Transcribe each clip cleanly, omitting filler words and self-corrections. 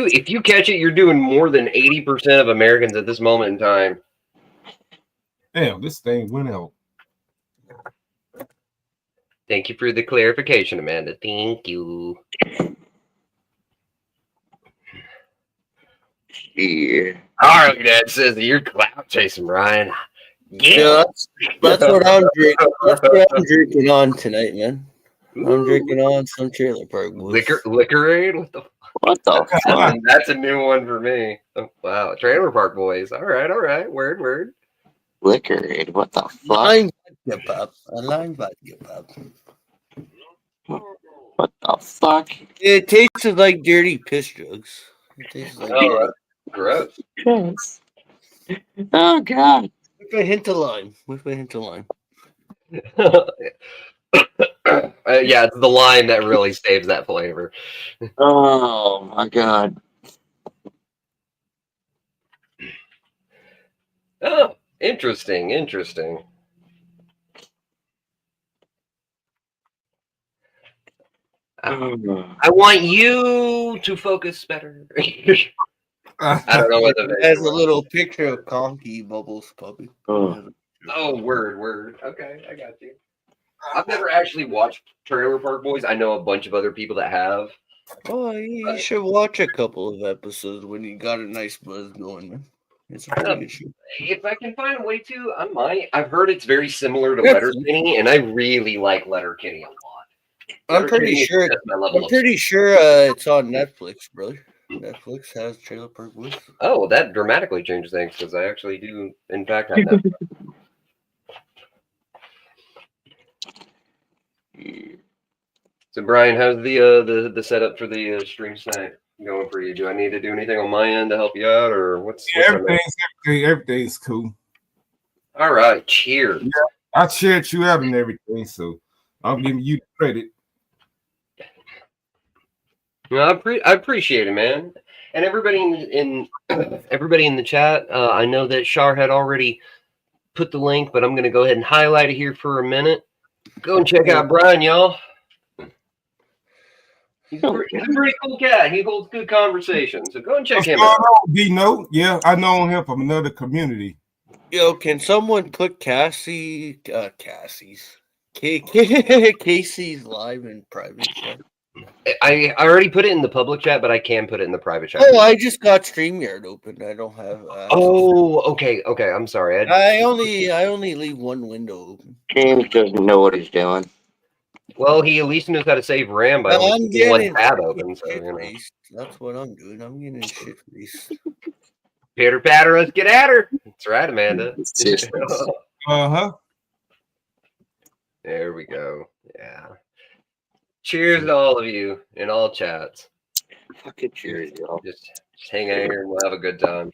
if you catch it, you're doing more than 80% of Americans at this moment in time. Damn, this thing went out. Thank you for the clarification, Amanda. Thank you. Yeah. Harley Dad says that you're clout chasing, Brian. Yeah, that's what I'm drinking. That's what I'm drinking on tonight, man. I'm drinking on some Trailer Park Boys. Liquorade? What the fuck? That's a new one for me. Oh, wow. Trailer Park Boys. All right. Word. Liquorade? What the fuck? Lime vodka pop. A lime vodka pop. What the fuck? It tastes like dirty piss drugs. It tastes like dirty. Gross. Yes. Oh god. With a hint of lime. Yeah, it's the lime that really saves that flavor. Oh my god. Oh, interesting. I want you to focus better. I don't know what It has a little picture of Conky Bubbles puppy. Oh, word. Okay, I got you. I've never actually watched Trailer Park Boys. I know a bunch of other people that have. Oh, you should watch a couple of episodes when you got a nice buzz going, man. It's a pretty good show. If I can find a way to, I might. I've heard it's very similar to Letterkenny, and I really like Letterkenny a lot. I'm pretty sure it's on Netflix, brother. Netflix has Trailer Park Boys. Oh, that dramatically changed things because I actually do, in fact, have that. So, Brian, how's the setup for the stream tonight going for you? Do I need to do anything on my end to help you out, or what's everything's cool. All right, cheers. Yeah, I cheered you out and everything, so I'm giving you the credit. No, I appreciate it, man. And everybody in the chat, I know that Shar had already put the link, but I'm going to go ahead and highlight it here for a minute. Go and check out Brian, y'all. He's a pretty cool cat. He holds good conversation, so go and check him out. Dino, yeah, I know him from another community. Yo, can someone put Casey's live in private chat? I already put it in the public chat, but I can put it in the private chat. Oh, I just got StreamYard open. I don't have. Oh, okay. I'm sorry. I only leave one window open. James doesn't know what he's doing. Well, he at least knows how to save RAM by only keeping one tab open. So you know. That's what I'm doing. I'm getting shit faced. Pitter patter, let's get at her. That's right, Amanda. There we go. Yeah. Cheers to all of you in all chats. Fucking cheers, y'all. Just hang out here and we'll have a good time.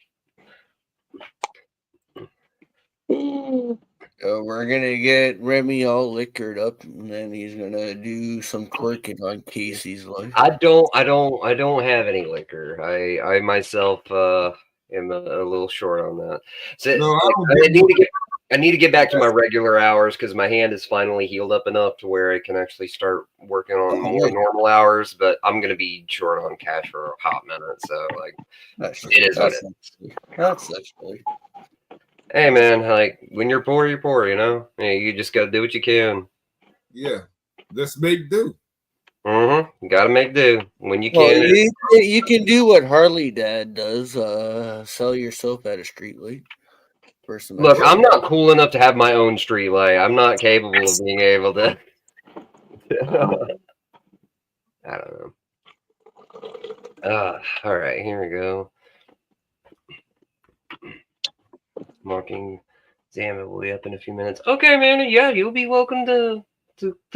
We're gonna get Remy all liquored up, and then he's gonna do some twerking on Casey's life. I don't have any liquor. I myself am a little short on that. So No, I need to get back to my regular hours because my hand is finally healed up enough to where I can actually start working on more normal hours. But I'm gonna be short on cash for a hot minute, so it is what it is. That's actually. Hey man, like when you're poor, you know. Hey, you just gotta do what you can. Yeah, let's make do. You gotta make do when you can. You can do what Harley Dad does. Sell yourself at a street light. Look, I'm not cool enough to have my own street light. I'm not capable of being able to. I don't know. All right, here we go. Marking Zama will be up in a few minutes. Okay, man. Yeah, you'll be welcome to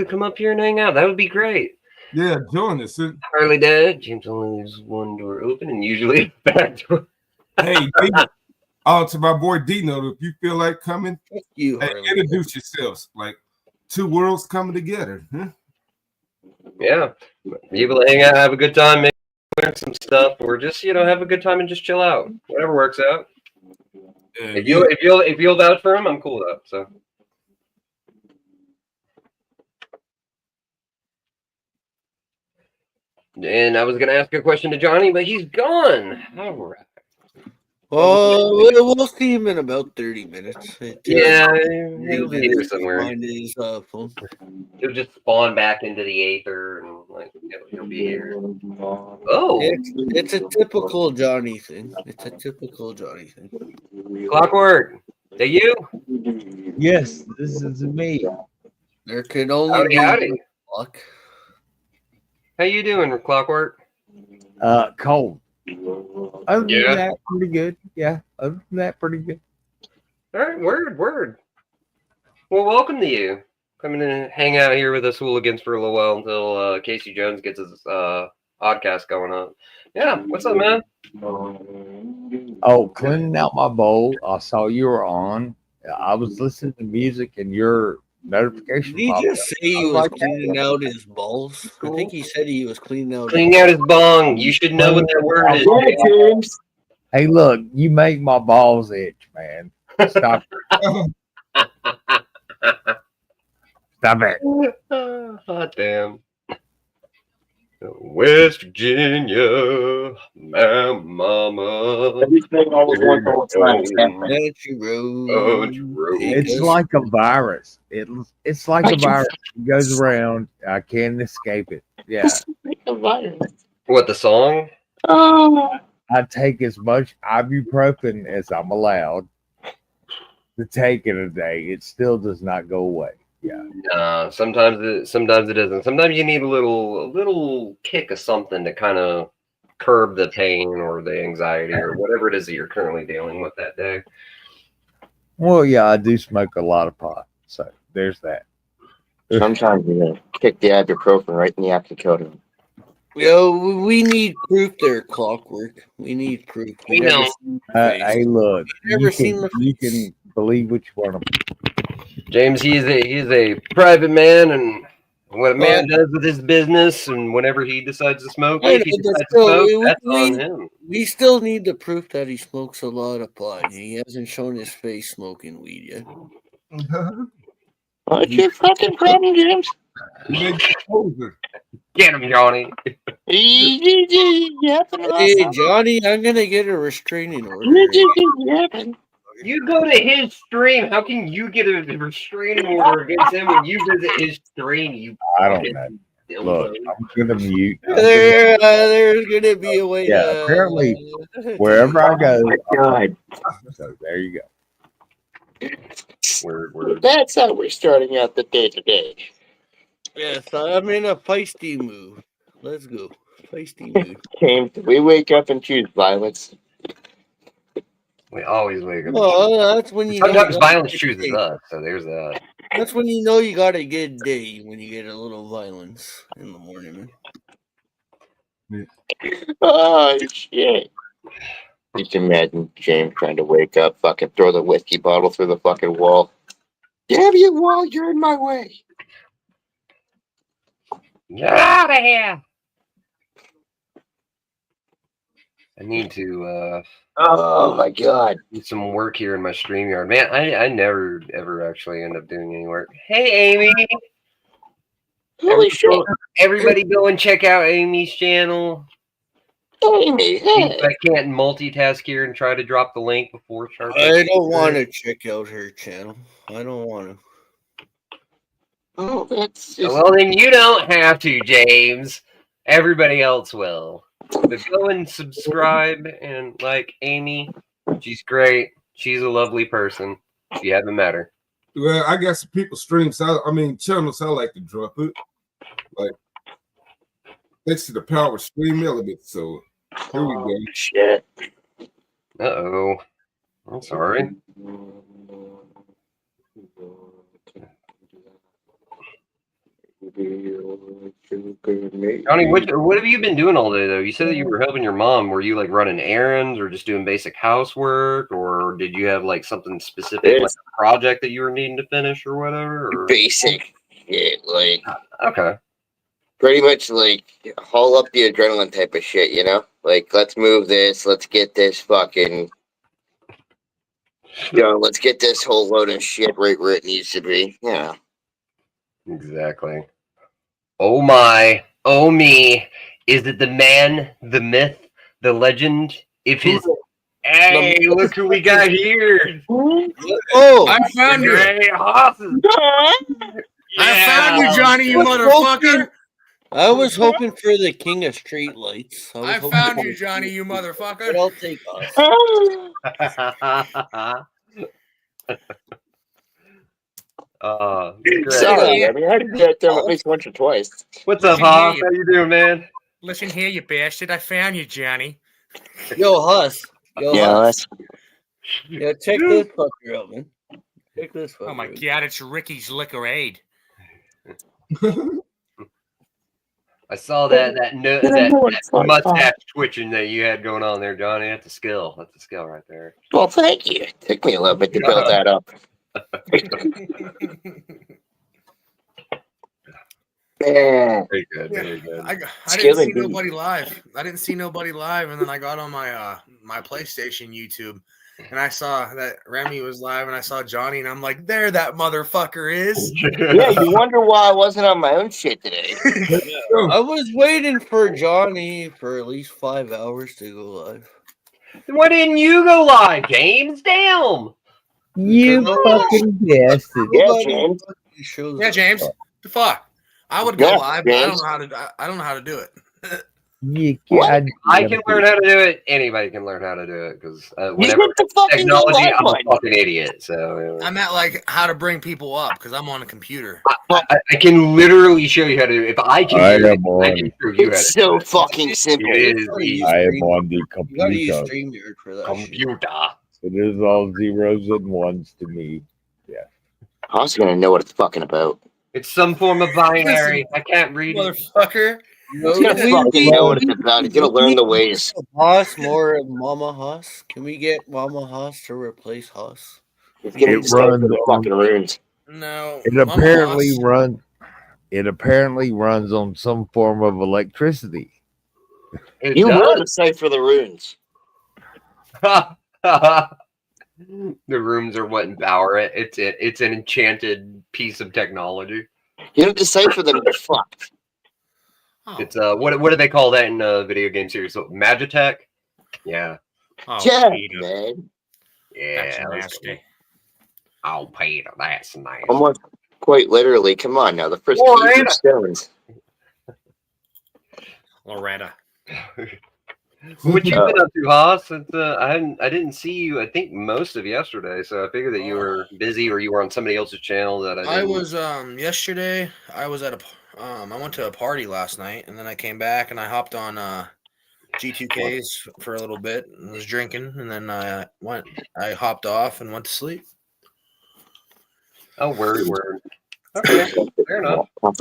come up here and hang out. That would be great. Yeah, join us. Harley Dad. James only leaves one door open and usually a back door. Hey, to my boy Dino, if you feel like coming, introduce yourselves. Like two worlds coming together. Huh? Yeah. Be able to hang out, have a good time, maybe learn some stuff, or just have a good time and just chill out. Whatever works out. If you'll vouch for him, I'm cool with that. So. And I was going to ask a question to Johnny, but he's gone. All right. Oh, we'll see him in about 30 minutes. Yeah, he'll be here somewhere. Find his phone. He'll just spawn back into the aether and like he'll be here. Oh, it's a typical Johnny thing. It's a typical Johnny thing. Clockwork, that you? Yes, this is me. There can only be howdy. Clock. How you doing, Clockwork? Cold. Other than that, pretty good. Yeah, other than that, pretty good. All right, word. Well, welcome to you. Coming in and hang out here with us hooligans for a little while until Casey Jones gets his podcast going on. Yeah, what's up, man? Oh, cleaning out my bowl. I saw you were on. I was listening to music and your notification. Did he just say he was cleaning out his balls? I think he said he was cleaning out his bong. You should know what that word is. Hey, look, you make my balls itch, man. Stop it. Stop it. Hot damn. West Virginia, my mama. Everything always went on time. It's like a virus. It's like a virus. It goes around. I can't escape it. Yeah. It's like a virus. What, the song? I take as much ibuprofen as I'm allowed to take in a day. It still does not go away. Yeah. Sometimes it doesn't. Sometimes you need a little kick of something to kind of curb the pain or the anxiety or whatever it is that you're currently dealing with that day. Well, yeah, I do smoke a lot of pot, so there's that. Sometimes you gotta kick the ibuprofen right in the oxycodone. We need proof there, Clockwork. We need proof. We know. Hey, look, you can believe what you want to. James, he's a private man, and what a man does with his business, and whenever he decides to smoke, if he decides to smoke, that's on him. We still need the proof that he smokes a lot of pot. He hasn't shown his face smoking weed yet. What's your fucking problem, James? Get him, Johnny. Hey, Johnny, I'm gonna get a restraining order. You go to his stream. How can you get a restraining order against him when you visit his stream? I don't know. Look, I'm gonna mute. There's gonna be a way. Yeah, apparently, wherever I go. God. So there you go. Word. That's how we're starting out the day today. Yes, I'm in a feisty mood. Let's go. Feisty mood. James, we wake up and choose violence. We always wake up. Well, that's when you. Sometimes violence chooses us. So there's that. That's when you know you got a good day, when you get a little violence in the morning. Oh shit! Just imagine James trying to wake up, fucking throw the whiskey bottle through the fucking wall. Damn you, wall! You're in my way. Get out of here! I need to oh my god. Do some work here in my StreamYard. Man, I never ever actually end up doing any work. Hey Amy! Holy shit. Everybody go and check out Amy's channel. Amy, hey. I can't multitask here and try to drop the link before Sharp. I don't want to check out her channel. I don't want to. Oh, that's just... Well, then you don't have to, James. Everybody else will. But go and subscribe and like Amy. She's great. She's a lovely person. If you haven't met her. Well, I got some people streams. Channels I like to drop it. Like, thanks to the power of stream element. So here we go. Shit. Uh-oh. I'm sorry. Johnny, what have you been doing all day, though? You said that you were helping your mom. Were you, like, running errands or just doing basic housework? Or did you have, like, something specific, like a project that you were needing to finish or whatever? Or? Basic shit, like... Okay. Pretty much, like, haul up the adrenaline type of shit, you know? Like, let's move this. Let's get this fucking... let's get this whole load of shit right where it needs to be. Yeah. Exactly. Oh my, oh me, Is it the man, the myth, the legend? If his hey, look who we got here! Oh, I found you. Great horses. I found you, Johnny, you motherfucker. I was hoping for the king of street lights. I found you, Johnny, you motherfucker. But I'll take us. Sorry, I mean, I did that to him at least once or twice. What's up, Hoff? How you doing, man? Listen here, you bastard. I found you, Johnny. Yo, Huss. Yo, Yeah, Huss. Yeah, check this fucker out, man. Check this fucker Oh my out. God, it's Ricky's Liquor Aid. I saw that mustache twitching that you had going on there, Johnny. That's a skill. That's a skill right there. Well, thank you. It took me a little bit to build that up. Yeah. Very good. Very good. I didn't see nobody live. And then I got on my my PlayStation YouTube, and I saw that Remy was live, and I saw Johnny, and I'm like, there that motherfucker is. Yeah, you wonder why I wasn't on my own shit today. I was waiting for Johnny for at least 5 hours to go live. Why didn't you go live, James? Damn. You fucking bastard. Yeah, James. Yeah, James. The fuck. I would go live, but I don't know how to do it. You I can learn how to do it. Anybody can learn how to do it because whenever technology, I'm a fucking idiot. So I meant like how to bring people up because I'm on a computer. I can literally show you how to do it. If I can, I can show you how to. It's so fucking simple. It is easy. I am on the You gotta use computer. StreamYard for that. Computer. It is all zeros and ones to me. I was gonna know what it's fucking about. It's some form of binary. I can't read it. Motherfucker. He's gonna fucking know what it's about. He's gonna learn the ways. Haas, more of Mama Haas. Can we get Mama Haas to replace Haas? He's gonna It runs the fucking runes. No. It apparently runs. It apparently runs on some form of electricity. It You will does. decipher the runes. The rooms are what empower it. It's an enchanted piece of technology. You don't decipher them, you're fucked. Oh. It's what do they call that in video game series? So, Magitech? Yeah. Oh, Yeah, Peter. man. Yeah. That's that's nasty. cool. Oh, Peter, that's nice. Almost quite literally. Come on now. The first Loretta. keys are stones. Loretta. What you been up to, Haas? I didn't see you. I think most of yesterday, so I figured that you were busy or you were on somebody else's channel. That I was yesterday. I was at I went to a party last night, and then I came back and I hopped on G2Ks for a little bit and was drinking, and then I hopped off and went to sleep. Oh, word. Okay, fair enough. Well,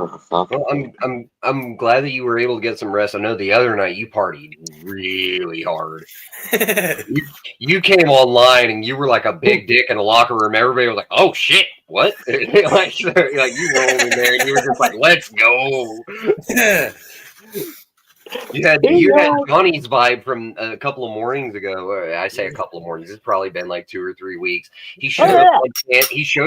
I'm glad that you were able to get some rest. I know the other night you partied really hard. You came online and you were like a big dick in a locker room. Everybody was like, "Oh shit, what?" like you rolled in there and you were just like, "Let's go." You had Johnny's vibe from a couple of mornings ago. I say a couple of mornings. It's probably been like 2 or 3 weeks. He showed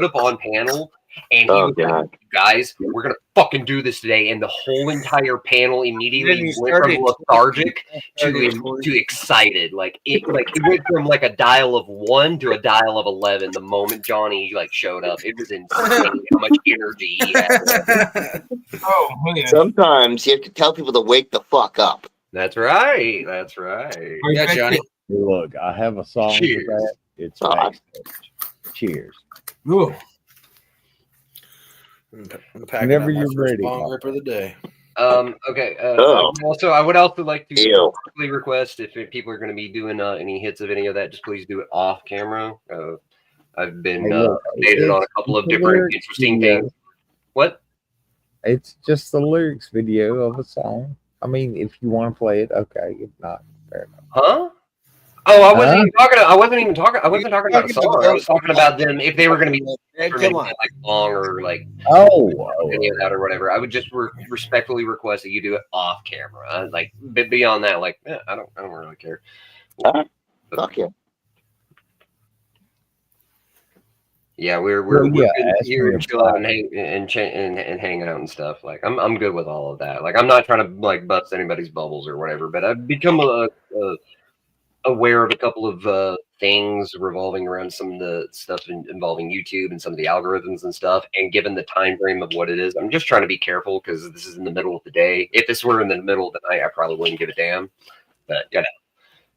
up on panel. And he was like, guys, we're going to fucking do this today. And the whole entire panel immediately went from lethargic to excited. Like it went from like a dial of 1 to a dial of 11 the moment Johnny like showed up. It was insane how much energy he had. Oh man. Sometimes you have to tell people to wake the fuck up. That's right. Yeah, Johnny. Look, I have a song for that. It's backstage. Cheers. Ooh. I'm packing Whenever up my you're first ready. bong rip of the day. Okay. I would also like to quickly request if people are going to be doing any hits of any of that, just please do it off camera. I've been updated on a couple of different interesting things. What? It's just the lyrics video of a song. I mean, if you want to play it, okay. If not, fair enough. Huh? Oh, I wasn't talking about a song. I was talking about them if they were going to be like long or like any of that or whatever. I would just respectfully request that you do it off camera. Like beyond that, like I don't really care. Fuck yeah. Yeah, we're Well, good ask here me and chill out about and hang out and stuff. Like I'm good with all of that. Like I'm not trying to like bust anybody's bubbles or whatever, but I've become aware of a couple of things revolving around some of the stuff involving YouTube and some of the algorithms and stuff. And given the time frame of what it is, I'm just trying to be careful because this is in the middle of the day. If this were in the middle of the night, I probably wouldn't give a damn. But yeah,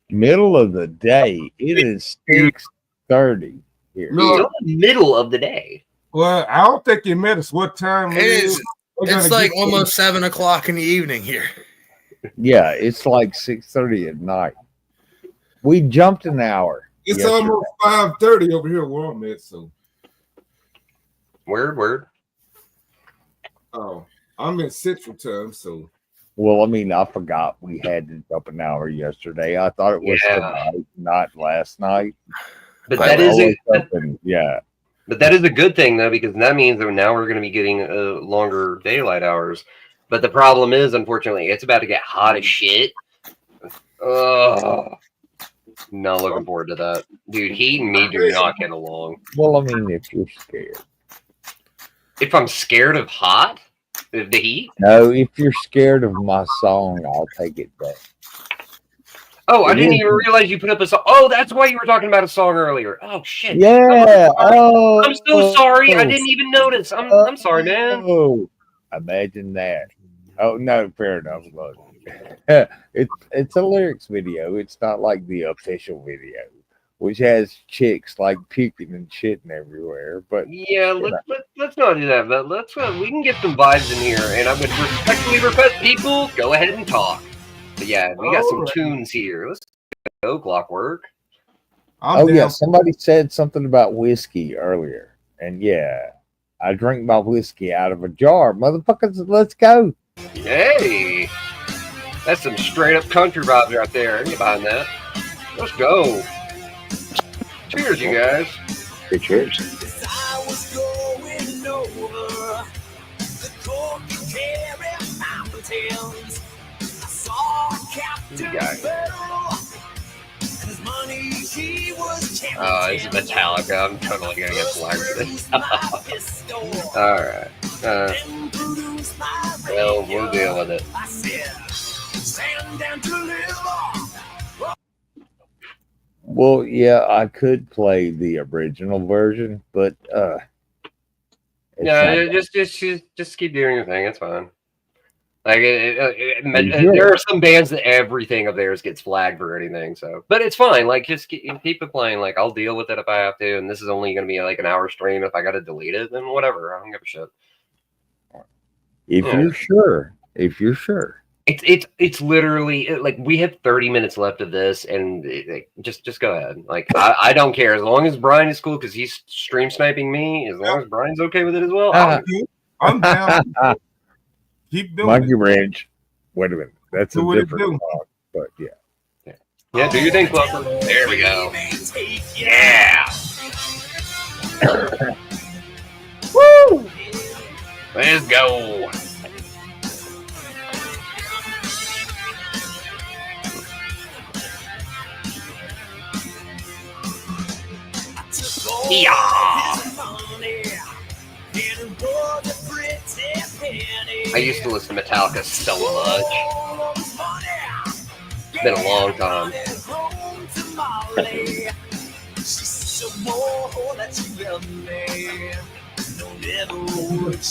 middle of the day. It is 6:30 here. No, still in the middle of the day. well, I don't think you met us. What time It is. We're gonna It's like get- almost 7 o'clock in the evening here. Yeah, it's like 6:30 at night. We jumped an hour. It's yesterday. almost 5:30 over here where I'm at. So, Word. oh, I'm in Central Time. So, Well, I mean, I forgot we had to jump an hour yesterday. I thought it was Yeah. tonight, not last night. But I that is always open, yeah. But that is a good thing, though, because that means that now we're going to be getting longer daylight hours. But the problem is, unfortunately, it's about to get hot as shit. Not looking forward to that. Dude, he and me do not get along. Well, I mean, if you're scared. If I'm scared of hot, of the heat. No, if you're scared of my song, I'll take it back. Oh, I It didn't is- even realize you put up a song. Oh, that's why you were talking about a song earlier. Oh, shit. Yeah. Oh, I'm so sorry. I didn't even notice. I'm sorry, man. Oh, imagine that. Oh no, fair enough. Look, it's a lyrics video. It's not like the official video, which has chicks like puking and shitting everywhere. But Yeah, let's not do that. But we can get some vibes in here, and I would respectfully request people go ahead and talk. But yeah, we got some tunes here. Let's go, Clockwork. I'm down. yeah, somebody said something about whiskey earlier, and yeah, I drink my whiskey out of a jar, motherfuckers. Let's go. Hey, that's some straight up country vibes right there. Get behind that. Let's go. Cheers, you guys. Good cheers. I was going over the Cork and Kerry mountains. I saw Captain guy. Bell, and his money he was counting. Oh, this is Metallica. I'm totally gonna get flagged for this. All right. Well, we'll deal with it. I said, stand down to live. Well, yeah, I could play the original version, but No, just keep doing your thing. It's fine. Like Sure. there are some bands that everything of theirs gets flagged for anything. So, but it's fine. Like just keep it playing. Like I'll deal with it if I have to. And this is only going to be like an hour stream. If I got to delete it, then whatever. I don't give a shit. if Yeah. you're sure. It's literally like we have 30 minutes left of this, and just go ahead. Like I don't care as long as Brian is cool because he's stream sniping me. As long as Brian's okay with it as well. I'm down. Keep doing Monkey it. Ranch. Wait a minute, that's Do a what it different do. song, but yeah. Yeah, do your thing, Fluffer. There we go. Yeah. Woo! Let's go. Yeah. I used to listen to Metallica so much. It's been a long time.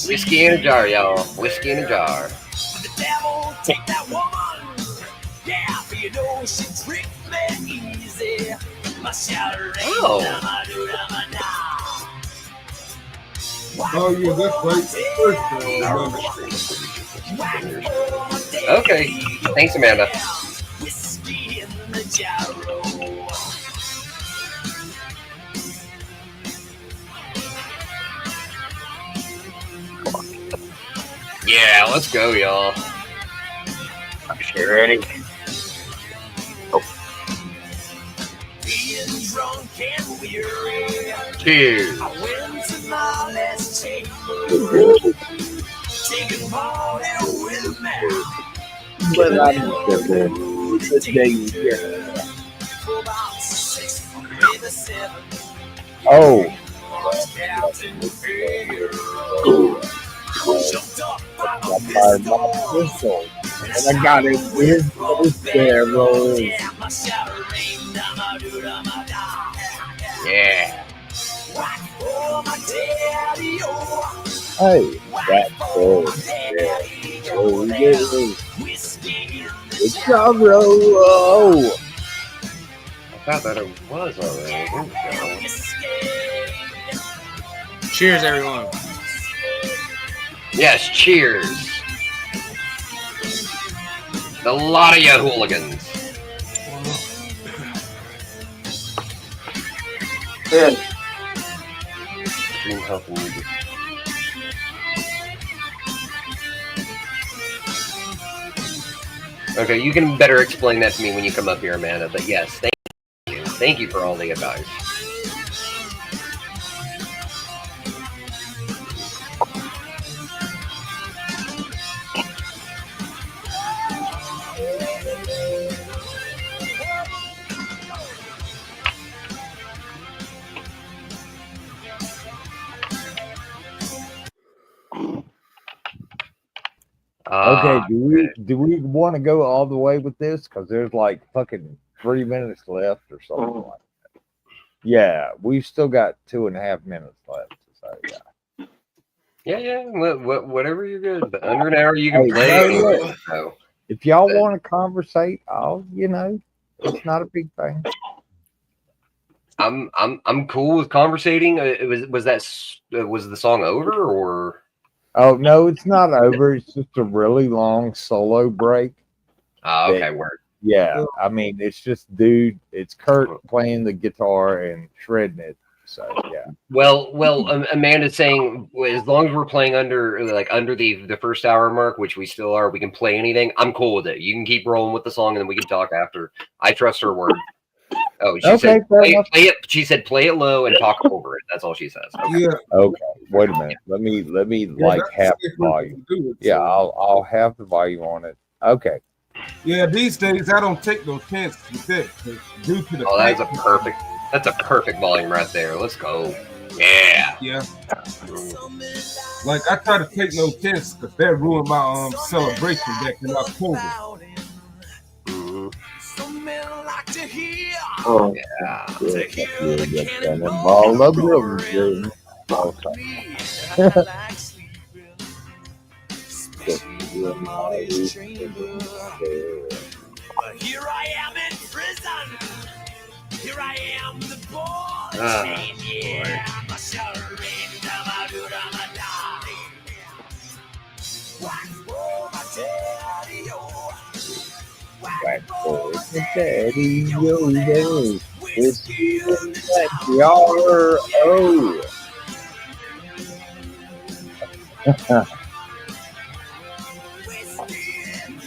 Whiskey in a jar, y'all. Whiskey in a jar. The devil take that woman. Yeah, but you know she tricked me easy. My shoulder Oh. Oh yeah, that's right. Okay. Thanks, Amanda. Whiskey in the jarro. Yeah, let's go, y'all. You ready? Being drunk and weary. Cheers. I went to my last chamber. Taking party with a man. But I'm the day here. For about 6, maybe 7. Oh, Captain Pharaoh. Jumped up by Got the fired by pistol. pistol. And I got it with Pharaoh. Yeah, my shattering, da-ma-do-da-ma-da. Yeah. Whack for my daddy-o. Hey, Whack that's for good. my daddy-o. Oh, There's yeah. whiskey in the It's shower. Pharaoh. I thought that it was already. Here we go. Whiskey. Cheers, everyone. Yes, cheers. A lot of you hooligans. Dream health and music. Okay, you can better explain that to me when you come up here, Amanda. But yes, thank you. Thank you for all the advice. Okay, Ah, do we want to go all the way with this? Because there's like fucking 3 minutes left or something like that. Yeah, we've still got 2.5 minutes left. So yeah. yeah. Whatever you're good. But under an hour, you can Hey, play. no, Anyway, look. so. If y'all want to conversate, it's not a big thing. I'm cool with conversating. Was the song over or? Oh no, it's not over. It's just a really long solo break. Okay, word. Yeah, I mean, it's just it's Kurt playing the guitar and shredding it. So yeah. Well, Amanda's saying as long as we're playing under the first hour mark, which we still are, we can play anything. I'm cool with it. You can keep rolling with the song, and then we can talk after. I trust her word. Oh, she said play it. She said play it low and talk over it. That's all she says. Okay. Yeah. Okay. Wait a minute. Let me like have the volume. Yeah, I'll have the volume on it. Okay. Yeah, these days I don't take no chances with that due to the That's a perfect volume right there. Let's go. Yeah. Yeah. Like I try to take no chances because that ruined my celebration back in October. Mm-hmm. Oh, Yeah. Cannonball of Room. Here I am in prison. Here I am the boss. Yeah, my surrender, my do, my die. Whack for my daddy-o. Whack for the daddy-o. Whiskey in the jar. Oh.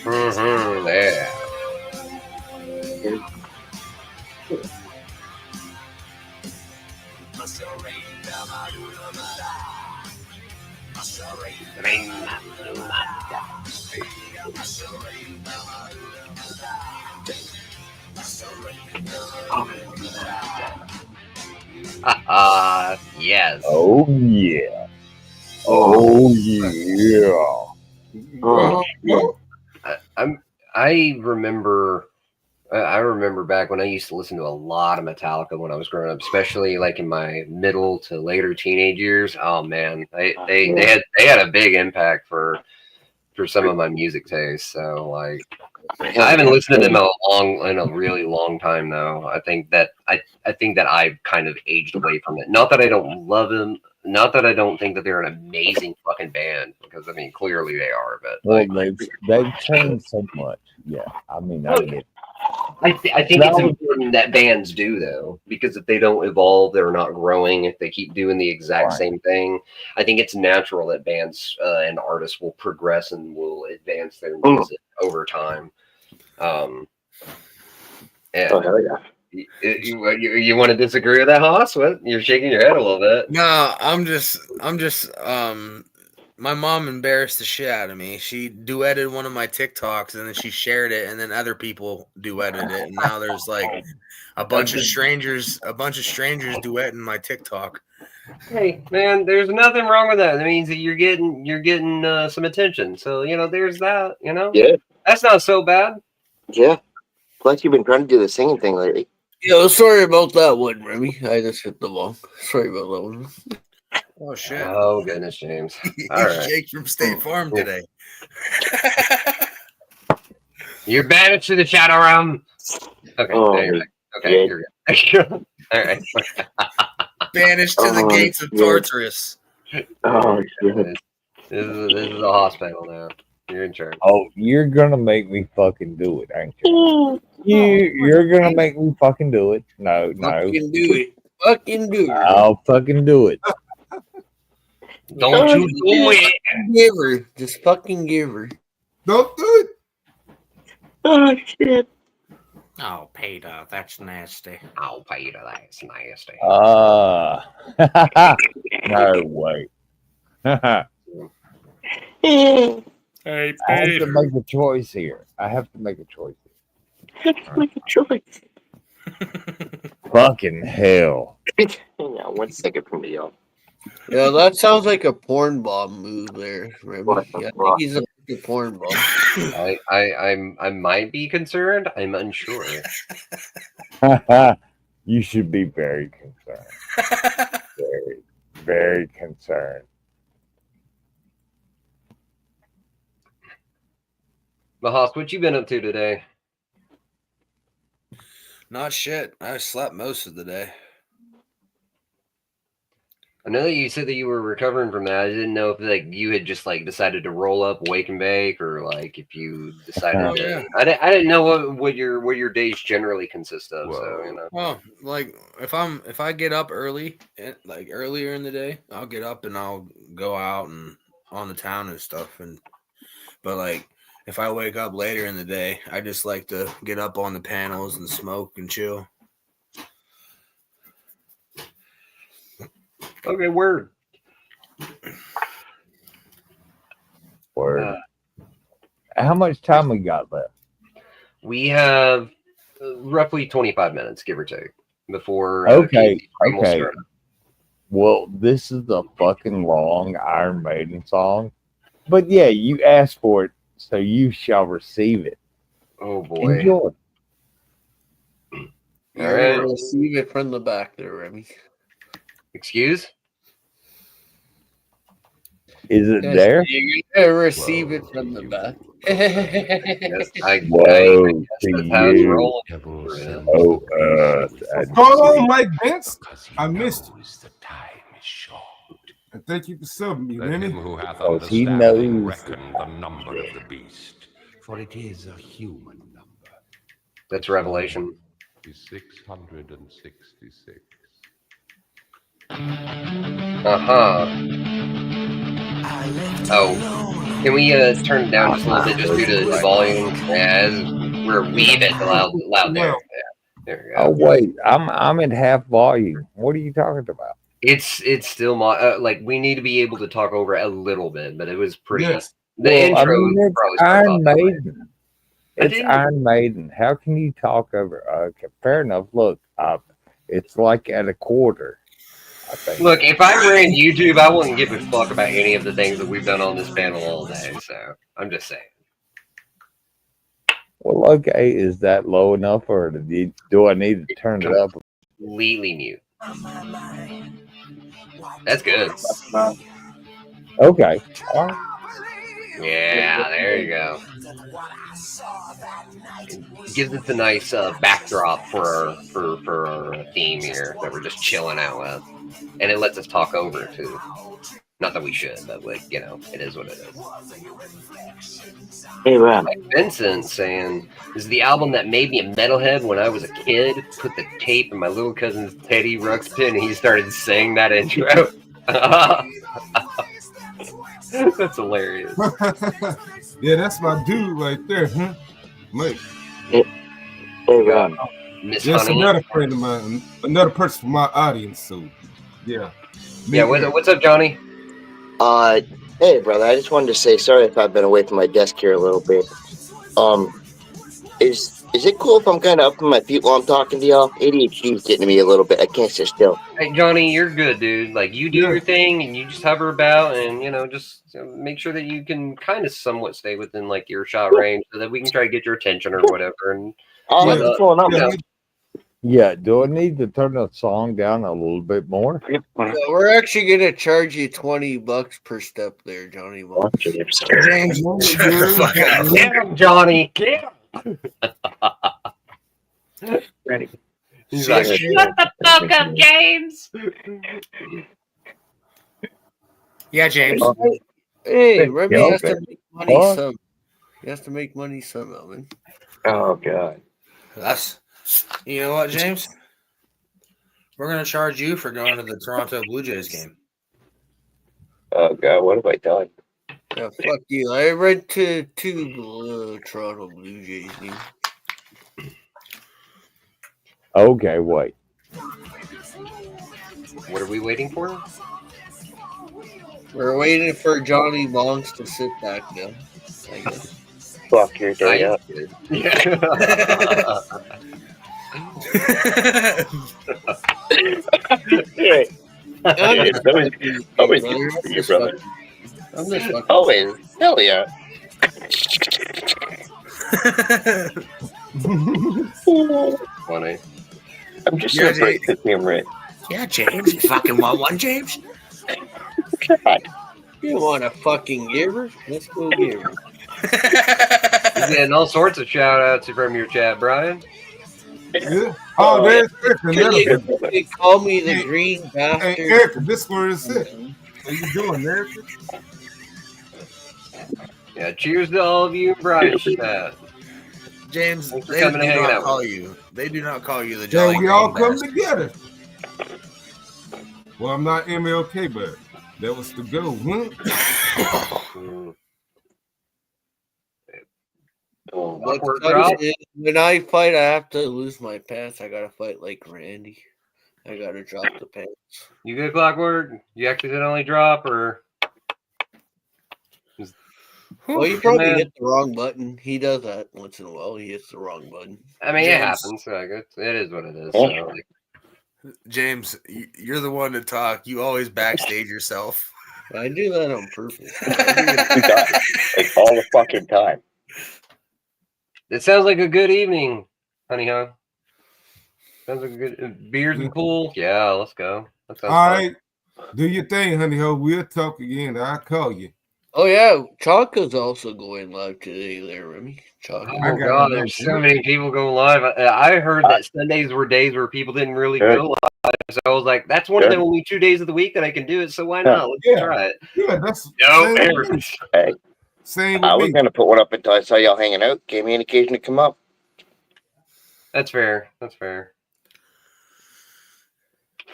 Mm-hmm. Yeah. Yes. Oh yeah. Oh yeah. I remember back when I used to listen to a lot of Metallica when I was growing up, especially like in my middle to later teenage years. Oh man, they had a big impact for some of my music tastes. So like, I haven't listened to them in a really long time though. I think that I've kind of aged away from it. Not that I don't love them. Not that I don't think that they're an amazing fucking band, because I mean clearly they are. But Well, like, they've changed so much. Yeah, I mean, I get it. I think it's important that bands do though, because if they don't evolve, they're not growing. If they keep doing the exact same thing, I think it's natural that bands and artists will progress and will advance their music over time. And oh hell yeah. You want to disagree with that, Haas? What? You're shaking your head a little bit. No, I'm just my mom embarrassed the shit out of me. She duetted one of my TikToks and then she shared it, and then other people duetted it, and now there's like a bunch of strangers duetting my TikTok. Hey, man, there's nothing wrong with that. That means that you're getting some attention. So there's that. Yeah, That's not so bad. yeah. Plus, you've been trying to do the singing thing lately. Yo, sorry about that one, Remy. I just hit the ball. Sorry about that one. Oh shit! Oh goodness, James. All right, Jake from State Farm today. you're banished to the shadow realm. Okay, Oh, anyway. Okay, yeah. you're good. All right. Banished to the Oh, gates of yeah. Tartarus. Oh, shit. This is a hospital now. You're in charge. Oh, you're gonna make me fucking do it, ain't you? You're gonna make me fucking do it. No. Fucking do it. Fucking do it. I'll fucking do it. Don't you do it. Give her. Just fucking give her. Don't do it. Oh, shit. Oh, Peter, that's nasty. Oh, Peter, that's nasty. No way. I Hey, have to make a choice here. Make a choice. Fucking hell. Hang on 1 second from me, y'all. Yeah, that sounds like a porn bomb move there, Remy. What the Yeah, I fuck? think he's a fucking porn bomb. I might be concerned. I'm unsure. You should be very concerned. Very, very concerned. Mahas, what you been up to today? Not shit. I slept most of the day. I know that you said that you were recovering from that. I didn't know if you had just decided to roll up, wake and bake, or if you decided. Oh, yeah. I didn't know what your days generally consist of. So Well, if I get up early, earlier in the day, I'll get up and I'll go out and on the town and stuff. But if I wake up later in the day, I just like to get up on the panels and smoke and chill. Okay, word. Word. How much time we got left? We have roughly 25 minutes, give or take, before. Okay. will start. Well, this is the fucking long Iron Maiden song. But yeah, you asked for it, so you shall receive it. Oh boy. Enjoy. You're right. gonna receive it from the back there, Remy. Excuse? Is it Yes, there? you're gonna receive it from the back. Yes, Whoa, that's how it's to you. rolling. Oh, What's going on, Mike Vince? I missed you. The time is short. And thank you for subbing me, Let Remy. him who hath Because he understanding knows. reckon the number of the beast, for it is a human number. That's Revelation. Is 666. Oh, can we turn it down just a little bit, just due to the volume? Yeah, we're a wee bit loud there. Yeah, there we go. Oh wait, I'm at half volume. What are you talking about? It's still we need to be able to talk over a little bit, but it was pretty. Yes. The Well, intro I mean, was it's probably Iron started off that way. Maiden. I It's didn't- Iron Maiden. How can you talk over? Okay, fair enough. Look, it's like at a quarter. I think. Look, if I ran YouTube, I wouldn't give a fuck about any of the things that we've done on this panel all day. So I'm just saying. Well, okay, is that low enough, or do I need to turn it up? Completely mute. That's good. Okay. All right. Yeah, there you go. It gives us a nice backdrop for our theme here that we're just chilling out with, and it lets us talk over it too. Not that we should, but it is what it is. Hey, Rob. Vincent saying, "This is the album that made me a metalhead when I was a kid. Put the tape in my little cousin's Teddy Ruxpin, and he started saying that intro." That's hilarious. Yeah, that's my dude right there, huh? Mike. Hey, Rob. Miss Yes, Honey. another friend of mine, another person from my audience. So, yeah. Yeah, what's up, Johnny? Hey, brother, I just wanted to say sorry if I've been away from my desk here a little bit. Is it cool if I'm kind of up on my feet while I'm talking to y'all? ADHD is getting to me a little bit. I can't sit still. Hey, Johnny, you're good, dude. Like, you do Yeah. your thing, and you just hover about, and just make sure that you can kind of somewhat stay within like earshot range, so that we can try to get your attention or whatever. And I'll have Yeah. to phone up. Yeah. Yeah, do I need to turn the song down a little bit more? Yeah, we're actually gonna charge you $20 per step there, Johnny. Well, James, Yeah. shut the fuck up. get him, Johnny, get him. Ready. He's like, shut the fuck up, James. Yeah, James. hey, Remy Yeah, has to okay. make money What? some. He has to make money somehow, man. Oh, God. That's, you know what, James? We're gonna charge you for going to the Toronto Blue Jays game. Oh, God, what have I done? Yeah, fuck you. I read to Toronto Blue Jays game. Okay, wait. What are we waiting for? We're waiting for Johnny Bongs to sit back down, I guess. Fuck your day up. Yeah. I'm just Always fucking for you, brother. I'm just fucking. Always. Hell yeah. Funny. I'm just Yeah, so great to see him right. Yeah, James. You fucking want one, James? God. You want a fucking giver? Let's go giver. You're getting all sorts of shout outs from your chat, Brian. Yeah. Oh, there's Eric. They call me the green Hey, bastard. Eric, this where it's at. How you doing, Eric? Yeah, cheers to all of you in Brian's chat. James, Thanks for they coming do and hanging not out call with you. They do not call you the Yeah, Jolly we all Green come Bastard. together. Well, I'm not MLK, but that was the go. Mm. What Awkward sucks drop. is when I fight, I have to lose my pants. I gotta fight like Randy. I gotta drop the pants. You good, Clockwork? You accidentally drop, or Well, you probably man. hit the wrong button. He does that once in a while. He hits the wrong button. I mean, it James. happens. Like, it is what it is. So, like, James, you're the one to talk. You always backstage yourself. I do that on purpose. Like all the fucking time. it sounds like a good evening, honey, huh? Sounds like a good beers and pool. Yeah, let's go. That sounds All fun. right. Do your thing, honey ho. We'll talk again. I'll call you. Oh yeah, Chaka's also going live today. There, Remy. Chaka. Oh god, there's so many people going live. I heard that Sundays were days where people didn't really go live, so I was like, "That's one of the only 2 days of the week that I can do it. So why not? Let's try it." Yeah, that's No, Hey, same I with was me. gonna put one up until I saw y'all hanging out. Gave me an occasion to come up. that's fair. That's fair.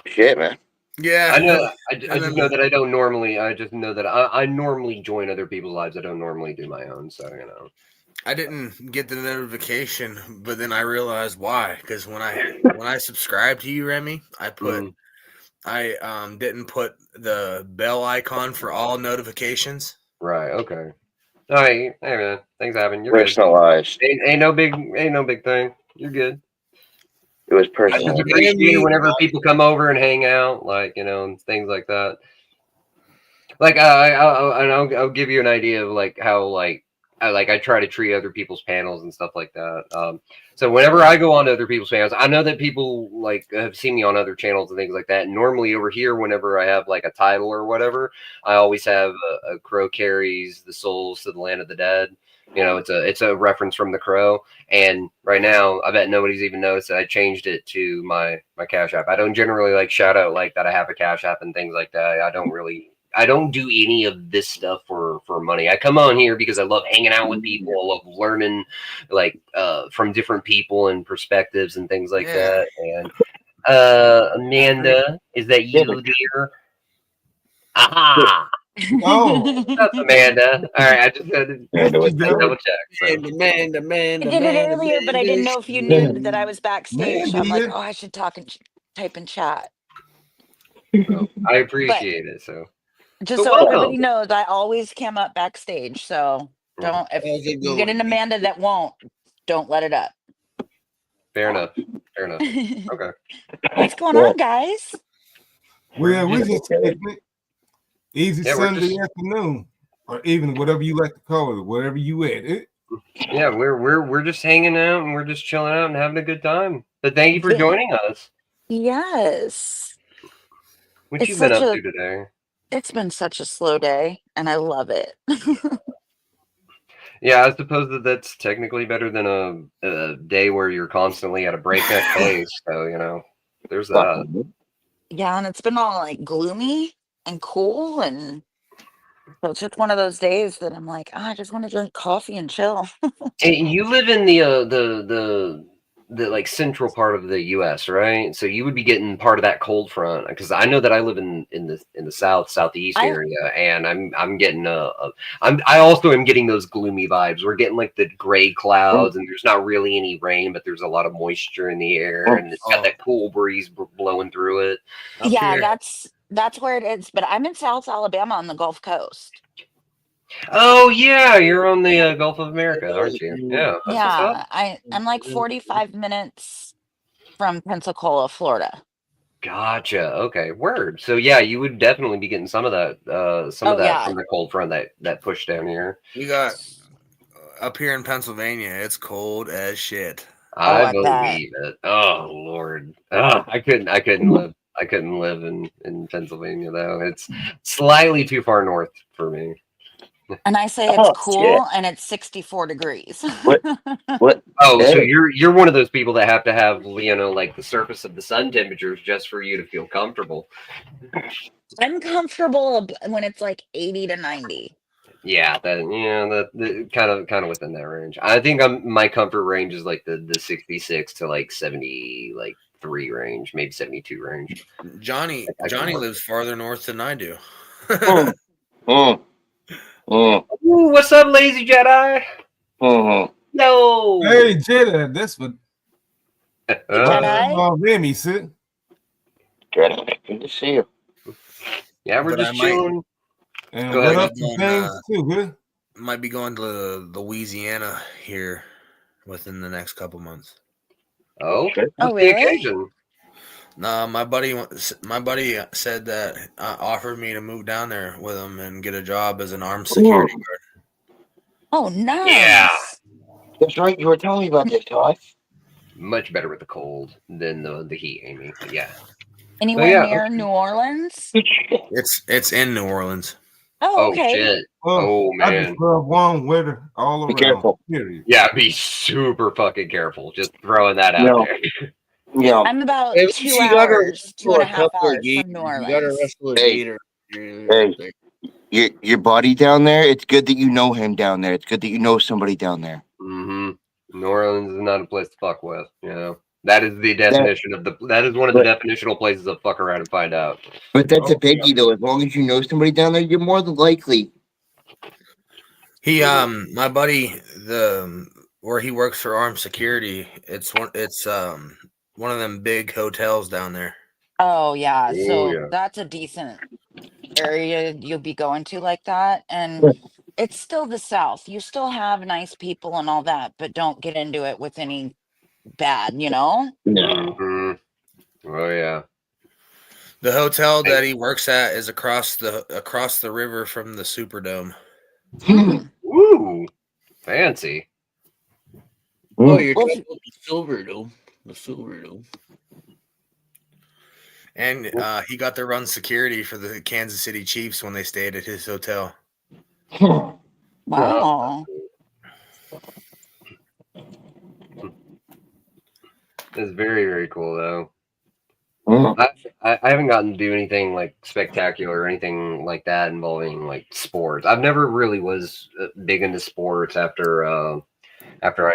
Shit, man. Yeah, I know. I just know that I don't normally. I just know that I normally join other people's lives. I don't normally do my own. So I didn't get the notification, but then I realized why. Because when I subscribed to you, Remy, I put I didn't put the bell icon for all notifications. Right. Okay. All right. Hey man, things happen. You're Personalized. good. Ain't no big thing. You're good. It was I just personalized. appreciate it whenever people come over and hang out, like and things like that. Like I'll give you an idea of like how I try to treat other people's panels and stuff like that. So whenever I go on to other people's panels, I know that people like have seen me on other channels and things like that. And normally over here, whenever I have like a title or whatever, I always have a crow carries the souls to the land of the dead. It's a reference from The Crow. And right now, I bet nobody's even noticed that I changed it to my Cash App. I don't generally like shout out like that I have a Cash App and things like that. I don't do any of this stuff for money. I come on here because I love hanging out with people. I love learning like from different people and perspectives and things like that. And Amanda, is that you dear? Aha! Oh, That's Amanda. All right, I just had to double check. So. Amanda. I did it earlier, but I didn't know if you knew that I was backstage. So I'm like, Mandy. oh, I should talk and type in chat. I appreciate it. So Just But so everybody welcome. knows, I always cam up backstage. So don't, if How's it you get an going? Amanda that won't, don't let it up. Fair enough. Fair enough. Okay. What's going Well, on, guys? Well, we just- just taking it easy Yeah, we're Sunday just- afternoon, or even whatever you like to call it, wherever you at. Yeah, we're just hanging out and we're just chilling out and having a good time. But thank you for Yeah. joining us. Yes. What It's you been such up a- to today? It's been such a slow day, and I love it. Yeah, I suppose that's technically better than a day where you're constantly at a breakneck pace. So, there's that. Yeah, and it's been all like gloomy and cool, and so it's just one of those days that I'm like, I just want to drink coffee and chill. Hey, you live in the like central part of the U.S., right? So you would be getting part of that cold front because I know that I live in the southeast I- area, and I'm getting I also am getting those gloomy vibes. We're getting like the gray clouds, and there's not really any rain, but there's a lot of moisture in the air, and it's got that cool breeze blowing through it. Yeah, that's where it is. But I'm in South Alabama on the Gulf Coast. Oh yeah, you're on the Gulf of America, aren't you? Yeah, that's what's up. Yeah, I'm like 45 minutes from Pensacola, Florida. Gotcha. Okay, word. So yeah, you would definitely be getting some of that, Yeah. from the cold front that pushed down here. We got up here in Pennsylvania. It's cold as shit. I I bet. believe it. Oh Lord, I couldn't live in Pennsylvania though. It's slightly too far north for me. And I say it's Oh, cool, and it's 64 degrees. What? Oh, so Hey. you're one of those people that have to have like the surface of the sun temperatures just for you to feel comfortable. I'm comfortable when it's like 80 to 90. Yeah, that kind of within that range. I think my comfort range is like the 66 to like 70 like 3 range, maybe 72 range. Johnny I can work. lives farther north than I do. Mm, mm, mm, Ooh, what's up, lazy Jedi? mm. No. Hey, Jada, that's what Jedi? Remy said. Good to see you. Yeah, we're But just I might- chilling. And Go what ahead. up to things too, good? Might be going to Louisiana here within the next couple months. Oh, Okay. what's the really? occasion? Nah, my buddy said that offered me to move down there with him and get a job as an armed security guard. Oh, nice. Yeah. That's right. You were telling me about this, Todd. Much better with the cold than the heat, Amy. But yeah. Anywhere yeah, near okay. New Orleans? It's in New Orleans. Oh, Oh okay. shit. Oh, Oh I man. just love warm weather all Be around. careful. Period. Yeah, be super fucking careful. Just throwing that out No. there. Yeah. I'm about At least 2 you gotta hours, wrestle 2.5 a couple of hours gators. from New You gotta Orleans. wrestle a Hey. gator. Hey. Your buddy down there, it's good that you know him down there. It's good that you know somebody down there. Mm-hmm. New Orleans is not a place to fuck with. That is the definition of that is one of the definitional places of fuck around and find out. But that's a Oh, biggie, though. As long as you know somebody down there, you're more than likely. He my buddy where he works for armed security, it's one of them big hotels down there. Oh, yeah. Oh, So yeah. that's a decent area you'll be going to like that. And it's still the South. You still have nice people and all that, but don't get into it with any bad, No. Mhm. Oh yeah. The hotel that he works at is across the river from the Superdome. Mm. Ooh, fancy. Oh, you're Well, talking about the Silver Dome. The Silver Dome. And he got to run security for the Kansas City Chiefs when they stayed at his hotel. Wow. It's very, very cool though. Mm. I haven't gotten to do anything like spectacular or anything like that involving like sports. I've never really was big into sports after I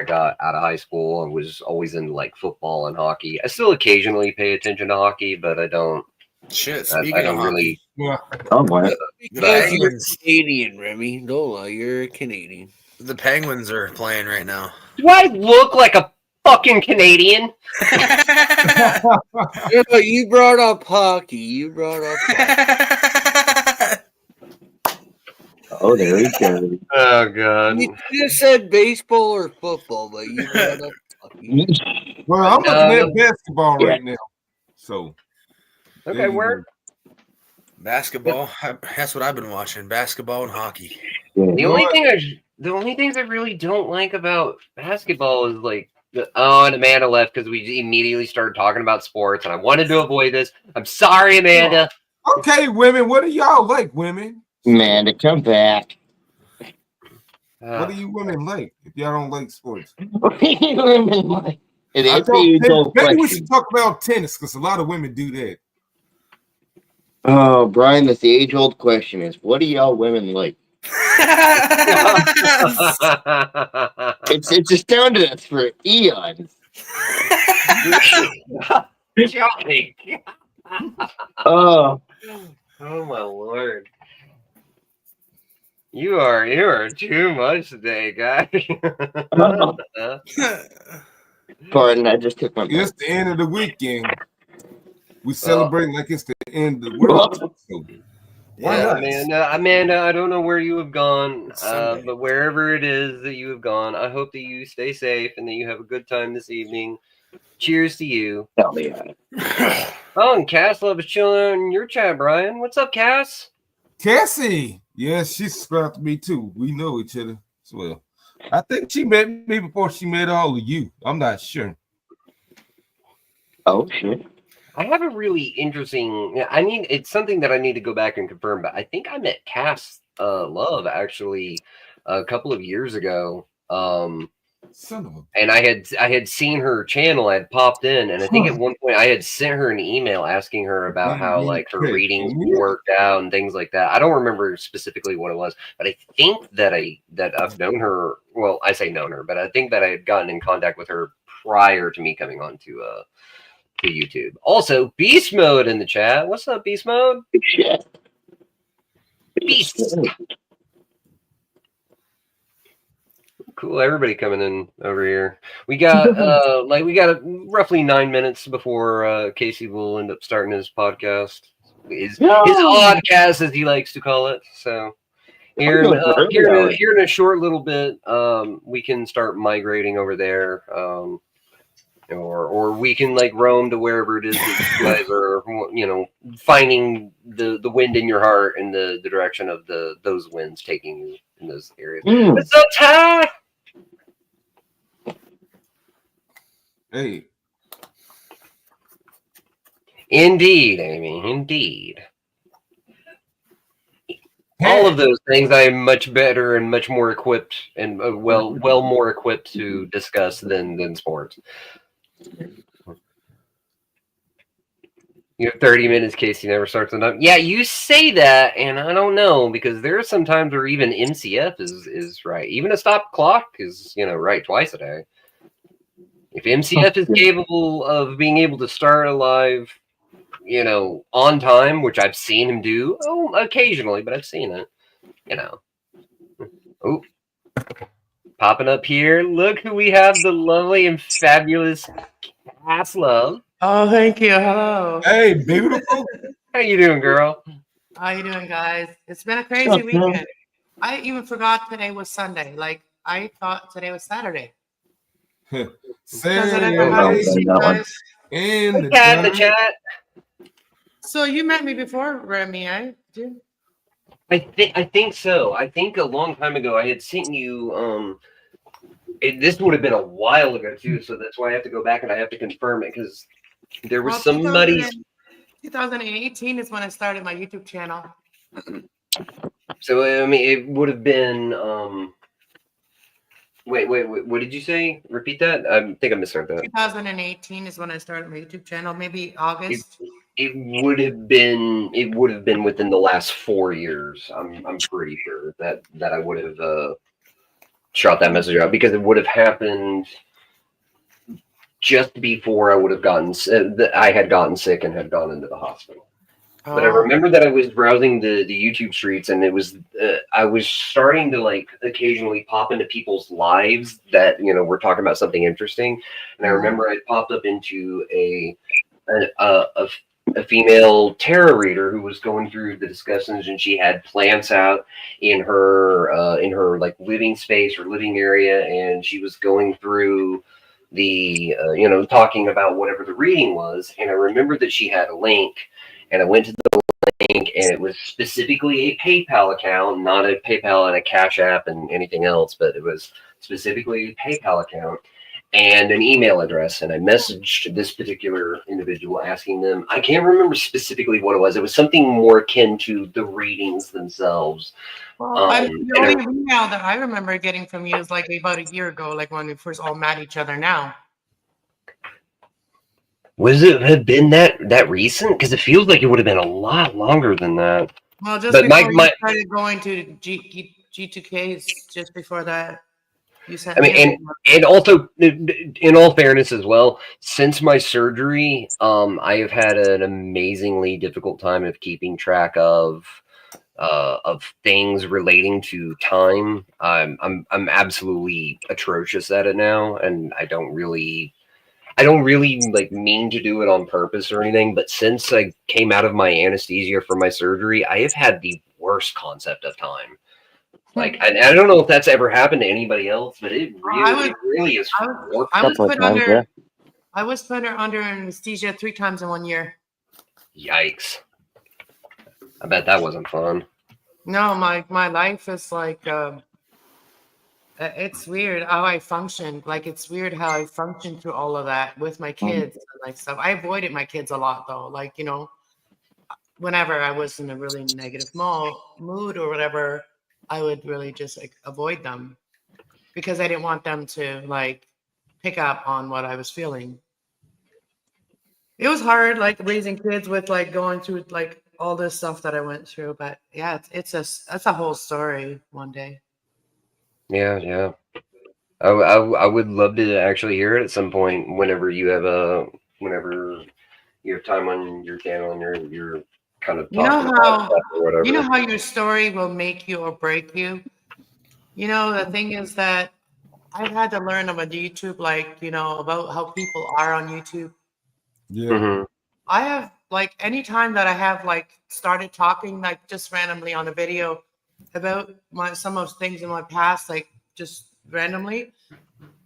got out of high school. I was always into like football and hockey. I still occasionally pay attention to hockey, but I don't. Shit, I speaking of don't hockey, really. Yeah. Oh, boy. the Because you're Penguins, Canadian, Remy. Don't lie, you're a Canadian. the Penguins are playing right now. Do I look like a fucking Canadian? No, you brought up hockey. You brought up hockey. Oh, there we go. Oh god. You could have said baseball or football, but you brought up hockey. Well, I'm looking at basketball Yeah. right now. So Okay, there you where? go. Basketball. That's what I've been watching. Basketball and hockey. The only things I really don't like about basketball is like and Amanda left because we immediately started talking about sports, and I wanted to avoid this. I'm sorry, Amanda. Okay, women, what do y'all like, women? Man, to come back. What do you women like if y'all don't like sports? What do you women like? It I is thought the age-old maybe we question. should talk about tennis because a lot of women do that. Oh, Brian, that's the age-old question is, what do y'all women like? It's astounded us for eons. Johnny. Oh, Oh my lord. You are too much today, guy. pardon, I just took my It's the end of the weekend. We celebrate like it's the end of the world. So why Yeah, not? Amanda, I don't know where you have gone, Sunday. but wherever it is that you have gone, I hope that you stay safe and that you have a good time this evening. Cheers to you. Hell yeah. Oh, and Cass Love is chilling in your chat, Brian. What's up, Cass? Cassie, yeah, she's subscribed to me too. We know each other as well. I think she met me before she met all of you. I'm not sure. Oh, shit. I have a really interesting. It's something that I need to go back and confirm, but I think I met Cass Love actually a couple of years ago. Son of a. And I had seen her channel. I had popped in, and I think at one point I had sent her an email asking her about how like her readings worked out and things like that. I don't remember specifically what it was, but I think that I've known her. Well, I say known her, but I think that I had gotten in contact with her prior to me coming on to YouTube. Also, Beast Mode in the chat. What's up, Beast Mode? Shit. Beast. Cool, everybody coming in over here. We got roughly 9 minutes before Casey will end up starting his podcast. His oddcast, as he likes to call it. So here in a short little bit, we can start migrating over there. Or we can like roam to wherever it is that you guys are, finding the wind in your heart and the direction of those winds taking you in those areas. What's up, Ty? Hey. Indeed, Amy. Indeed. All of those things I am much better and much more equipped and well more equipped to discuss than sports. You have 30 minutes, Casey never starts on time. Yeah, you say that, and I don't know, because there are some times where even MCF is right. Even a stop clock is, right twice a day. If MCF is capable of being able to start a live, on time, which I've seen him do, occasionally, but I've seen it, Oh, popping up here. Look who we have, the lovely and fabulous Cass Love. Oh, thank you. Hello. Hey, beautiful. How you doing, girl? How you doing, guys? It's been a crazy weekend. I even forgot today was Sunday. Like, I thought today was Saturday. Saturday in the chat. So you met me before, Remy, Did I think so. I think a long time ago I had sent you this would have been a while ago too, so that's why I have to go back and I have to confirm it because there was somebody. 2018 is when I started my YouTube channel. So I mean, it would have been. Wait. What did you say? Repeat that. I think I misheard that. 2018 is when I started my YouTube channel. Maybe August. It would have been within the last 4 years. I'm pretty sure that I would have shot that message out because it would have happened just before I would have I had gotten sick and had gone into the hospital. But I remember that I was browsing the YouTube streets and it was I was starting to like occasionally pop into people's lives that were talking about something interesting, and I remember I popped up into a female tarot reader who was going through the discussions, and she had plants out in her like living space or living area, and she was going through the talking about whatever the reading was. And I remember that she had a link, and I went to the link, and it was specifically a PayPal account, not a PayPal and a Cash App and anything else, but it was specifically a PayPal account and an email address. And I messaged this particular individual asking them, I can't remember specifically what it was. It was something more akin to the readings themselves. Well, the only email that I remember getting from you is like about a year ago, like when we first all met each other now. Was it have been that recent? Because it feels like it would have been a lot longer than that. Well, just but before you started going to G2Ks, just before that, you sent and also, in all fairness as well, since my surgery, I have had an amazingly difficult time of keeping track of things relating to time. I'm absolutely atrocious at it now, and I don't really like mean to do it on purpose or anything, but since I came out of my anesthesia for my surgery, I have had the worst concept of time. Like, I don't know if that's ever happened to anybody else, but it really is. I was put under anesthesia 3 times in 1 year. Yikes. I bet that wasn't fun. No, my life is like, it's weird how I function. Like, it's weird how I function through all of that with my kids and like stuff. I avoided my kids a lot though. Like, whenever I was in a really negative mood or whatever, I would really just like avoid them because I didn't want them to like pick up on what I was feeling. It was hard, like raising kids with like going through like all this stuff that I went through. But yeah, that's a whole story one day. Yeah. I would love to actually hear it at some point whenever you have time on your channel and you're kind of talking about stuff or whatever. You know how your story will make you or break you? The thing is that I've had to learn about YouTube, like, about how people are on YouTube. Yeah. Mm-hmm. I have, like, anytime that I have, like, started talking, like, just randomly on a video about some of things in my past, like, just randomly,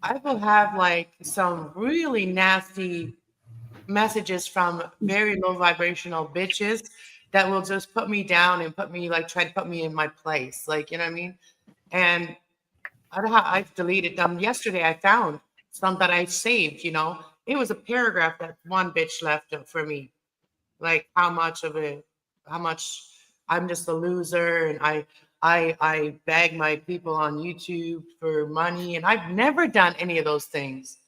I will have, like, some really nasty messages from very low vibrational bitches that will just put me down and try to put me in my place. Like, you know what I mean? And I've deleted them. Yesterday, I found some that I saved, It was a paragraph that one bitch left for me. Like how much I'm just a loser and I beg my people on YouTube for money. And I've never done any of those things.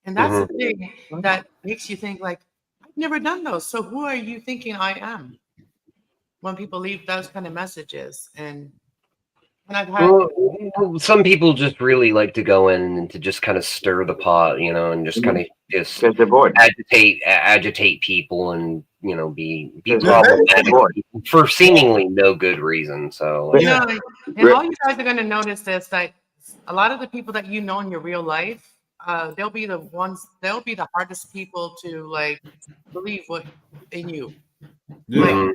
And that's the thing that makes you think like, I've never done those. So who are you thinking I am? When people leave those kind of messages. And I've had some people just really like to go in and to just kind of stir the pot, and just kind of agitate people and be problematic for seemingly no good reason. So and all you guys are going to notice is that a lot of the people that in your real life, they'll be the hardest people to like believe in you. Yeah.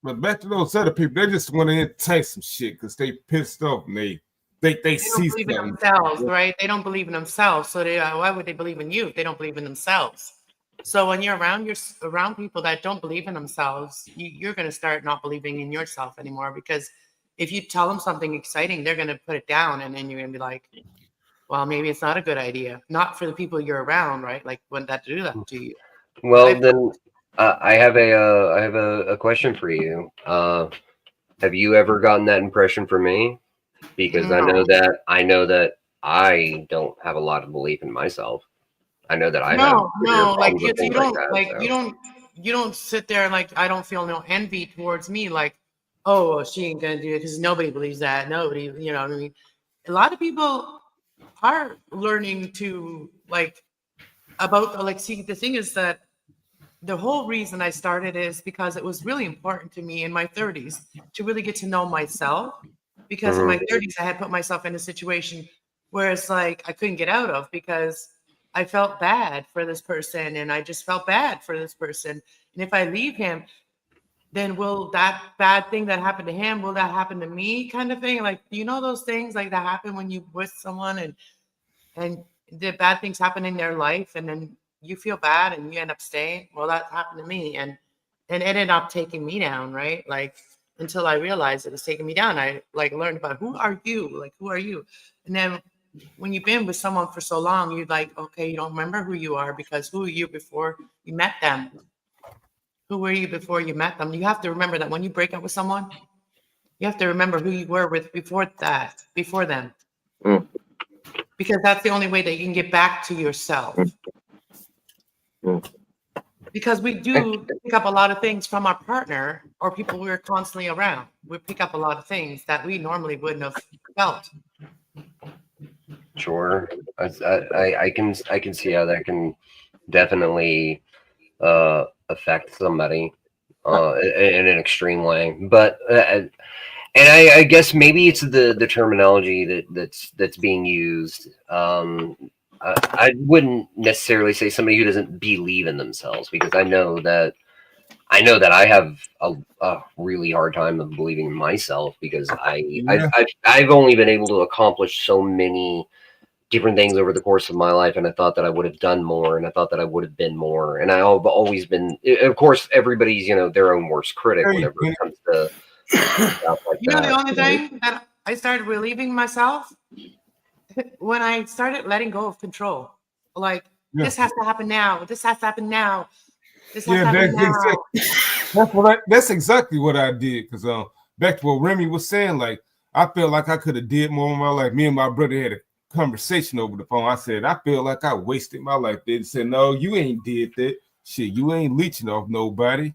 But back to those other people, they just want to entertain some shit because they pissed off and they see don't believe in themselves, right? They don't believe in themselves. So why would they believe in you if they don't believe in themselves? So when you're around people that don't believe in themselves, you're going to start not believing in yourself anymore, because if you tell them something exciting, they're going to put it down, and then you're going to be like, well, maybe it's not a good idea. Not for the people you're around, right? Like when that do that to you. Well, then I have a question for you. Have you ever gotten that impression from me? Because I know that I don't have a lot of belief in myself. I know that I you don't sit there like, I don't feel no envy towards me, like, oh, she ain't gonna do it because nobody believes that. Nobody, you know what I mean? A lot of people are learning to see, the thing is that the whole reason I started is because it was really important to me in my 30s to really get to know myself, because in my 30s I had put myself in a situation where it's like I couldn't get out of, because I felt bad for this person, and I just felt bad for this person. And if I leave him, then will that bad thing that happened to him, will that happen to me, kind of thing? Like, you know, those things like that happen when you with someone and the bad things happen in their life, and then you feel bad and you end up staying. Well, that happened to me, and it ended up taking me down, right? Like, until I realized it was taking me down, I like learned about who are you, like who are you, and then when you've been with someone for so long, you're like, okay, you don't remember who you are because who are you before you met them? Who were you before you met them? You have to remember that when you break up with someone, you have to remember who you were with before that, before them. Mm. Because that's the only way that you can get back to yourself. Mm. Because we do pick up a lot of things from our partner or people we're constantly around. We pick up a lot of things that we normally wouldn't have felt. Sure, I can see how that can definitely affect somebody in an extreme way. But and I guess maybe it's the terminology that's being used. I wouldn't necessarily say somebody who doesn't believe in themselves, because I know that I have a really hard time of believing in myself, because I've only been able to accomplish so many different things over the course of my life, and I thought that I would have done more, and I thought that I would have been more, and I've always been. Of course, everybody's their own worst critic whenever it comes to stuff like You know, that. the only thing that I started relieving myself when I started letting go of control. Like, this has to happen now. This has to happen now. This has to happen now. That's exactly what I did. Because back to what Remy was saying, like I felt like I could have did more in my life. Me and my brother had a conversation over the phone. I said I feel like I wasted my life. They said, "No, you ain't did that shit. You ain't leeching off nobody."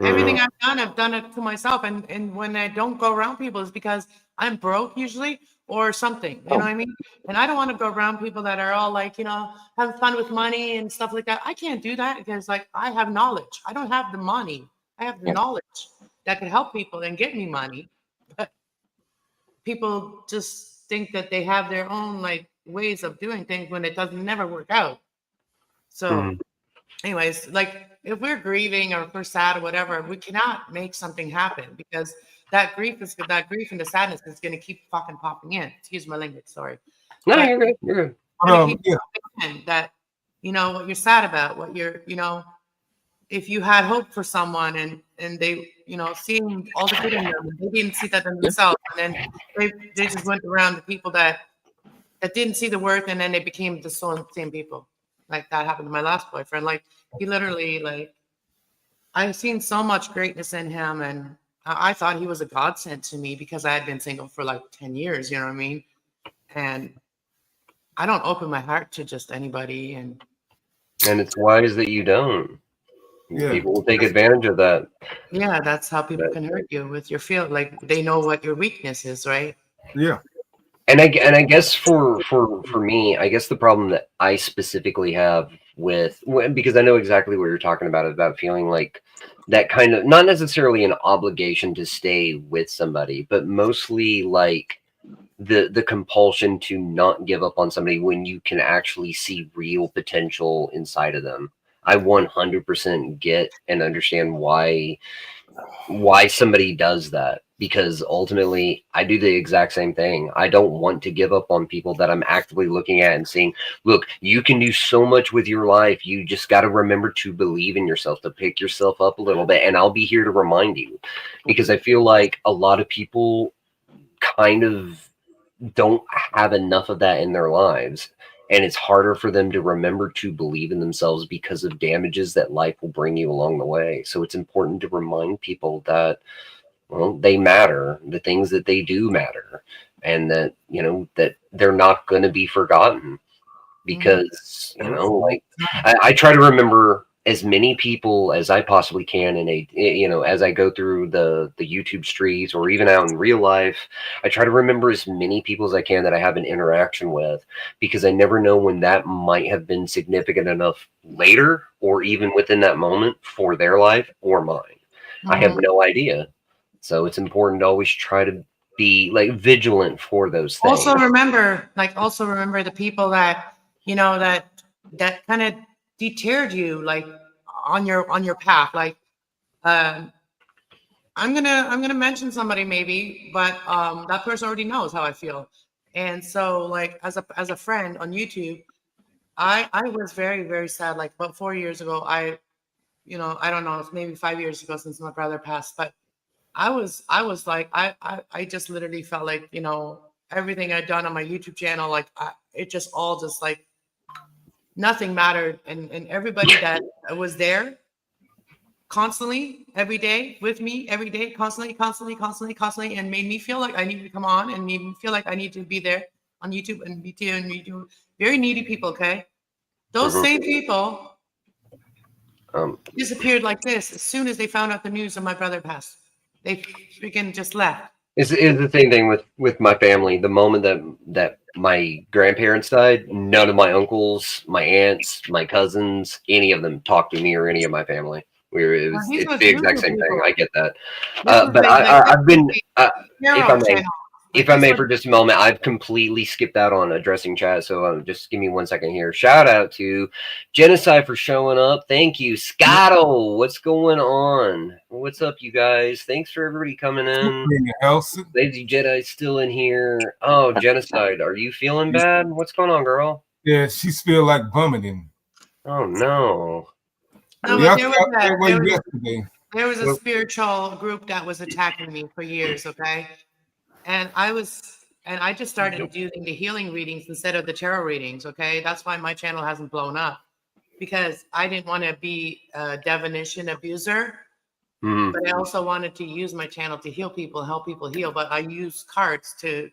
Everything I've done it to myself. And when I don't go around people, is because I'm broke usually or something. You know what I mean? And I don't want to go around people that are all like, having fun with money and stuff like that. I can't do that because like I have knowledge. I don't have the money. I have the knowledge that can help people and get me money. But people just think that they have their own like ways of doing things when it doesn't never work out. So anyways, like if we're grieving or if we're sad or whatever, we cannot make something happen because that grief and the sadness is going to keep fucking popping in. Excuse my language, sorry. No, you're good. You're good. Popping in that, what you're sad about, what you're, if you had hope for someone and they, seeing all the good in them, they didn't see that in themselves, and then they just went around the people that didn't see the worth, and then they became the same people. Like that happened to my last boyfriend. Like he literally, like I've seen so much greatness in him, and I thought he was a godsend to me because I had been single for like 10 years. You know what I mean? And I don't open my heart to just anybody, and it's wise that you don't. Yeah. People will take advantage of that. Yeah, that's how people can hurt you with your feel. Like they know what your weakness is, right? Yeah. And I guess for me, I guess the problem that I specifically have because I know exactly what you're talking about feeling like that kind of, not necessarily an obligation to stay with somebody, but mostly like the compulsion to not give up on somebody when you can actually see real potential inside of them. I 100% get and understand why somebody does that, because ultimately I do the exact same thing. I don't want to give up on people that I'm actively looking at and saying, look, you can do so much with your life. You just got to remember to believe in yourself, to pick yourself up a little bit. And I'll be here to remind you, because I feel like a lot of people kind of don't have enough of that in their lives. And it's harder for them to remember to believe in themselves because of damages that life will bring you along the way. So it's important to remind people that, well, they matter, the things that they do matter, and that, that they're not going to be forgotten. Because, like I try to remember as many people as I possibly can as I go through the YouTube streets or even out in real life. I try to remember as many people as I can that I have an interaction with, because I never know when that might have been significant enough later or even within that moment for their life or mine. I have no idea. So it's important to always try to be like vigilant for those things. Also remember the people that you know, that kind of deterred you, like on your path. Like, I'm gonna mention somebody maybe, but that person already knows how I feel. And so, like, as a friend on YouTube, I was very, very sad. Like about 4 years ago, I don't know, it's maybe 5 years ago since my brother passed, but I was like, I just literally felt like, everything I'd done on my YouTube channel, like it just all just like nothing mattered. And everybody that was there constantly, every day with me, every day, constantly, and made me feel like I needed to come on and made me feel like I need to be there on YouTube and be there and YouTube. Very needy people, okay? Those same people disappeared like this as soon as they found out the news of my brother passed. They freaking just left. It's the same thing with my family. The moment that my grandparents died, none of my uncles, my aunts, my cousins, any of them talked to me or any of my family. It's the exact same thing. I get that. But I've been, if I may, for just a moment, I've completely skipped out on addressing chat. So just give me 1 second here. Shout out to Genocide for showing up. Thank you, Scotto. What's going on? What's up, you guys? Thanks for everybody coming in. Lazy Jedi still in here. Oh, Genocide, are you feeling bad? What's going on, girl? Yeah, she's feel like vomiting. Oh no. No, but there was a spiritual group that was attacking me for years, okay? And I just started doing the healing readings instead of the tarot readings, okay? That's why my channel hasn't blown up, because I didn't want to be a divination abuser, but I also wanted to use my channel to heal people, help people heal. But I use cards to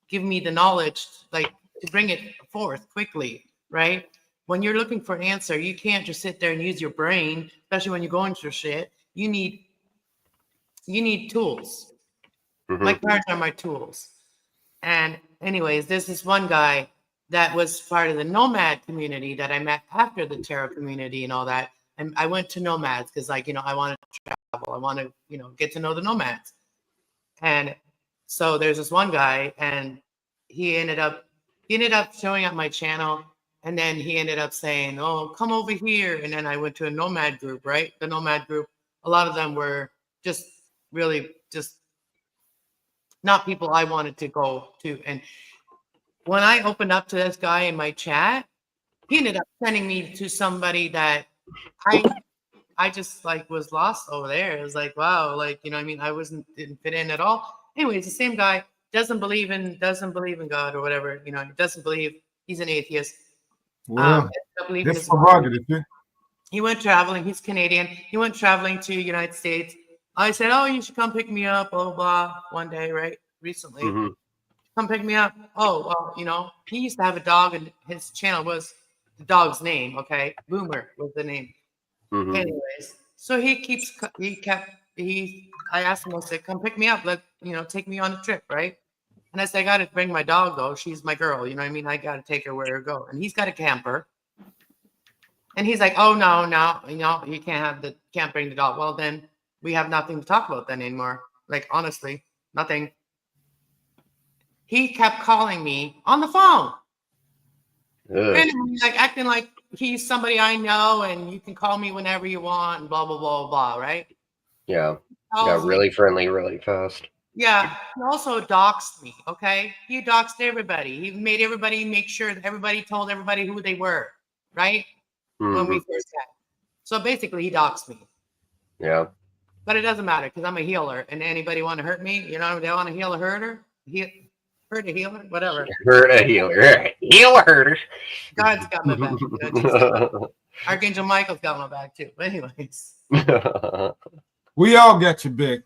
give me the knowledge, like to bring it forth quickly, right? When you're looking for an answer, you can't just sit there and use your brain, especially when you're going through shit. You need tools. My cards are my tools. And anyways, there's this one guy that was part of the nomad community that I met after the tarot community and all that. And I went to nomads because, like, I want to travel. I want to, get to know the nomads. And so there's this one guy, and he ended up showing up my channel. And then he ended up saying, "Oh, come over here." And then I went to a nomad group, right? The nomad group, a lot of them were just really just not people I wanted to go to. And when I opened up to this guy in my chat, he ended up sending me to somebody that I just like was lost over there. It was like, wow, like, I mean, didn't fit in at all. Anyways, the same guy doesn't believe in God or whatever, he doesn't believe, he's an atheist. Well, he went traveling, he's Canadian. He went traveling to United States. I said, "Oh, you should come pick me up," blah, blah, blah, one day, right? Recently. Come pick me up. Oh, well, he used to have a dog, and his channel was the dog's name, okay? Boomer was the name. Anyways, so I asked him, I said, "Come pick me up. Take me on a trip," right? And I said, "I got to bring my dog, though. She's my girl. You know what I mean? I got to take her where I go." And he's got a camper. And he's like, "Oh, no, you can't bring the dog." Well, then we have nothing to talk about then anymore. Like, honestly, nothing. He kept calling me on the phone. Randomly, like acting like he's somebody I know and you can call me whenever you want and blah, blah, blah, blah, right? Yeah. Got really friendly really fast. Yeah. He also doxed me, okay? He doxed everybody. He made everybody make sure that everybody told everybody who they were, right? When we first met. So basically, he doxed me. Yeah. But it doesn't matter because I'm a healer. And anybody want to hurt me? They want to heal a herder? Hurt a healer? Whatever. Hurt a healer. Heal a herder. God's got my back. Archangel Michael's got my back too. But anyways. We all got your back.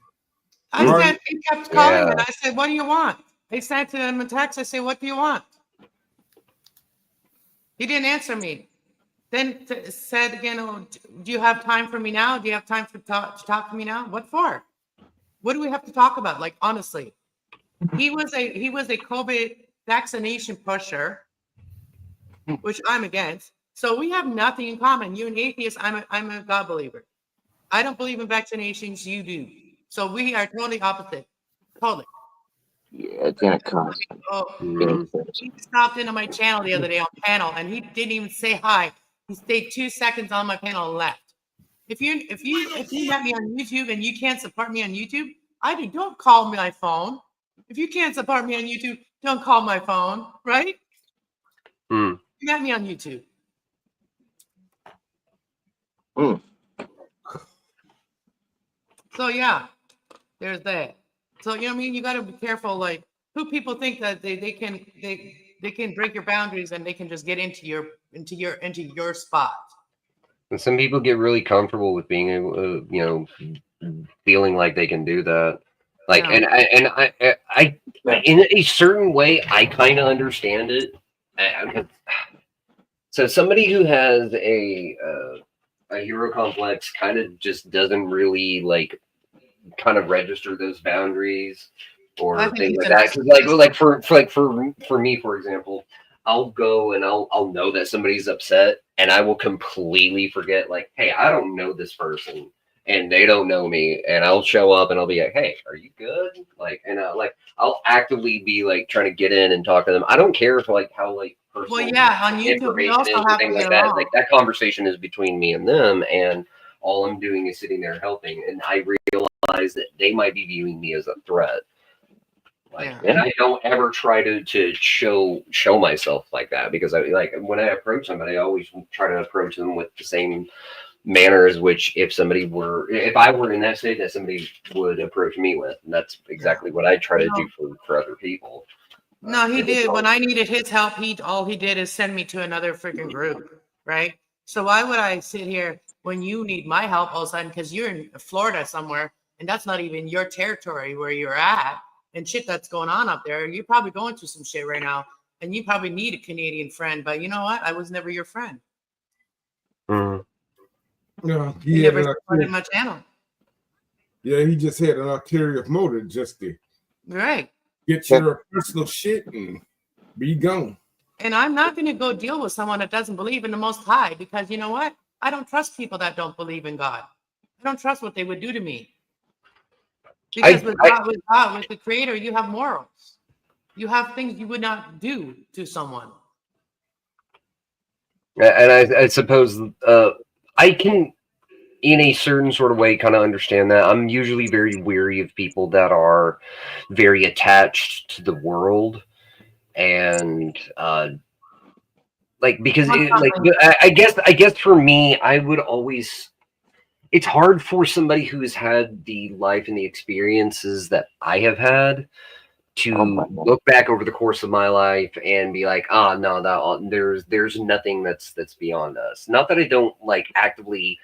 He kept calling me, and I said, "What do you want?" I sent to him a text. I said, "What do you want?" He didn't answer me. Then said again, "Oh, do you have time for me now? Do you have time to talk to me now? What for? What do we have to talk about? Like, honestly, he was a COVID vaccination pusher, which I'm against. So we have nothing in common. You're an atheist. I'm a God believer. I don't believe in vaccinations. You do. So we are totally opposite. Totally. Yeah, it's gonna cost. Oh, Mhm. he stopped into my channel the other day on panel, and he didn't even say hi. He stayed 2 seconds on my panel and left. If you met me on YouTube and you can't support me on YouTube, don't call my phone. If you can't support me on YouTube, don't call my phone, right? Mm. You met me on YouTube. Mm. So yeah, there's that. So you know what I mean? You got to be careful, like who people think that they can break your boundaries and they can just get into your spot. And some people get really comfortable with being able, feeling like they can do that. Like, Yeah. I in a certain way, I kind of understand it. So somebody who has a hero complex kind of just doesn't really like kind of register those boundaries I or think things he's like a that. 'Cause like for me, for example, I'll go and I'll know that somebody's upset, and I will completely forget like, hey, I don't know this person, and they don't know me, and I'll show up and I'll be like, hey, are you good? Like, and I'll actively be like trying to get in and talk to them. I don't care if like how like personal Well, yeah, on YouTube, you information also is or have to things like get that. along. Like that conversation is between me and them, and all I'm doing is sitting there helping, and I realize that they might be viewing me as a threat. Like, Yeah. and I don't ever try to show myself like that, because I like when I approach somebody, I always try to approach them with the same manner as which if I were in that state, that somebody would approach me with, and that's exactly what I try to do for other people. No, he did. When I needed his help, all he did is send me to another freaking group, right? So why would I sit here when you need my help all of a sudden because you're in Florida somewhere and that's not even your territory where you're at and shit that's going on up there. You're probably going through some shit right now and you probably need a Canadian friend, but you know what? I was never your friend. Mm. No, You never supported my channel. Yeah, he just had an ulterior motive just to Right. get your personal shit and be gone. And I'm not going to go deal with someone that doesn't believe in the Most High because you know what? I don't trust people that don't believe in God. I don't trust what they would do to me. Because with the Creator, you have morals. You have things you would not do to someone. And I suppose I can, in a certain sort of way, kind of understand that. I'm usually very weary of people that are very attached to the world, and because I guess for me, I would always. It's hard for somebody who's had the life and the experiences that I have had to look back over the course of my life and be like, no, there's nothing that's beyond us. Not that I don't like actively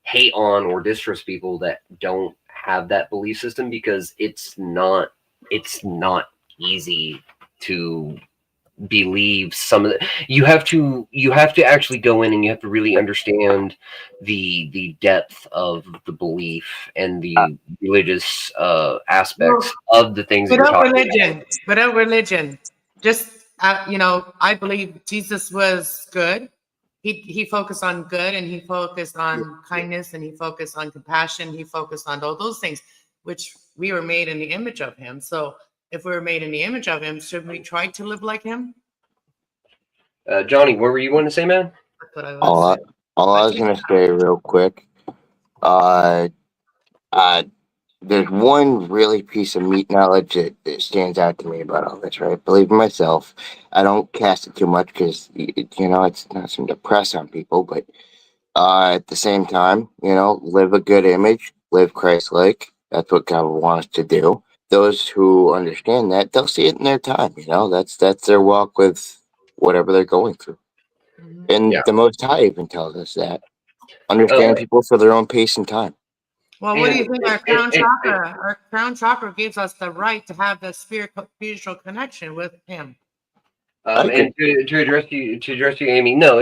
hate on or distrust people that don't have that belief system, because it's not easy to believe some of the you have to actually go in and you have to really understand the depth of the belief and the religious aspects of the things that you're talking about. Without religion, just I believe Jesus was good. He focused on good and he focused on kindness and he focused on compassion. He focused on all those things, which we were made in the image of him. So if we were made in the image of him, should we try to live like him? Johnny, what were you wanting to say, man? All I was gonna say real quick, there's one really piece of meat knowledge that stands out to me about all this, right? Believe in myself. I don't cast it too much because it's not something to press on people, but at the same time, live a good image, live Christ-like. That's what God wants us to do. Those who understand that, they'll see it in their time. That's their walk with whatever they're going through. And the Most High even tells us that. Understand people for their own pace and time. Well, what do you think? Our crown chakra gives us the right to have the spiritual connection with him. And to address you, Amy, no,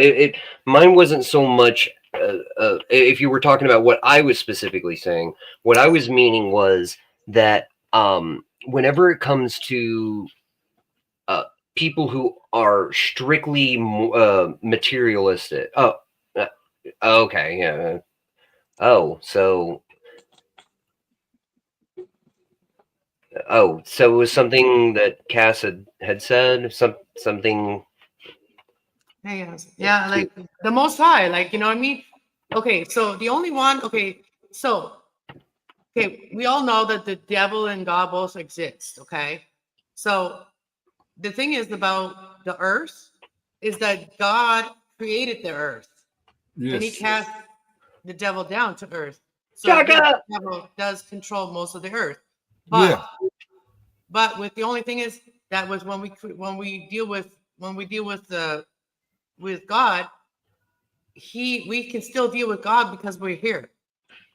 mine wasn't so much. If you were talking about what I was specifically saying, what I was meaning was that whenever it comes to people who are strictly materialistic. Okay, yeah. Oh, so Oh, so it was something that Cass had said. Something. Yeah, like the Most High, like, you know what I mean? Okay, so the only one. Okay, so we all know that the devil and God both exist. Okay, so the thing is about the earth is that God created the earth and he Yes. cast the devil down to earth. So Jack yes, up! the devil does control most of the earth. Yeah. But with the only thing is that was when we deal with with God, we can still deal with God because we're here.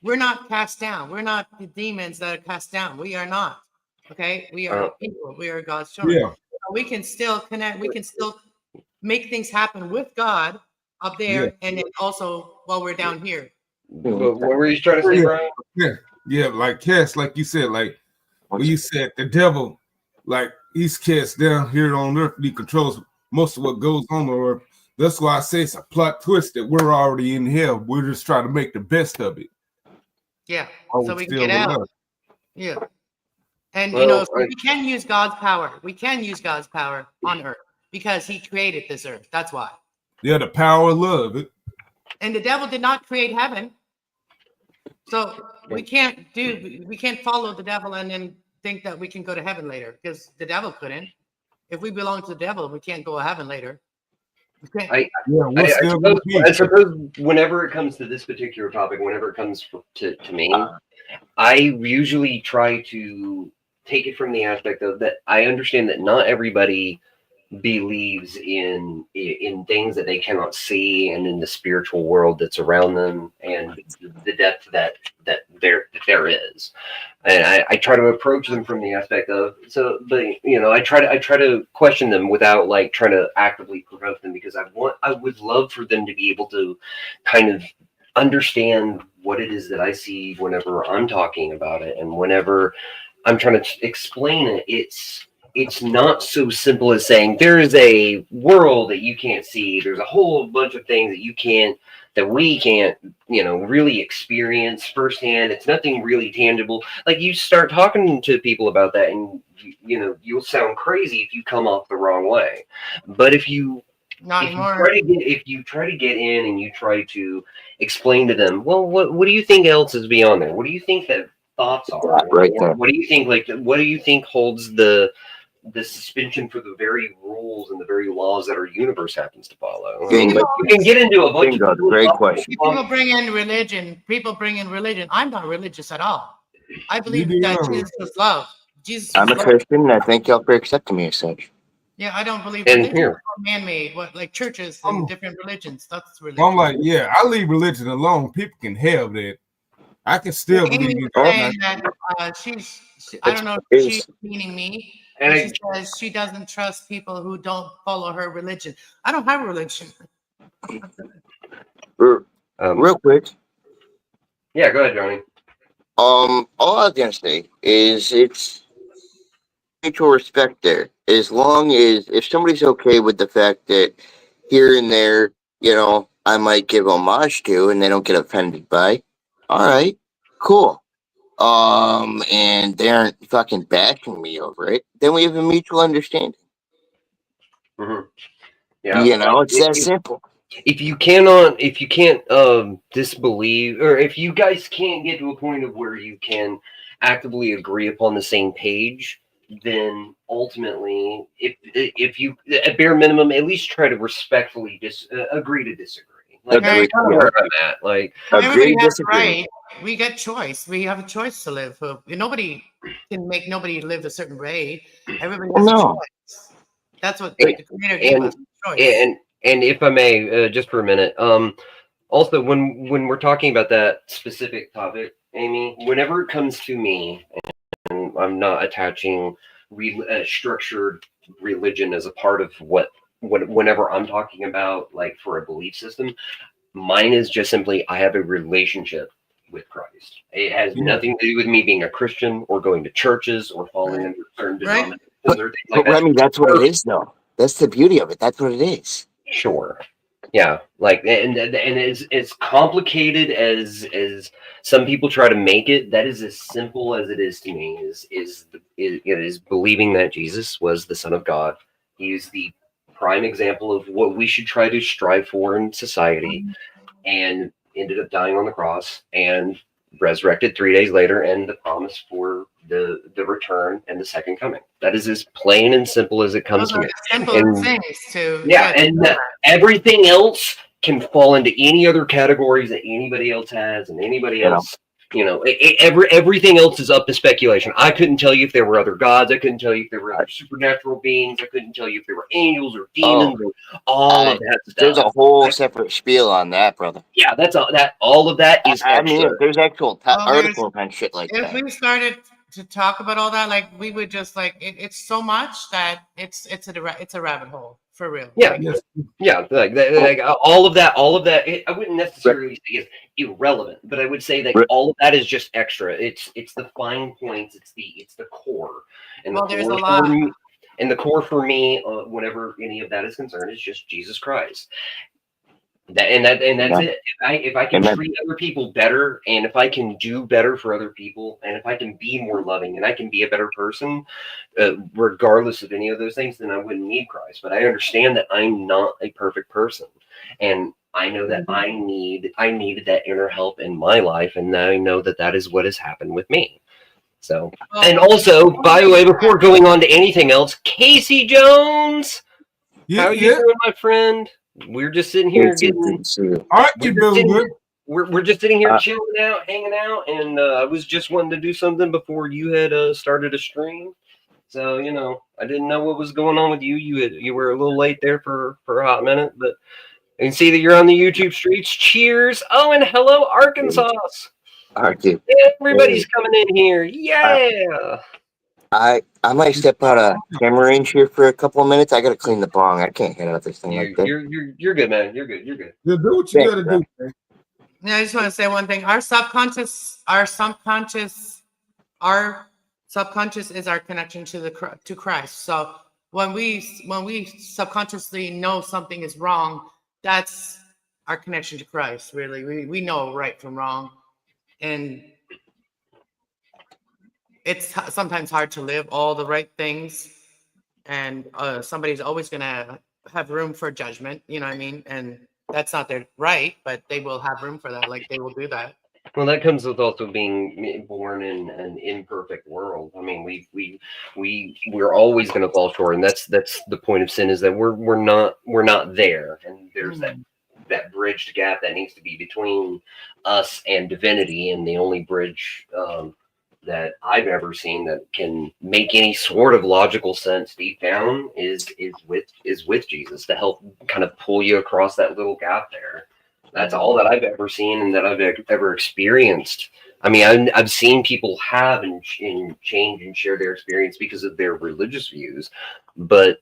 We're not cast down. We're not the demons that are cast down. We are not. Okay, we are people. We are God's children. Yeah. We can still connect. We can still make things happen with God up there, Yeah. and then also while we're down here. What were you trying to say, Brian? Yeah, like Cass, like you said, like when you said the devil, like he's cast down here on earth, he controls most of what goes on earth. That's why I say it's a plot twist that we're already in hell. We're just trying to make the best of it. Yeah, Oh, so we can still get out. alive. Yeah, and Well, we can use God's power. We can use God's power on earth because He created this earth. That's why. Yeah, the power of love. And the devil did not create heaven, so we can't follow the devil and then think that we can go to heaven later because the devil couldn't. If we belong to the devil, we can't go to heaven later. I suppose whenever it comes to this particular topic, whenever it comes to me, I usually try to take it from the aspect of that I understand that not everybody believes in things that they cannot see and in the spiritual world that's around them and the depth that there is. And I try to approach them from the aspect of but I try to question them without like trying to actively provoke them because I would love for them to be able to kind of understand what it is that I see whenever I'm talking about it and whenever I'm trying to explain it. It's not so simple as saying there's a world that you can't see. There's a whole bunch of things that we can't, really experience firsthand. It's nothing really tangible. Like you start talking to people about that and you'll sound crazy if you come off the wrong way. But if you try to get in and you try to explain to them, well, what do you think else is beyond there? What do you think that thoughts are? Right there. What do you think what do you think holds the suspension for the very rules and the very laws that our universe happens to follow? You can get into a bunch of great question. People bring in religion. I'm not religious at all. I believe that Jesus was love. I'm a Christian, and I thank y'all for accepting me as such. Yeah, I don't believe religion is man-made. What, like churches and different religions? That's religion. I'm like, yeah, I leave religion alone. People can have that. I can still believe in that. I don't know if she's meaning me. And she says she doesn't trust people who don't follow her religion. I don't have a religion. Real quick. Yeah, go ahead, Johnny. All I was gonna say is it's mutual respect there. As long as if somebody's okay with the fact that here and there, I might give homage to and they don't get offended by. All right, cool. And they aren't fucking bashing me over it, then we have a mutual understanding. Mm-hmm. Yeah, it's that simple. If you can't disbelieve, or if you guys can't get to a point of where you can actively agree upon the same page, then ultimately, if you at bare minimum, at least try to respectfully agree to disagree. Like that's kind of where I'm at. Like everybody has a right. We get choice. We have a choice to live. Nobody can make nobody live a certain way. Everybody has a choice. That's what the Creator gave us. Choice. And if I may, just for a minute, also when we're talking about that specific topic, Amy, whenever it comes to me, and I'm not attaching structured religion as a part of whenever I'm talking about like for a belief system, mine is just simply I have a relationship with Christ. It has nothing to do with me being a Christian or going to churches or falling under certain denominations or things like that. Remy, that's what it is, though. That's the beauty of it. That's what it is. Sure. Yeah, like and as complicated as some people try to make it, that is as simple as it is to me. Is believing that Jesus was the Son of God. He is the prime example of what we should try to strive for in society, and ended up dying on the cross and resurrected 3 days later, and the promise for the return and the second coming. That is as plain and simple as it comes Those to are me. the simple And things to yeah, to and know that. everything else can fall into any other categories that anybody else has, and anybody You know. else, everything else is up to speculation. I couldn't tell you if there were other gods. I couldn't tell you if there were other supernatural beings. I couldn't tell you if there were angels or demons or all of that There's a stuff. whole separate spiel on that, brother. Yeah, that's all. All of that is I mean, extra. there's actual Well, articles and shit like if that. we started to talk about all that, like we would just like it's so much that it's a rabbit hole for real. Yeah, Like, yeah, like all of that, I wouldn't necessarily say it's irrelevant, but I would say that all of that is just extra. It's the fine points. It's the core, and well, the there's a core lot. for me, whenever any of that is concerned, is just Jesus Christ. That's it. If I can treat other people better, and if I can do better for other people, and if I can be more loving, and I can be a better person, regardless of any of those things, then I wouldn't need Christ. But I understand that I'm not a perfect person, and I know that I needed that inner help in my life, and I know that that is what has happened with me. So, and also, by the way, before going on to anything else, Casey Jones, how are you doing, my friend? We're just sitting here getting. We're just sitting here chilling out, hanging out, and I was just wanting to do something before you had started a stream. So I didn't know what was going on with you. You were a little late there for a hot minute, but I can see that you're on the YouTube streets. Cheers! Oh, and hello, Arkansas. Everybody's coming in here. Yeah. I might step out of camera range here for a couple of minutes. I gotta clean the bong. I can't hit out this thing like this. You're good, man. You're good. You're good. You do what you gotta do, man. Yeah, I just want to say one thing. Our subconscious is our connection to Christ. So when we subconsciously know something is wrong, that's our connection to Christ. Really, we know right from wrong, and it's sometimes hard to live all the right things, and somebody's always gonna have room for judgment. You know what I mean? And that's not their right, but they will have room for that. Like they will do that. Well, that comes with also being born in an imperfect world. I mean, we're always going to fall short, and that's the point of sin, is that we're not there, and there's that bridged gap that needs to be between us and divinity, and the only bridge that I've ever seen that can make any sort of logical sense deep down is with Jesus, to help kind of pull you across that little gap there. That's all that I've ever seen and that I've ever experienced. I mean, I've seen people have and change and share their experience because of their religious views, but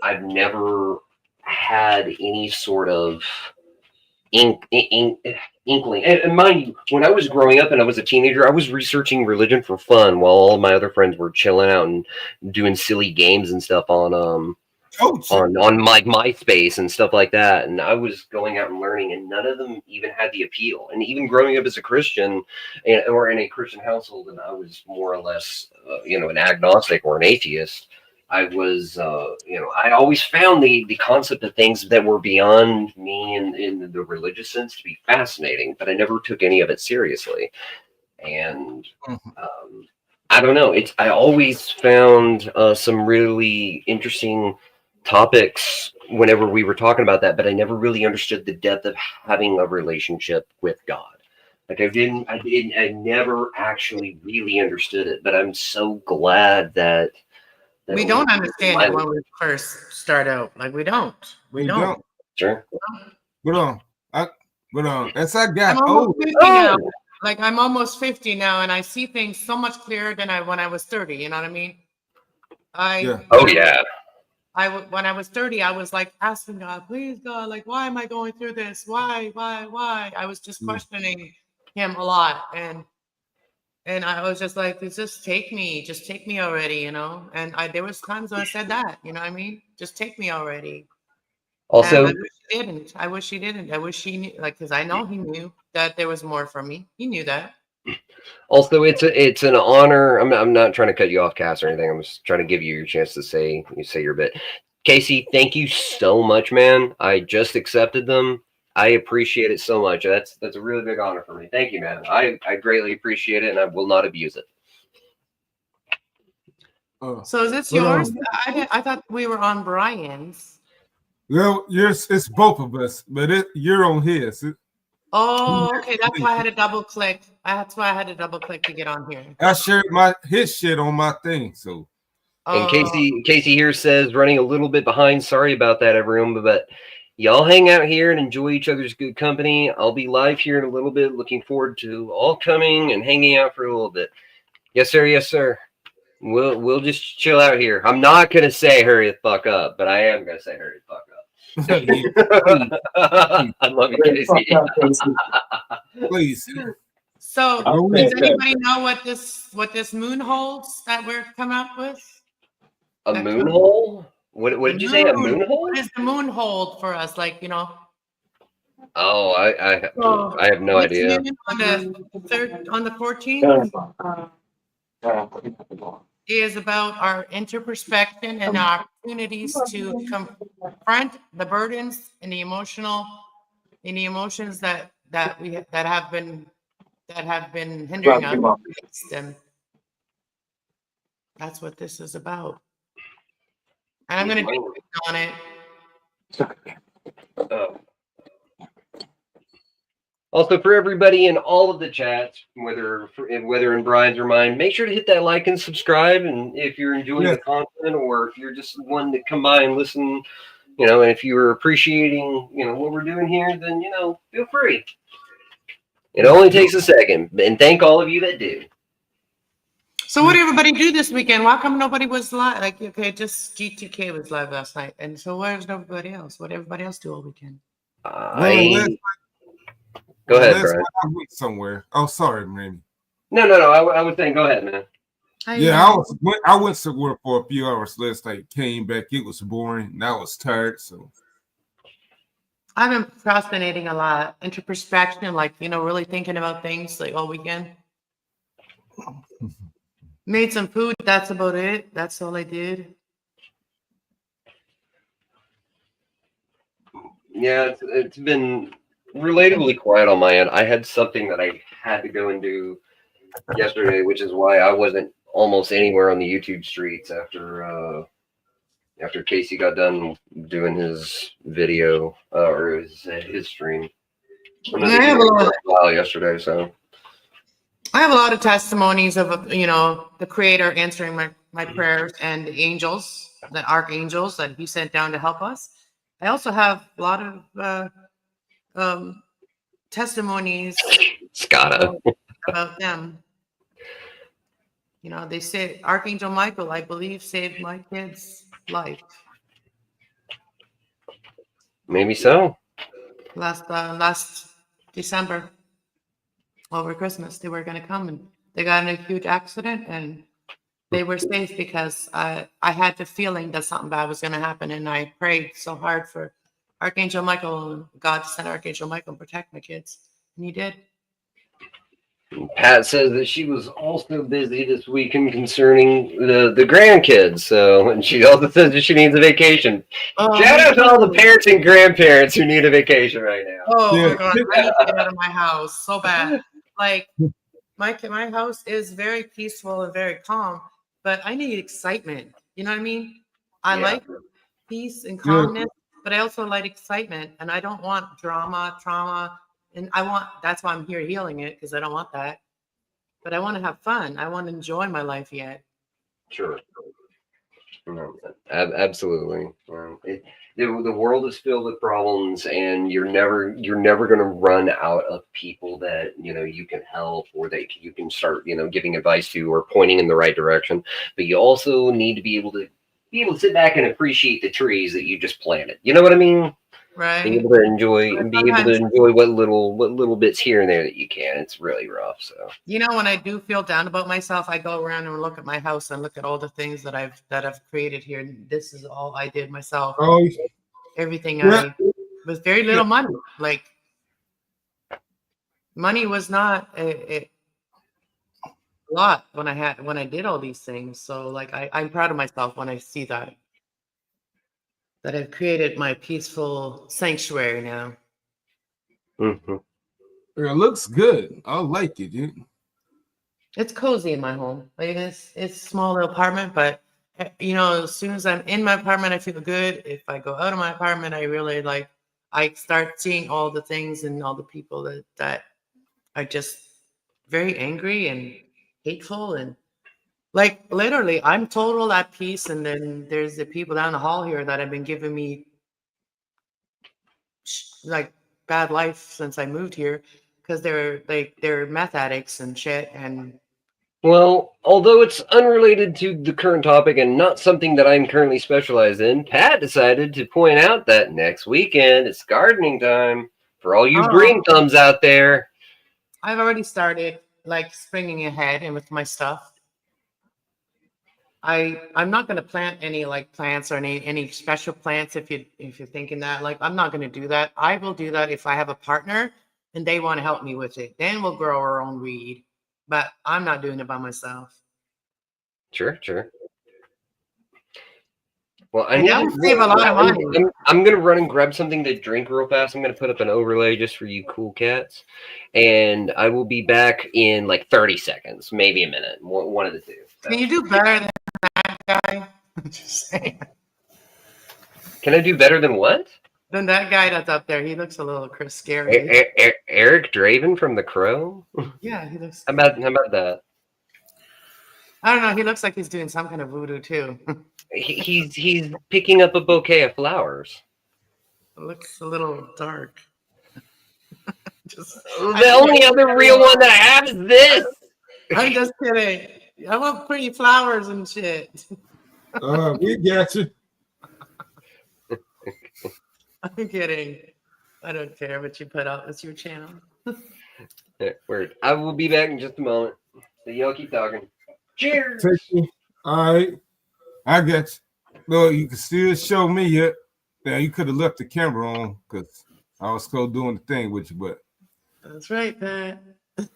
I've never had any sort of inkling. And mind you, when I was growing up and I was a teenager, I was researching religion for fun while all my other friends were chilling out and doing silly games and stuff on like MySpace and stuff like that. And I was going out and learning, and none of them even had the appeal. And even growing up as a Christian or in a Christian household, and I was more or less, an agnostic or an atheist. I was, I always found the concept of things that were beyond me in the religious sense to be fascinating, but I never took any of it seriously. And I don't know. I always found some really interesting topics whenever we were talking about that, but I never really understood the depth of having a relationship with God. Like I never actually really understood it, but I'm so glad that we don't understand it when we first start out. Like we don't. Sure. But as I got I'm older, 50 now. Like I'm almost 50 now, and I see things so much clearer than when I was 30. You know what I mean? When I was 30, I was like asking God, please God, like why am I going through this? Why? I was just questioning him a lot, and I was just like, just take me already, And there was times when I said that, you know what I mean? Just take me already. Also, I wish he didn't. I wish he didn't. I wish he knew, like, because I know he knew that there was more for me. He knew that. Also, it's an honor. I'm not trying to cut you off, Cass, or anything. I'm just trying to give you your chance to say your bit. Casey, thank you so much, man. I just accepted them. I appreciate it so much. That's a really big honor for me. Thank you, man. I greatly appreciate it, and I will not abuse it. So is this yours? I thought we were on Brian's. Well, it's both of us, but you're on his. Oh, okay. That's why I had to double click. That's why I had to double click to get on here. I shared his shit on my thing, so. And Casey here says running a little bit behind. Sorry about that, everyone, but y'all hang out here and enjoy each other's good company. I'll be live here in a little bit. Looking forward to all coming and hanging out for a little bit. Yes, sir. Yes, sir. We'll just chill out here. I'm not gonna say hurry the fuck up, but I am gonna say hurry the fuck up. I love you, Casey. Please. So does anybody know what this moon holds that we're coming up with? A moon hole? What did you say? A moon hole? What does the moon hold for us? Like, you know. Oh, I have no idea. On the 14th is about our introspection and our opportunities to confront the burdens and the emotions that have been hindering us. And that's what this is about. And I'm going to do on it. Also, for everybody in all of the chats, whether in Brian's or mine, make sure to hit that like and subscribe. And if you're enjoying the content, or if you're just wanting to come by and listen, and if you're appreciating, what we're doing here, then feel free. It only takes a second, and thank all of you that do. So what did everybody do this weekend? Why come nobody was live? Like, okay, just G2K was live last night. And so where's everybody else? What did everybody else do all weekend? Go ahead, Brian. I went somewhere. Oh, sorry, man. No. I was saying, go ahead, man. I went somewhere for a few hours last night. Came back. It was boring. And I was tired. So I've been procrastinating a lot. Introspection, like, really thinking about things like all weekend. Made some food. That's about it. That's all I did. Yeah, it's been relatively quiet on my end. I had something that I had to go and do yesterday, which is why I wasn't almost anywhere on the YouTube streets after Casey got done doing his video or his stream. I have a lot yesterday, so I have a lot of testimonies of the Creator answering my prayers and the angels, the archangels that He sent down to help us. I also have a lot of testimonies about them. They say Archangel Michael, I believe, saved my kid's life. Maybe so. Last December, over Christmas, they were going to come, and they got in a huge accident, and they were safe because I had the feeling that something bad was going to happen, and I prayed so hard for Archangel Michael, God to send Archangel Michael and protect my kids, and He did. Pat says that she was also busy this weekend concerning the grandkids. So, and she also says that she needs a vacation. Shout out to all the parents and grandparents who need a vacation right now. Oh my God, I need to get out of my house so bad. Like my house is very peaceful and very calm, but I need excitement. You know what I mean? I like peace and calmness, but I also like excitement, and I don't want drama, trauma. And that's why I'm here healing it, because I don't want that. But I want to have fun. I want to enjoy my life yet. Sure. Absolutely. The world is filled with problems, and you're never going to run out of people that you can help, or that you can start giving advice to or pointing in the right direction. But you also need to be able to sit back and appreciate the trees that you just planted. You know what I mean? Right. Be able to enjoy what little bits here and there that you can. It's really rough. So when I do feel down about myself, I go around and look at my house and look at all the things that I've created here. And this is all I did myself. Oh, everything Yeah. with very little money. Like money was not a lot when I did all these things. So like I'm proud of myself when I see that I've created my peaceful sanctuary now. Mhm. It looks good. I like it, dude. It's cozy in my home. Like it's a small little apartment, but you know, as soon as I'm in my apartment, I feel good. If I go out of my apartment, I really like. I start seeing all the things and all the people that are just very angry and hateful and like literally, I'm total at peace. And then there's the people down the hall here that have been giving me like bad life since I moved here because they're meth addicts and shit and. Well, although it's unrelated to the current topic and not something that I'm currently specialized in, Pat decided to point out that next weekend it's gardening time for all you green thumbs out there. I've already started like springing ahead and with my stuff. I'm not gonna plant any like plants or any special plants if you're thinking that. Like I'm not gonna do that. I will do that if I have a partner and they want to help me with it. Then we'll grow our own weed. But I'm not doing it by myself. Sure. Well, And that would save a lot of money. I'm gonna run and grab something to drink real fast. I'm gonna put up an overlay just for you cool cats, and I will be back in like 30 seconds, maybe a minute. One of the two. So. Can you do better than that guy? Just saying. Can I do better than what? Than that guy that's up there. He looks a little scary. Eric Draven from The Crow. Yeah, he looks. How about that? I don't know. He looks like he's doing some kind of voodoo too. He's picking up a bouquet of flowers. It looks a little dark. The only other real one that I have is this. I'm just kidding. I want pretty flowers and shit. We got you. I'm kidding. I don't care what you put out. It's your channel. Yeah, word. I will be back in just a moment. So y'all keep talking. Cheers. All right. I got you. No, you can still show me it. Yeah, you could have left the camera on because I was still doing the thing with you, but that's right, Pat.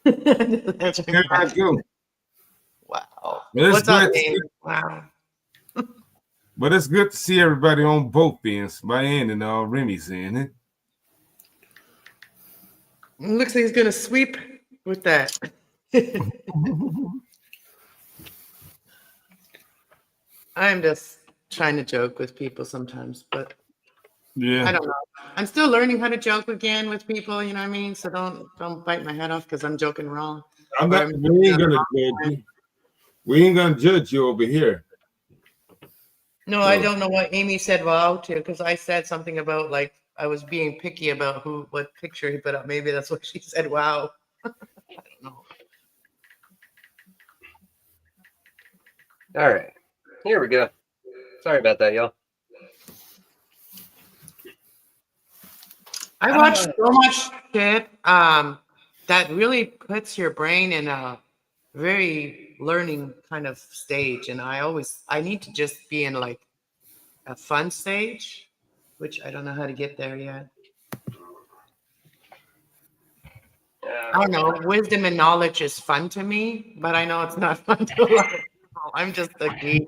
Here I go. Wow. What's up, Dave? Wow. But it's good to see everybody on both ends. My end and Remy's in it. Looks like he's gonna sweep with that. I'm just trying to joke with people sometimes, but yeah, I don't know. I'm still learning how to joke again with people. You know what I mean? So don't bite my head off because I'm joking wrong. We ain't gonna judge you. We ain't gonna judge you over here. No, I don't know what Amy said wow to because I said something about like I was being picky about what picture he put up. Maybe that's what she said. Wow. I don't know. All right. Here we go. Sorry about that, y'all. I watch so much shit that really puts your brain in a very learning kind of stage. And I need to just be in like a fun stage, which I don't know how to get there yet. I don't know. Wisdom and knowledge is fun to me, but I know it's not fun to a lot of people. I'm just a geek.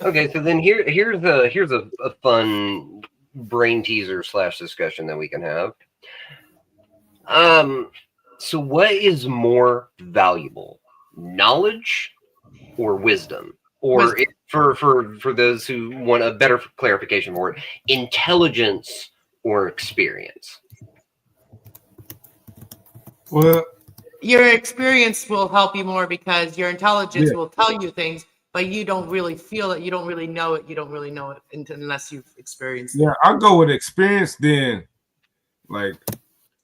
Okay, so then here's a fun brain teaser / discussion that we can have. So what is more valuable, knowledge or wisdom? Or for those who want a better clarification for it, intelligence or experience? Well, your experience will help you more because your intelligence will tell you things, but you don't really feel it. You don't really know it. You don't really know it unless you've experienced it. Yeah, I'll go with experience then. Like,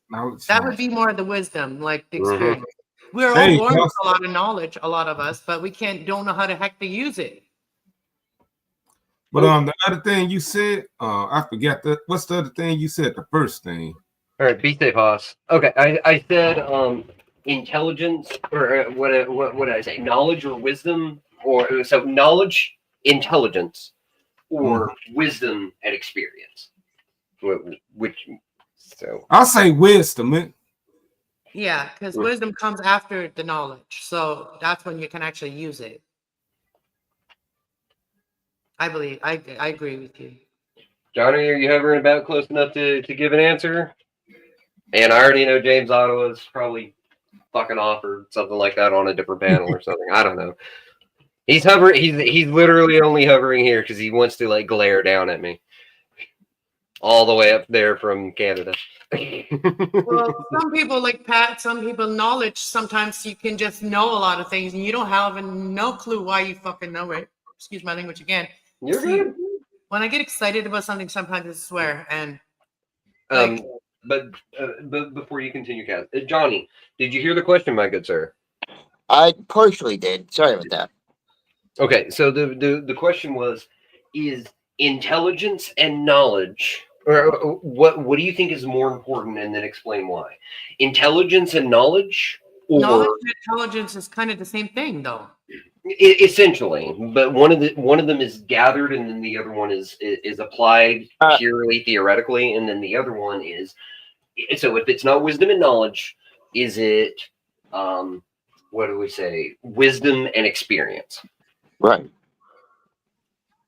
that would be more of the wisdom, like the experience. We're all born with a lot of knowledge, a lot of us, but we don't know how the heck to use it. But the other thing you said, I forgot what's the other thing you said? The first thing. All right, be safe, Hoss. Okay, I said intelligence or what did I say? Knowledge or wisdom, or so knowledge, intelligence, or wisdom and experience. Which so I'll say wisdom, man. Yeah, because wisdom comes after the knowledge. So that's when you can actually use it. I believe. I agree with you. Johnny, are you hovering about close enough to give an answer? And I already know James Ottawa's probably fucking off or something like that on a different panel or something. I don't know. He's hovering. He's literally only hovering here because he wants to like glare down at me, all the way up there from Canada. Well, some people like Pat. Some people knowledge. Sometimes you can just know a lot of things and you don't have no clue why you fucking know it. Excuse my language again. You're good. When I get excited about something, sometimes I swear. And like, but before you continue, Cass, Johnny, did you hear the question, my good sir? I partially did. Sorry about that. Okay, so the question was, is intelligence and knowledge, or what do you think is more important, and then explain why? Intelligence and knowledge, or knowledge and intelligence is kind of the same thing, though. Essentially, but one of them is gathered, and then the other one is applied purely theoretically, and then the other one is, so if it's not wisdom and knowledge, is it what do we say? Wisdom and experience. Right.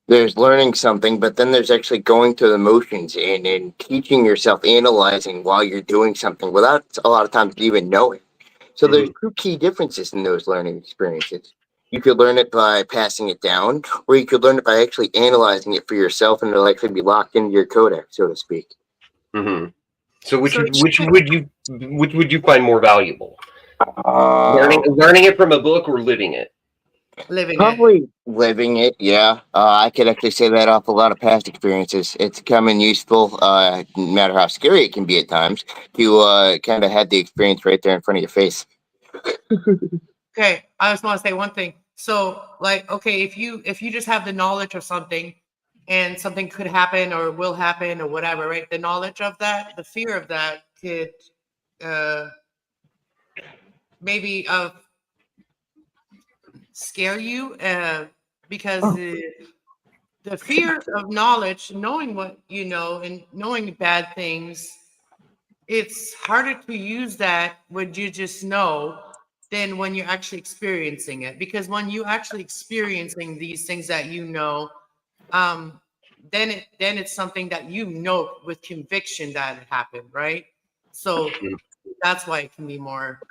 There's learning something, but then there's actually going through the motions and teaching yourself, analyzing while you're doing something without a lot of times even knowing. So there's two key differences in those learning experiences. You could learn it by passing it down, or you could learn it by actually analyzing it for yourself, and it'll actually be locked into your codex, so to speak. Mm-hmm. So which would you find more valuable? Learning it from a book or living it? Probably living it, yeah. I could actually say that off a lot of past experiences. It's coming useful, no matter how scary it can be at times, to kind of have the experience right there in front of your face. Okay, I just want to say one thing. So, like, okay, if you just have the knowledge of something, and something could happen or will happen or whatever, right? The knowledge of that, the fear of that could maybe scare you because the fear of knowledge, knowing what you know and knowing bad things, it's harder to use that when you just know than when you're actually experiencing it. Because when you actually experiencing these things that you know, then it's something that you know with conviction that it happened, right? So that's why it can be more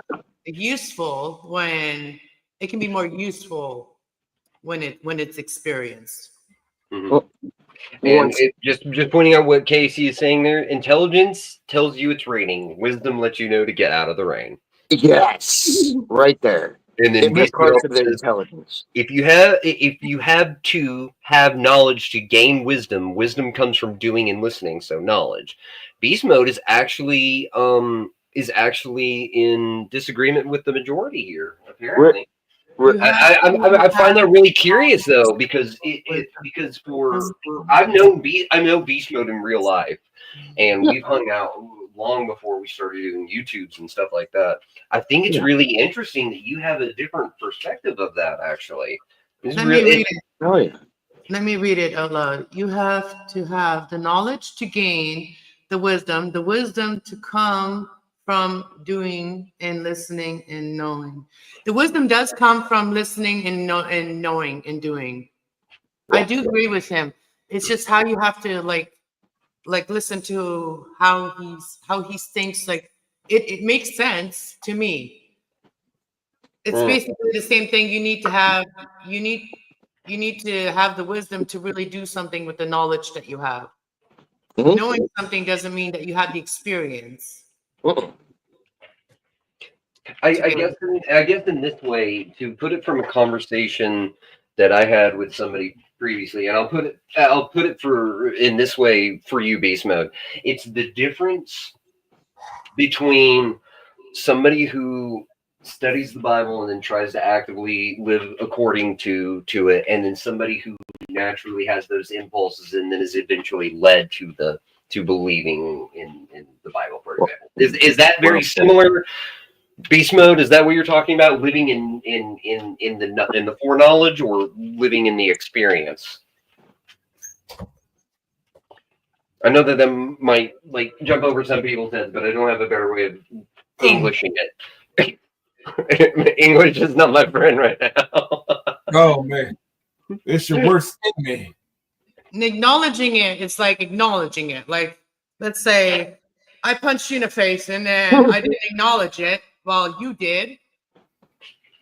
useful when it's experienced. Mm-hmm. And just pointing out what Casey is saying there, intelligence tells you it's raining. Wisdom lets you know to get out of the rain. Yes, right there. And then Different parts of their intelligence. If you have to have knowledge to gain wisdom, wisdom comes from doing and listening. So knowledge. Beast mode is actually in disagreement with the majority here, apparently. I find that really curious though, because I know beast mode in real life, and we've hung out long before we started doing YouTubes and stuff like that. I think it's really interesting that you have a different perspective of that. Actually, Let me read it. Oh yeah. Let me read it out loud. You have to have the knowledge to gain the wisdom to come from doing and listening and knowing. The wisdom does come from listening and knowing and doing. I do agree with him. It's just how you have to like listen to how he thinks. Like it makes sense to me. It's basically the same thing. You need to have the wisdom to really do something with the knowledge that you have. Mm-hmm. Knowing something doesn't mean that you have the experience. I guess in this way, to put it from a conversation that I had with somebody previously, and I'll put it for in this way for you, Beast Mode. It's the difference between somebody who studies the Bible and then tries to actively live according to it, and then somebody who naturally has those impulses and then is eventually led to believing in the Bible, for example. Is that very similar? Beast mode, is that what you're talking about? Living in the foreknowledge, or living in the experience? I know that them might like jump over some people's heads, but I don't have a better way of Englishing it. English is not my friend right now. Oh man, it's your worst enemy. And acknowledging it, it's like acknowledging it. Like, let's say I punched you in the face and then I didn't acknowledge it while you did.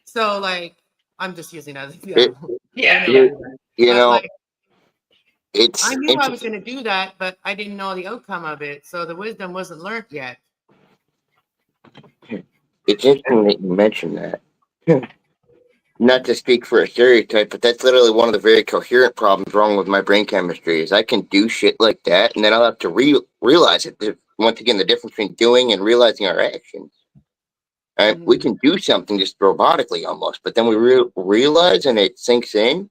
So, like, I'm just using that as an example. Yeah, You But know, like, it's I knew I was interesting. going to do that, but I didn't know the outcome of it. So the wisdom wasn't learned yet. It's interesting that you mentioned that. Not to speak for a stereotype, but that's literally one of the very coherent problems wrong with my brain chemistry is I can do shit like that, and then I'll have to realize it. Once again, the difference between doing and realizing our actions. Right? We can do something just robotically almost, but then we realize and it sinks in.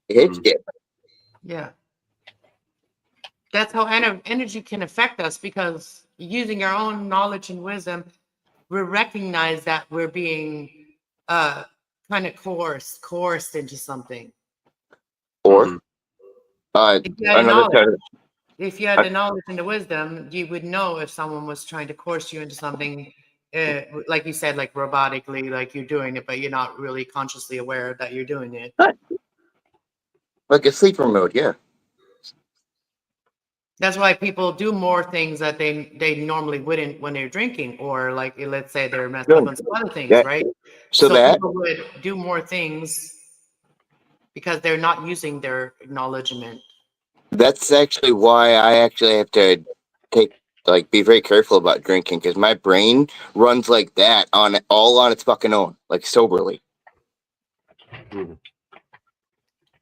It's different. Yeah. That's how energy can affect us because using our own knowledge and wisdom, we recognize that we're being kind of coerced into something. Or If you had another knowledge, time, if you had the knowledge and the wisdom, you would know if someone was trying to coerce you into something, like you said, like robotically, like you're doing it, but you're not really consciously aware that you're doing it. like a sleeper mode, yeah. That's why people do more things that they normally wouldn't when they're drinking, or like let's say they're messed up on some other things, Yeah. right? So So that people would do more things because they're not using their acknowledgement. that's actually why I actually have to be very careful about drinking because my brain runs like that all on its fucking own, like soberly.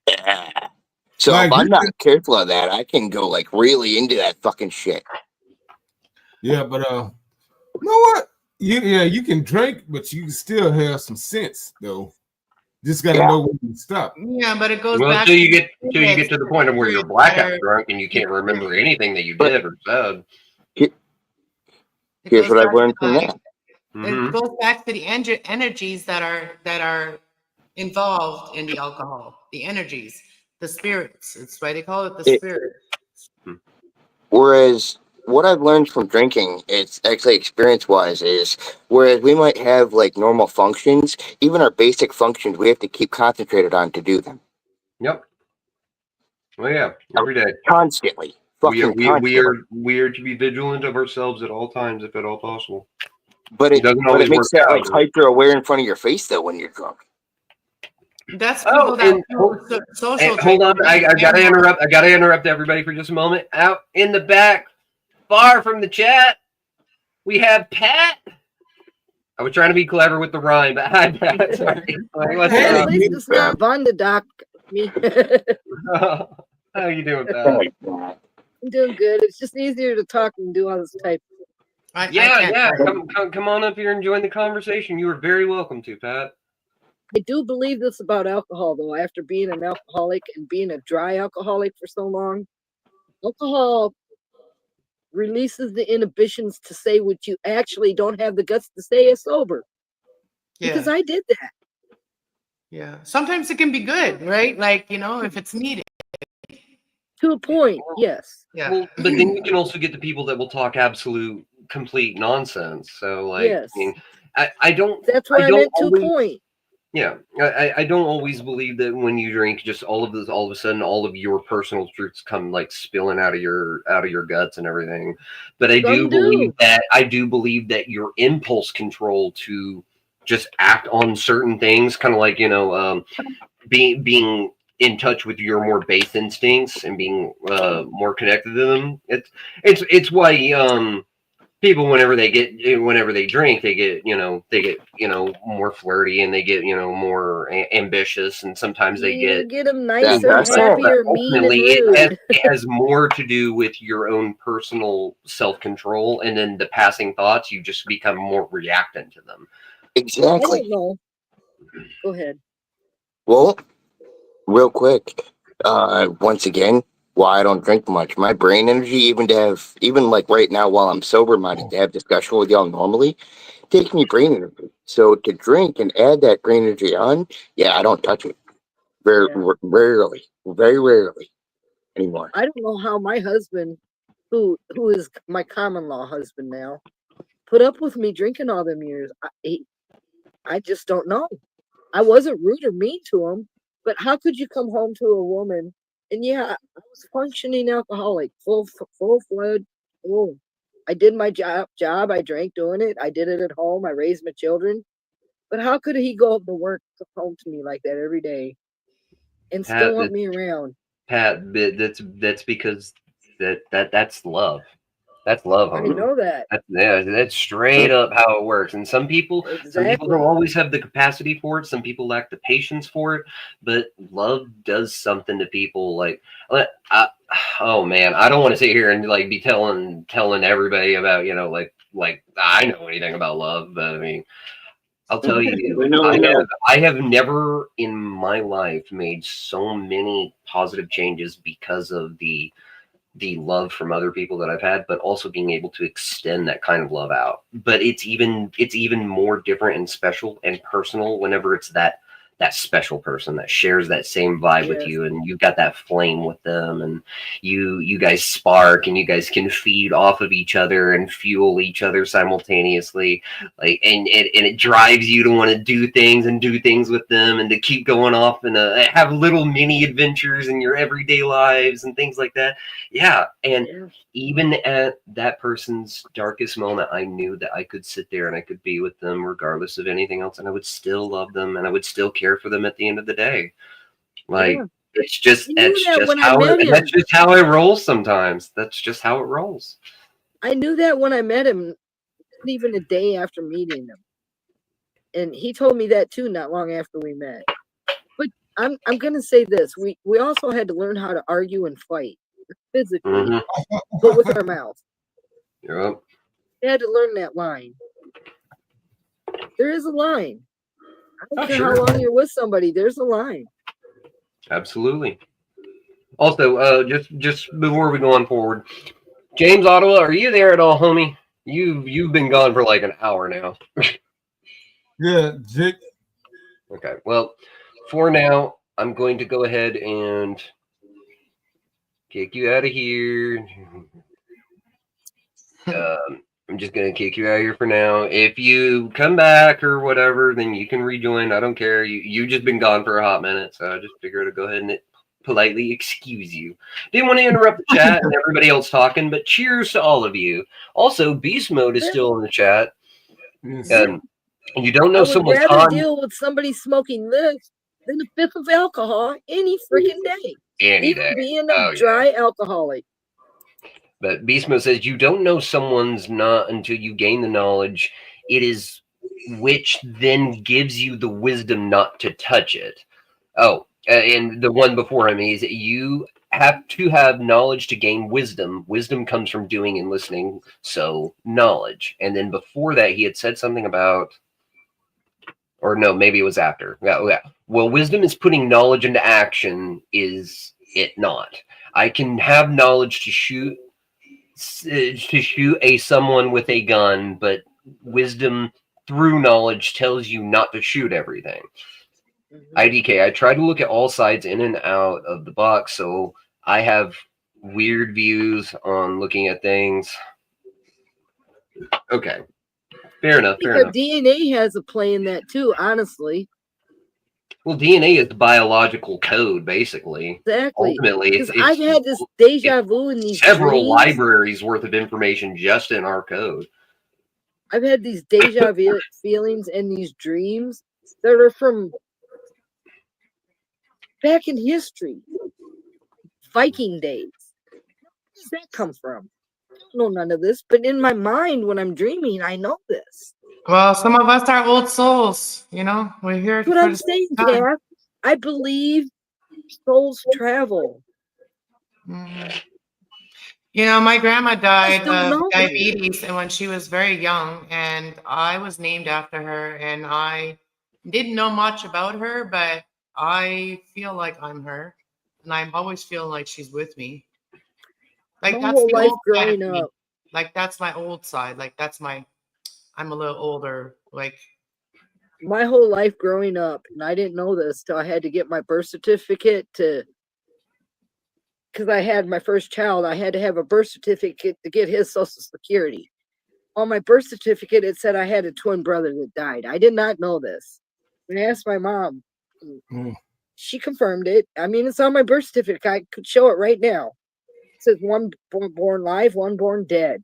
Yeah. So Like, if I'm not careful of that, I can go like really into that fucking shit. Yeah, but you know what? You can drink, but you can still have some sense though. Just gotta know when to stop. Yeah, but it goes Well, back till you to get to the point of where you're blackout drunk and you can't remember anything that you did or said. Here's what I've learned from that. It goes back to the energies that are involved in the alcohol, the energies, the spirits. It's why they call it the spirit. Whereas what I've learned from drinking, it's actually experience wise, is whereas we might have like normal functions, even our basic functions, we have to keep concentrated on to do them. Yep. Well, yeah, every day. Constantly. We are Constantly. to be vigilant of ourselves at all times, if at all possible. But it doesn't always makes work that out. like hyper aware in front of your face though when you're drunk. That's people that do social. Hold on, I gotta interrupt. I gotta interrupt everybody for just a moment. Out in the back, far from the chat, we have Pat. I was trying to be clever with the rhyme, but hi, Pat. Sorry. At least it's not Von the Doc. Me. How you doing, Pat? I'm doing good. It's just easier to talk and do all this type. Yeah. Come on up here and join the conversation. You are very welcome to, Pat. I do believe this about alcohol, though. After being an alcoholic and being a dry alcoholic for so long, alcohol releases the inhibitions to say what you actually don't have the guts to say as sober. Because I did that. Yeah. Sometimes it can be good, right? Like, if it's needed. To a point, yes. Yeah. Well, but then you can also get the people that will talk absolute, complete nonsense. So, like, yes. I mean, I don't. That's what I meant to a point. Yeah, I don't always believe that when you drink, just all of a sudden, all of your personal truths come like spilling out of your guts and everything. But I do believe that your impulse control to just act on certain things, kind of like being in touch with your more base instincts and being more connected to them. It's why people whenever they drink they get more flirty and they get more ambitious and sometimes they get them nicer, happier, mean and rude. It has more to do with your own personal self-control, and then the passing thoughts you just become more reactant to them. Exactly. I don't know. Go ahead. Well, real quick, once again, why I don't drink much. My brain energy, even like right now while I'm sober minded to have discussion with y'all normally, takes me brain energy. So to drink and add that brain energy on, I don't touch it. Very rarely anymore. I don't know how my husband who is my common law husband now, put up with me drinking all them years. I just don't know. I wasn't rude or mean to him, but how could you come home to a woman and I was functioning alcoholic, full fledged. Oh, I did my job. I drank doing it. I did it at home. I raised my children. But how could he go up to work, come home to me like that every day, and still want me around? Pat, that's because that's love. That's love, I homie. know that. That's straight up how it works. And some people Exactly. don't always have the capacity for it. Some people lack the patience for it. But love does something to people. Oh man, I don't want to sit here and like be telling everybody about like I know anything about love. But I mean, I'll tell you, I have never in my life made so many positive changes because of the love from other people that I've had, but also being able to extend that kind of love out. But it's even more different and special and personal whenever it's that special person that shares that same vibe with you, and you've got that flame with them, and you guys spark, and you guys can feed off of each other and fuel each other simultaneously, like and it drives you to want to do things with them, and to keep going off and have little mini adventures in your everyday lives and things like that. Even at that person's darkest moment, I knew that I could sit there and I could be with them regardless of anything else, and I would still love them, and I would still care for them at the end of the day. Like it's just that's just how I roll sometimes. That's just how it rolls. I knew that when I met him, not even a day after meeting him. And he told me that too, not long after we met. But I'm gonna say this: we also had to learn how to argue and fight physically, but with our mouth. Yep. We had to learn that line. There is a line. I don't care how long you're with somebody. There's a line. Absolutely. Also, just before we go on forward, James Ottawa, are you there at all, homie? You've been gone for like an hour now. Yeah, Jake. Okay. Well, for now, I'm going to go ahead and kick you out of here. I'm just going to kick you out of here for now. If you come back or whatever, then you can rejoin. I don't care. You just been gone for a hot minute, so I just figured to go ahead and politely excuse you. Didn't want to interrupt the chat and everybody else talking, but cheers to all of you. Also, Beast Mode is still in the chat. And you don't know someone's I would rather deal with somebody smoking this than a fifth of alcohol any freaking day. Even being a dry alcoholic. But Beast Mode says you don't know someone's not until you gain the knowledge. It is which then gives you the wisdom not to touch it. Oh, and the one before him is you have to have knowledge to gain wisdom. Wisdom comes from doing and listening, so knowledge. And then before that, he had said something about, or no, maybe it was after. Yeah. Well, wisdom is putting knowledge into action, is it not? I can have knowledge to shoot someone with a gun, but wisdom through knowledge tells you not to shoot everything. IDK, I try to look at all sides in and out of the box, so I have weird views on looking at things. Okay. Fair enough. DNA has a play in that too, honestly. Well, DNA is biological code, basically. Exactly. Ultimately, because I've had this deja vu in these several libraries worth of information just in our code. I've had these deja vu feelings and these dreams that are from back in history, Viking days. Where does that come from? I don't know none of this, but in my mind, when I'm dreaming, I know this. Well, some of us are old souls, we're here. What I'm saying, Kat, I believe souls travel. My grandma died of diabetes and when she was very young, and I was named after her, and I didn't know much about her, but I feel like I'm her, and I'm always feeling like she's with me. Like my whole life growing up. Like that's my old side. Like I'm a little older. Like my whole life growing up, and I didn't know this till I had to get my birth certificate to because I had my first child, I had to have a birth certificate to get his Social Security. On my birth certificate, it said I had a twin brother that died. I did not know this. When I asked my mom, she confirmed it. I mean, it's on my birth certificate. I could show it right now. It says one born live, one born dead.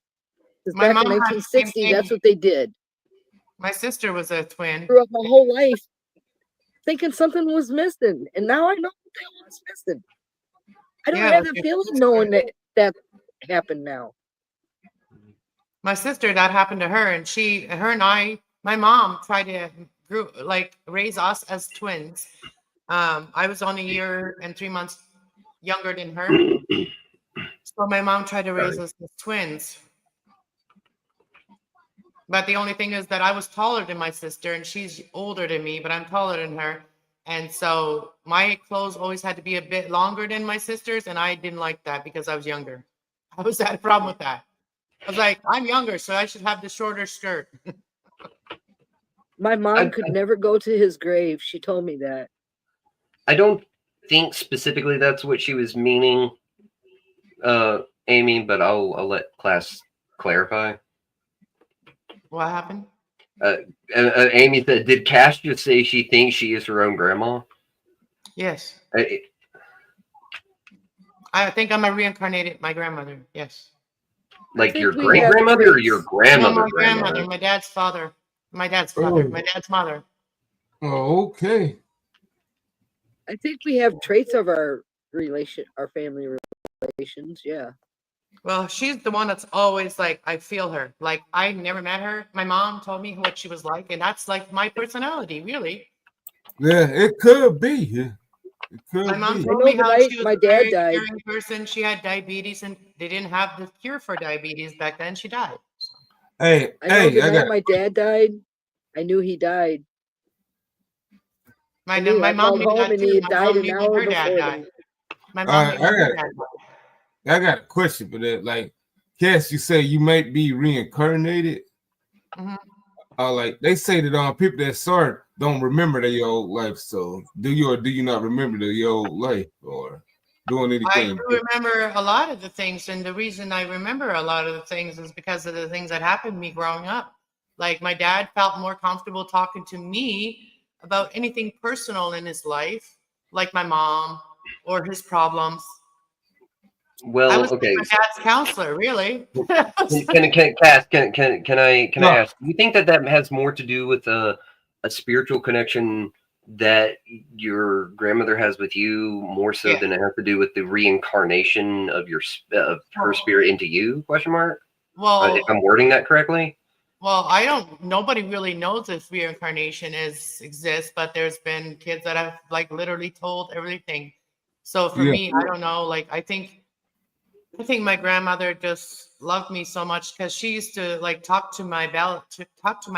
Because My back in mom had the same 1960, thing. that's what they did. My sister was a twin. Grew up my whole life thinking something was missing, and now I know what the hell is missing. I don't Yeah, have but that your feeling sister- knowing that happened now. My sister, that happened to her, and her and I, my mom tried to raise us as twins. I was only a year and 3 months younger than her, so my mom tried to raise us as twins. But the only thing is that I was taller than my sister, and she's older than me, but I'm taller than her. And so my clothes always had to be a bit longer than my sister's, and I didn't like that because I was younger. I always had a problem with that. I was like, I'm younger, so I should have the shorter skirt. My mom could never go to his grave. She told me that. I don't think specifically that's what she was meaning, Amy, but I'll let class clarify. What happened? Amy said, did Cash just say she thinks she is her own grandma? Yes. I think I'm a reincarnated my grandmother. Yes. Like your great grandmother or your grandmother? No, my grandmother, my dad's father, my dad's father, my dad's mother. Oh, okay. I think we have traits of our family relations. Yeah. Well, she's the one that's always like, I feel her. Like, I never met her. My mom told me what she was like, and that's like my personality, really. Yeah, it could be. Yeah. It could My mom be. told me how she was my a dad very died. caring person. She had diabetes, and they didn't have the cure for diabetes back then. She died. Hey, I know the night my dad died, I knew he died. My I mom called knew home that and too. he had My died mom an knew hour when her dad before died. that. My mom knew when her dad died. I got a question for that. Like, Cass, you say you might be reincarnated. Mm-hmm. Like they say that people that saw it don't remember their old life. So do you or do you not remember your old life or doing anything? I do remember a lot of the things, and the reason I remember a lot of the things is because of the things that happened to me growing up. Like my dad felt more comfortable talking to me about anything personal in his life, like my mom or his problems. Well, I was okay. my dad's counselor, really. Cass, can I ask? Do you think that has more to do with a spiritual connection that your grandmother has with you more so than it has to do with the reincarnation of her spirit into you? Question mark. Well, if I'm wording that correctly. Well, nobody really knows if reincarnation exists, but there's been kids that have like literally told everything. So for me, I don't know. Like I think my grandmother just loved me so much because she used to like talk to my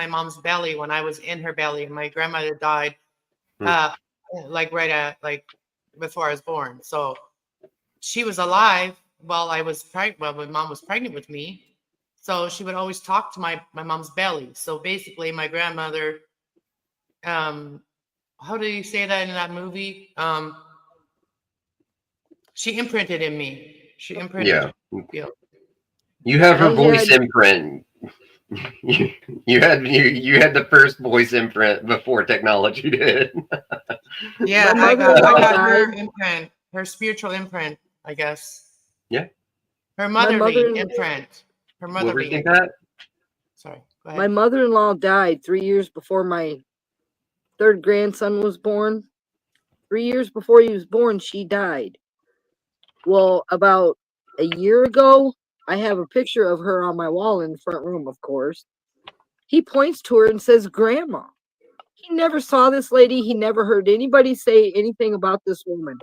mom's belly when I was in her belly. My grandmother died like right at like before I was born. So she was alive while I was pregnant. Well, my mom was pregnant with me. So she would always talk to my mom's belly. So basically, my grandmother, how do you say that in that movie? She imprinted in me. She imprinted. Yeah. You have her voice imprint. You had the first voice imprint before technology did. Yeah, I got her imprint, her spiritual imprint, I guess. Yeah. Her motherly imprint. Her motherly imprint. Sorry, go ahead. My mother-in-law died 3 years before my third grandson was born. 3 years before he was born, she died. Well, about a year ago, I have a picture of her on my wall in the front room, of course. He points to her and says, Grandma. He never saw this lady. He never heard anybody say anything about this woman.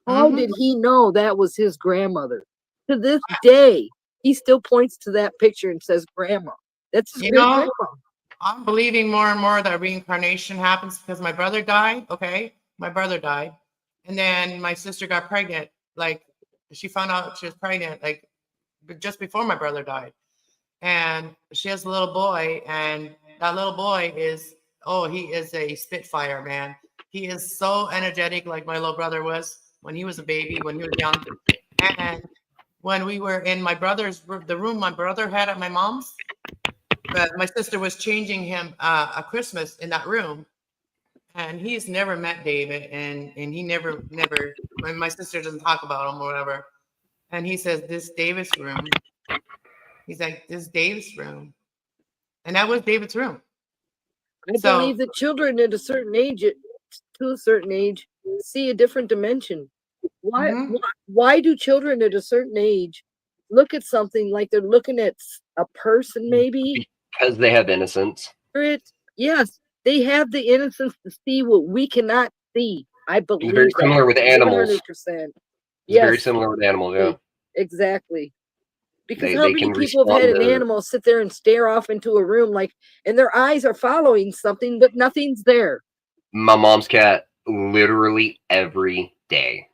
How did he know that was his grandmother? To this day, he still points to that picture and says, Grandma. That's his grandma. I'm believing more and more that reincarnation happens because my brother died. Okay. My brother died. And then my sister got pregnant. Like she found out she was pregnant, like just before my brother died. And she has a little boy. And that little boy he is a spitfire, man. He is so energetic, like my little brother was when he was a baby, when he was young. And when we were in my brother's the room my brother had at my mom's, but my sister was changing him a Christmas in that room, and he's never met David, and he never my sister doesn't talk about him or whatever. And he says, "This David's room." He's like, "This is David's room," and that was David's room. I believe that children at a certain age, to a certain age, see a different dimension. Why do children at a certain age look at something like they're looking at a person, maybe? Because they have innocence. Yes, they have the innocence to see what we cannot see. I believe It's very similar with animals. 100%. It's Yes, very similar with animals, yeah. exactly. Because They how many can people have had an respond to- animal sit there and stare off into a room and their eyes are following something, but nothing's there? My mom's cat literally every day.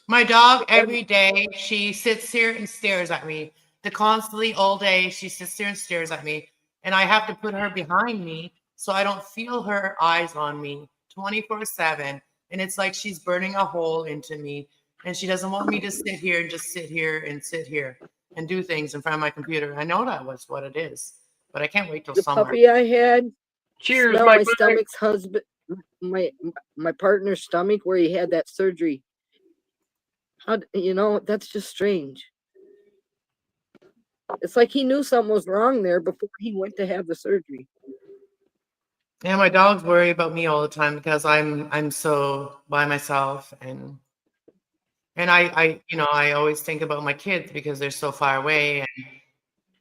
My dog, every day, she sits here and stares at me. Constantly all day, she sits there and stares at me. And I have to put her behind me so I don't feel her eyes on me 24/7. And it's like she's burning a hole into me. And she doesn't want me to sit here and just sit here and do things in front of my computer. I know that was what it is, but I can't wait till The summer. puppy I had, cheers, my stomach's husband, my partner's stomach where he had that surgery. How, that's just strange. It's like he knew something was wrong there before he went to have the surgery. Yeah, my dogs worry about me all the time because I'm so by myself, and I always think about my kids because they're so far away,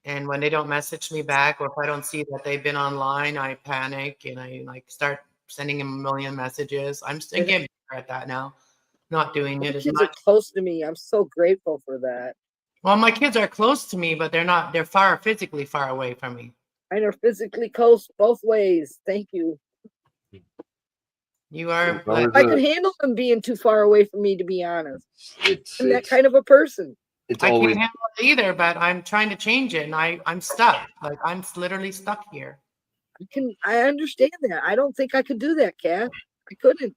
and when they don't message me back, or if I don't see that they've been online, I panic and I start sending them a million messages. I'm still getting better at that now, not doing it as kids much. are close to me. I'm so grateful for that. Well, my kids are close to me, but they're physically far away from me. I know, physically close both ways. Thank you. You are. I can handle them being too far away from me, to be honest. I'm that kind of a person. I can't handle it either, but I'm trying to change it, and I'm stuck. Like, I'm literally stuck here. I understand that. I don't think I could do that, Kat. I couldn't.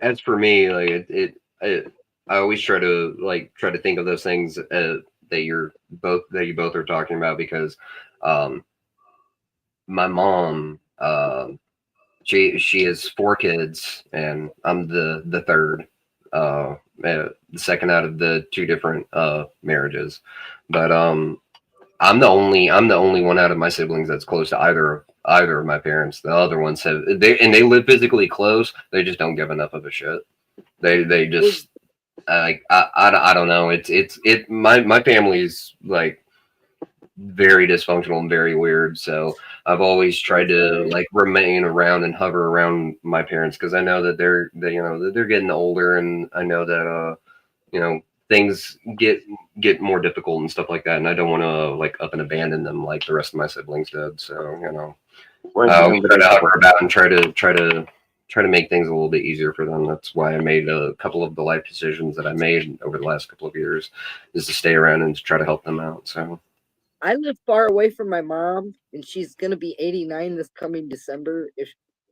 As for me, like I always try to think of those things that you both are talking about, because my mom, she has 4 kids and I'm the third, the second out of the 2 different marriages, but I'm the only one out of my siblings that's close to either of my parents. The other ones they live physically close. They just don't give enough of a shit. They just I don't know. My family's like very dysfunctional and very weird. So I've always tried to remain around and hover around my parents, because I know that they're getting older, and I know that things get more difficult and stuff like that, and I don't want to up and abandon them like the rest of my siblings did. So I always try to hover about and try to make things a little bit easier for them. That's why I made a couple of the life decisions that I made over the last couple of years, is to stay around and to try to help them out. So I live far away from my mom, and she's gonna be 89 this coming December.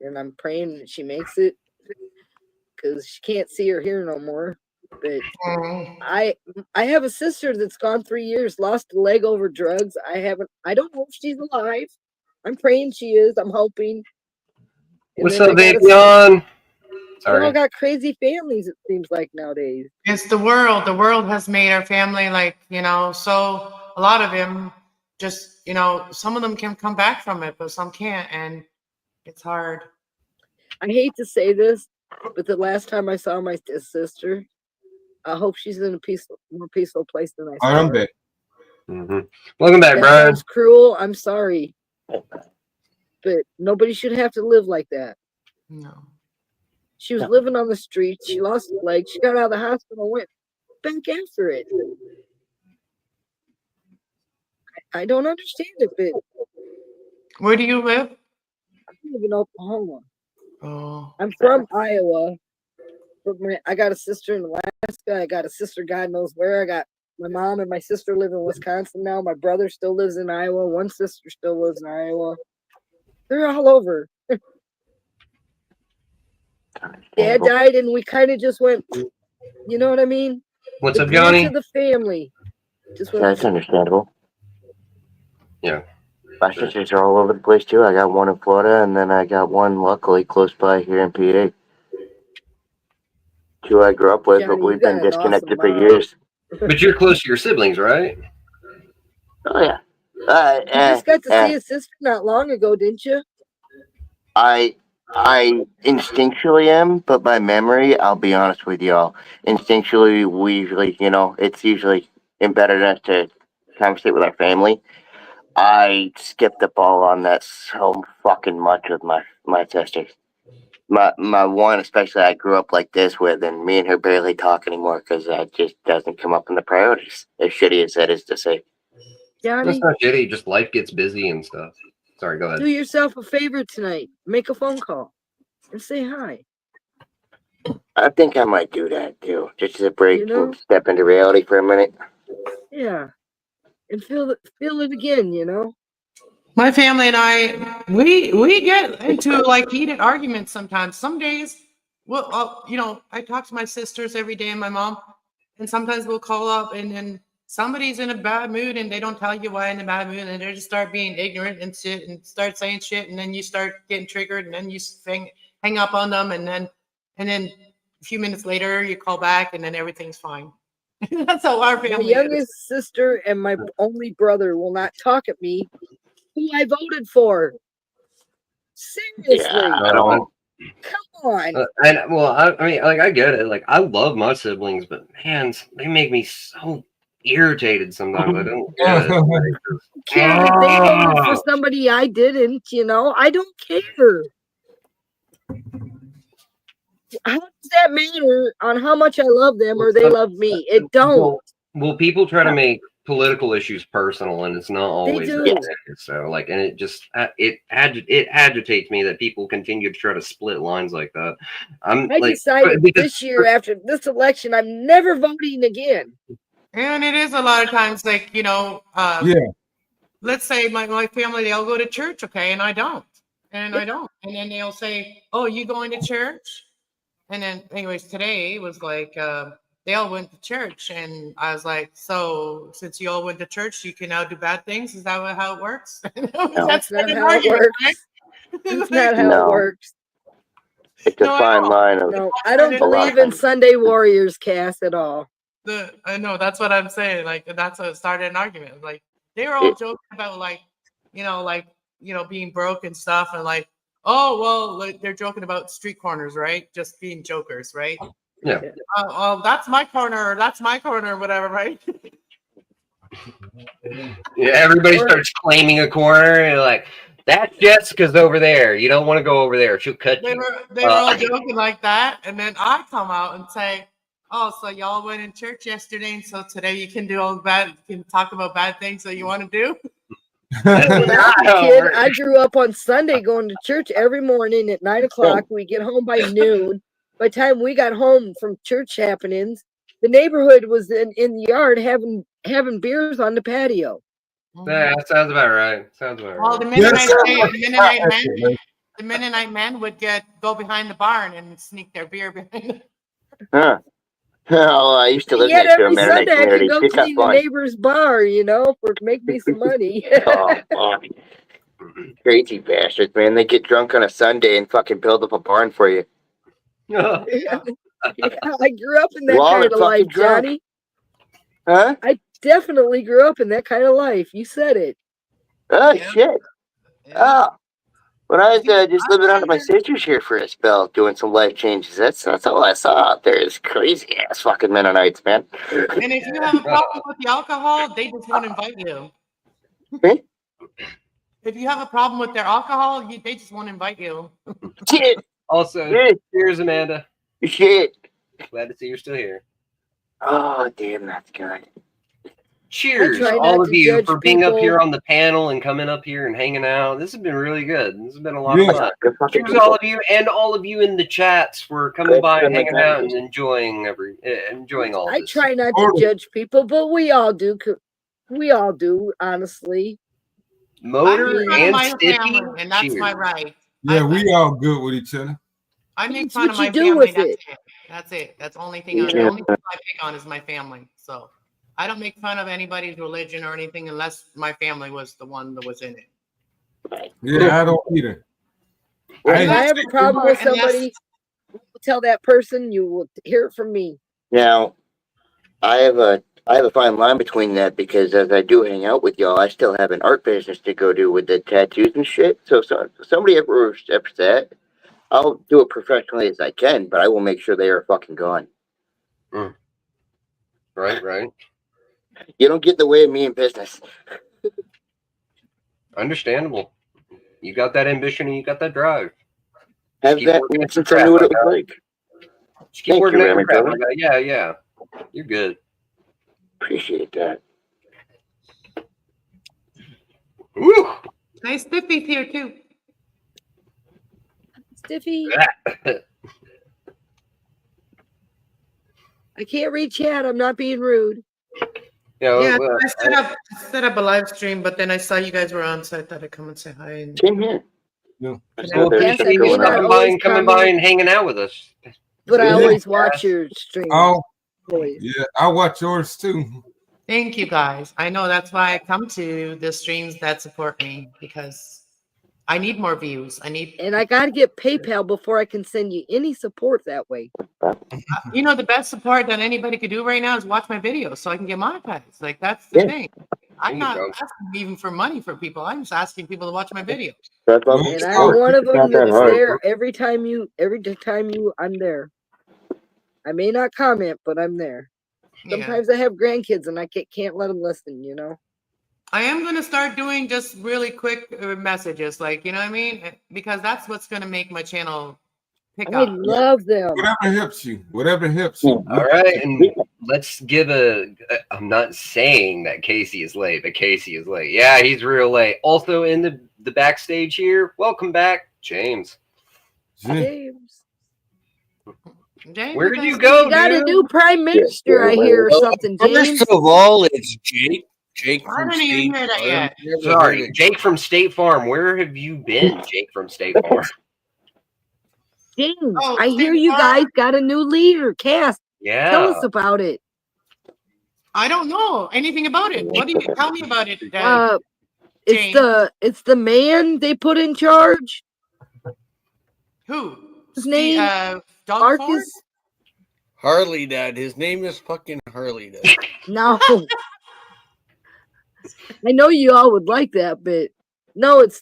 And I'm praying that she makes it, because she can't see or hear no more. But I have a sister that's gone 3 years, lost a leg over drugs. I don't know if she's alive. I'm praying she is. I'm hoping. What's up, baby? On. Sorry. We all got crazy families, it seems like, nowadays. It's the world. The world has made our family so a lot of them just, some of them can come back from it, but some can't, and it's hard. I hate to say this, but the last time I saw my sister, I hope she's in a more peaceful place than I saw her. I'm back. Mm-hmm. Welcome back, that Brian. Sounds cruel. I'm sorry, but nobody should have to live like that. No. She was living on the street. She lost a leg. She got out of the hospital, went back after it. I don't understand it, but where do you live? I live in Oklahoma. Oh. I'm from Iowa. But I got a sister in Alaska. I got a sister God knows where. I got my mom and my sister live in Wisconsin now. My brother still lives in Iowa. One sister still lives in Iowa. They're all over. Dad died, and we kind of just went. You know what I mean? What's The up, branch Johnny? of the family. Just went. That's understandable. Yeah. My sisters are all over the place too. I got one in Florida, and then I got one luckily close by here in PA. Two I grew up with, Johnny, but you we've got been an disconnected awesome for mom. years. But you're close to your siblings, right? Oh yeah. You just got to see his sister not long ago, didn't you? I instinctually am, but my memory, I'll be honest with y'all, instinctually we usually, it's usually embedded in us to conversate with our family. I skipped the ball on that so fucking much with my sisters. My one, especially, I grew up like this with, and me and her barely talk anymore because that just doesn't come up in the priorities. As shitty as that is to say. Johnny, That's not shitty. Just life gets busy and stuff. Sorry, go ahead. do yourself a favor tonight. Make a phone call and say hi. I think I might do that too, just as a break You know? and step into reality for a minute. Yeah, and feel it again. You know. My family and I, we get into like heated arguments sometimes. Some days, well, I talk to my sisters every day and my mom, and sometimes we'll call up and then somebody's in a bad mood and they don't tell you why in a bad mood and they just start being ignorant and shit and start saying shit and then you start getting triggered and then you hang up on them and then a few minutes later you call back and then everything's fine. That's how our My family is. youngest sister and my only brother will not talk at me. Who I voted for? Seriously. Yeah, I don't. Come on. I mean, like, I get it. Like, I love my siblings, but man, they make me so irritated sometimes. I don't get it. Like, Care that they voted for somebody I didn't, I don't care. How does that matter on how much I love them or they love me? It don't. Well, people try to make political issues personal, and it's not always do. that way. So, like, and it just it agitates me that people continue to try to split lines like that. I decided this year after this election, I'm never voting again. And it is a lot of times like, let's say my family, they all go to church, okay, and I don't. And I don't. And then they'll say, oh, you going to church? And then anyways, today was like they all went to church and I was like, so since you all went to church, you can now do bad things? Is that how it works? That's not how it works. Right? That's not how it works. It's a fine line of no, I don't believe in Sunday warriors, Cass, at all. I know that's what I'm saying. Like that's what started an argument. Like they were all joking about being broke and stuff, and like, oh well, like, they're joking about street corners, right? Just being jokers, right? Yeah. That's my corner. That's my corner, whatever, right? Yeah, everybody starts claiming a corner, and like, that's Jessica's over there. You don't want to go over there; she'll cut you. They were all joking like that, and then I come out and say, "Oh, so y'all went in church yesterday, and so today you can do all bad. You can talk about bad things that you want to do." When I was a kid, I grew up on Sunday going to church every morning at 9 o'clock. We get home by noon. By the time we got home from church happenings, the neighborhood was in the yard having beers on the patio. Yeah, that sounds about right. Well, the Mennonite men would go behind the barn and sneak their beer behind. Huh. Oh, I used to live next to a Mennonite Sunday community. I could go clean the neighbor's bar, for make me some money. Crazy bastards, man. They get drunk on a Sunday and fucking build up a barn for you. Yeah, I grew up in that kind of life, Johnny. Huh? I definitely grew up in that kind of life. You said it. Oh, shit. Oh. When I was just living under my sister's here for a spell, doing some life changes, that's all I saw out there is crazy ass fucking Mennonites, man. And if you have a problem with the alcohol, they just won't invite you. Okay? If you have a problem with their alcohol, they just won't invite you. Shit. Also, cheers, Amanda. Shit. Glad to see you're still here. Oh, damn, that's good. Cheers, all of you, for being up here on the panel and coming up here and hanging out. This has been really good. This has been a lot of fun. Cheers, all of you, and all of you in the chats for coming by and hanging out and enjoying all of this. I try not to judge people, but we all do. We all do, honestly. Motor and my Sticky, family, and that's my right. Yeah, we all good with each other. I make It's fun what of my you do family. with That's it. it. That's it. That's the only thing. The Yeah. only people I pick on is my family. So I don't make fun of anybody's religion or anything unless my family was the one that was in it. Yeah, I don't either. If I Unless- have a problem with unless- somebody, tell that person. You will hear it from me. Now, I have a fine line between that because as I do hang out with y'all, I still have an art business to go do with the tattoos and shit. So if somebody ever is upset, I'll do it professionally as I can, but I will make sure they are fucking gone. Right. You don't get in the way of me in business. Understandable. You got that ambition and you got that drive. Have keep that working since at I your knew what it craft, was like. Just keep Thank working you, at your Remy, craft. brother. Yeah. You're good. Appreciate that. Woo! Nice Stiffy's here too. Stiffy. I can't read chat. I'm not being rude. Yeah, I set up a live stream, but then I saw you guys were on, so I thought I'd come and say hi. And Same here. No. Well, appreciate you coming by and hanging out with us. But I Yeah. always watch your stream. Oh, Always. yeah, I watch yours too. Thank you guys. I know that's why I come to the streams that support me because I need more views. And I got to get PayPal before I can send you any support that way. You know, the best support that anybody could do right now is watch my videos so I can get monetized. Like that's the thing. I'm not asking even for money for people. I'm just asking people to watch my videos. And I'm one of them that's there every time you I'm there. I may not comment, but I'm there. Sometimes I have grandkids and I can't let them listen, you know. I am going to start doing just really quick messages, like, you know what I mean? Because that's what's going to make my channel pick I up. love them. Whatever helps you. Whatever helps you. All right, and let's give I'm not saying that Casey is late, but Casey is late. Yeah, he's real late. Also in the backstage here, welcome back, James. James. Where did you go, You got dude? a new prime minister, I hear, or something, James. First of all, it's Jake. Jake I from didn't even State hear that Farm. yet. Never heard Sorry, of Jake from State Farm. Where have you been, Jake from State Farm? James, Oh, I hear State you Farm? guys got a new leader, Cass. Yeah. Tell us about it. I don't know anything about it. What do you tell me about it? It's the man they put in charge. Who? His name Doug Marcus. Ford? Harley Dad. His name is fucking Harley Dad. No. I know you all would like that, but no, it's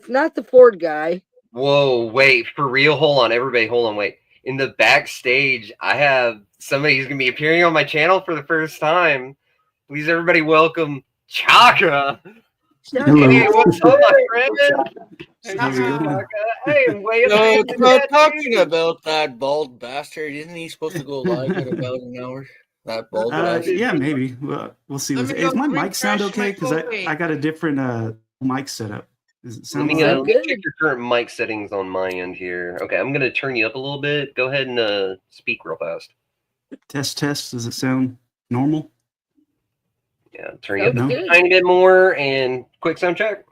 not the Ford guy. Whoa, wait, for real? Hold on, everybody, hold on, wait. In the backstage, I have somebody who's going to be appearing on my channel for the first time. Please, everybody, welcome Chaka. Hello. Hey, what's up, my friend? How's it going? Hey, way up No, there. it's not talking about that bald bastard. Isn't he supposed to go live at about an hour? That bald bastard. Yeah, maybe. Well, we'll see. Let me Is go my mic sound refresh my okay? Because copay. I got a different mic setup. Does it Let sound me, all right? let me check your current mic settings on my end here. Okay, I'm going to turn you up a little bit. Go ahead and speak real fast. Test. Does it sound normal? Yeah, turn you up No? a tiny bit more and quick sound check.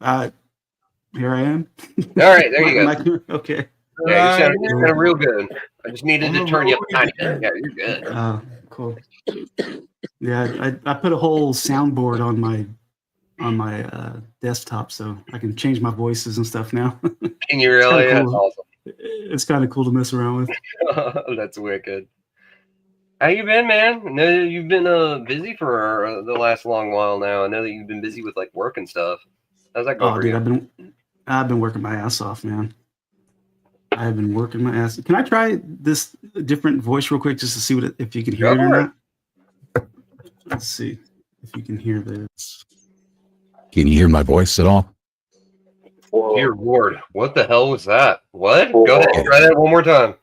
Here I am. All right, there you go. Okay. Yeah, you're sounding real good. I just needed to turn you up a tiny bit. Yeah, you're good. Cool. Yeah, I put a whole soundboard on my desktop, so I can change my voices and stuff now. Can you really? It's kinda That's cool. awesome. It's kind of cool to mess around with. That's wicked. How you been, man? I know you've been busy for the last long while now. I know that you've been busy with like work and stuff. How's that going Oh, for dude, you? I've been working my ass off, man. I've been working my ass. Can I try this different voice real quick just to see if you can hear it or not? Let's see if you can hear this. Can you hear my voice at all? Dear Lord, what the hell was that? What? Go ahead, try that one more time.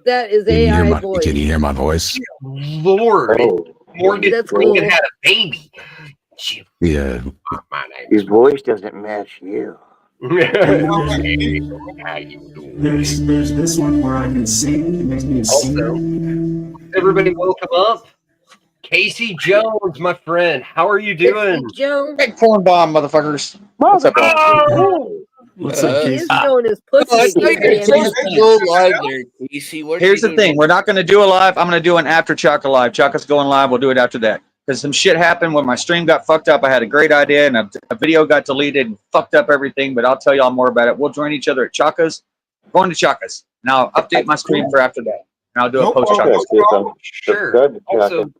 That is Can you hear AI voice. Can you hear my voice? Lord, Morgan That's Freeman cool. had a baby. Yeah. His voice doesn't match you. There's this one where I can sing. It makes me sing. Everybody, welcome up. Casey Jones, my friend. How are you doing? Jones. Big corn bomb, motherfuckers. What's up, Oh! What's up, He Casey? is showing his pussy again, It's damn it. still live there, Casey. What are Here's you the doing thing: we're not going to do a live. I'm going to do an after Chaka live. Chaka's going live. We'll do it after that because some shit happened when my stream got fucked up. I had a great idea and a video got deleted and fucked up everything. But I'll tell y'all more about it. We'll join each other at Chaka's. Going to Chaka's. Now I'll update my stream for after that, and I'll do a post Chaka's. Sure. Also,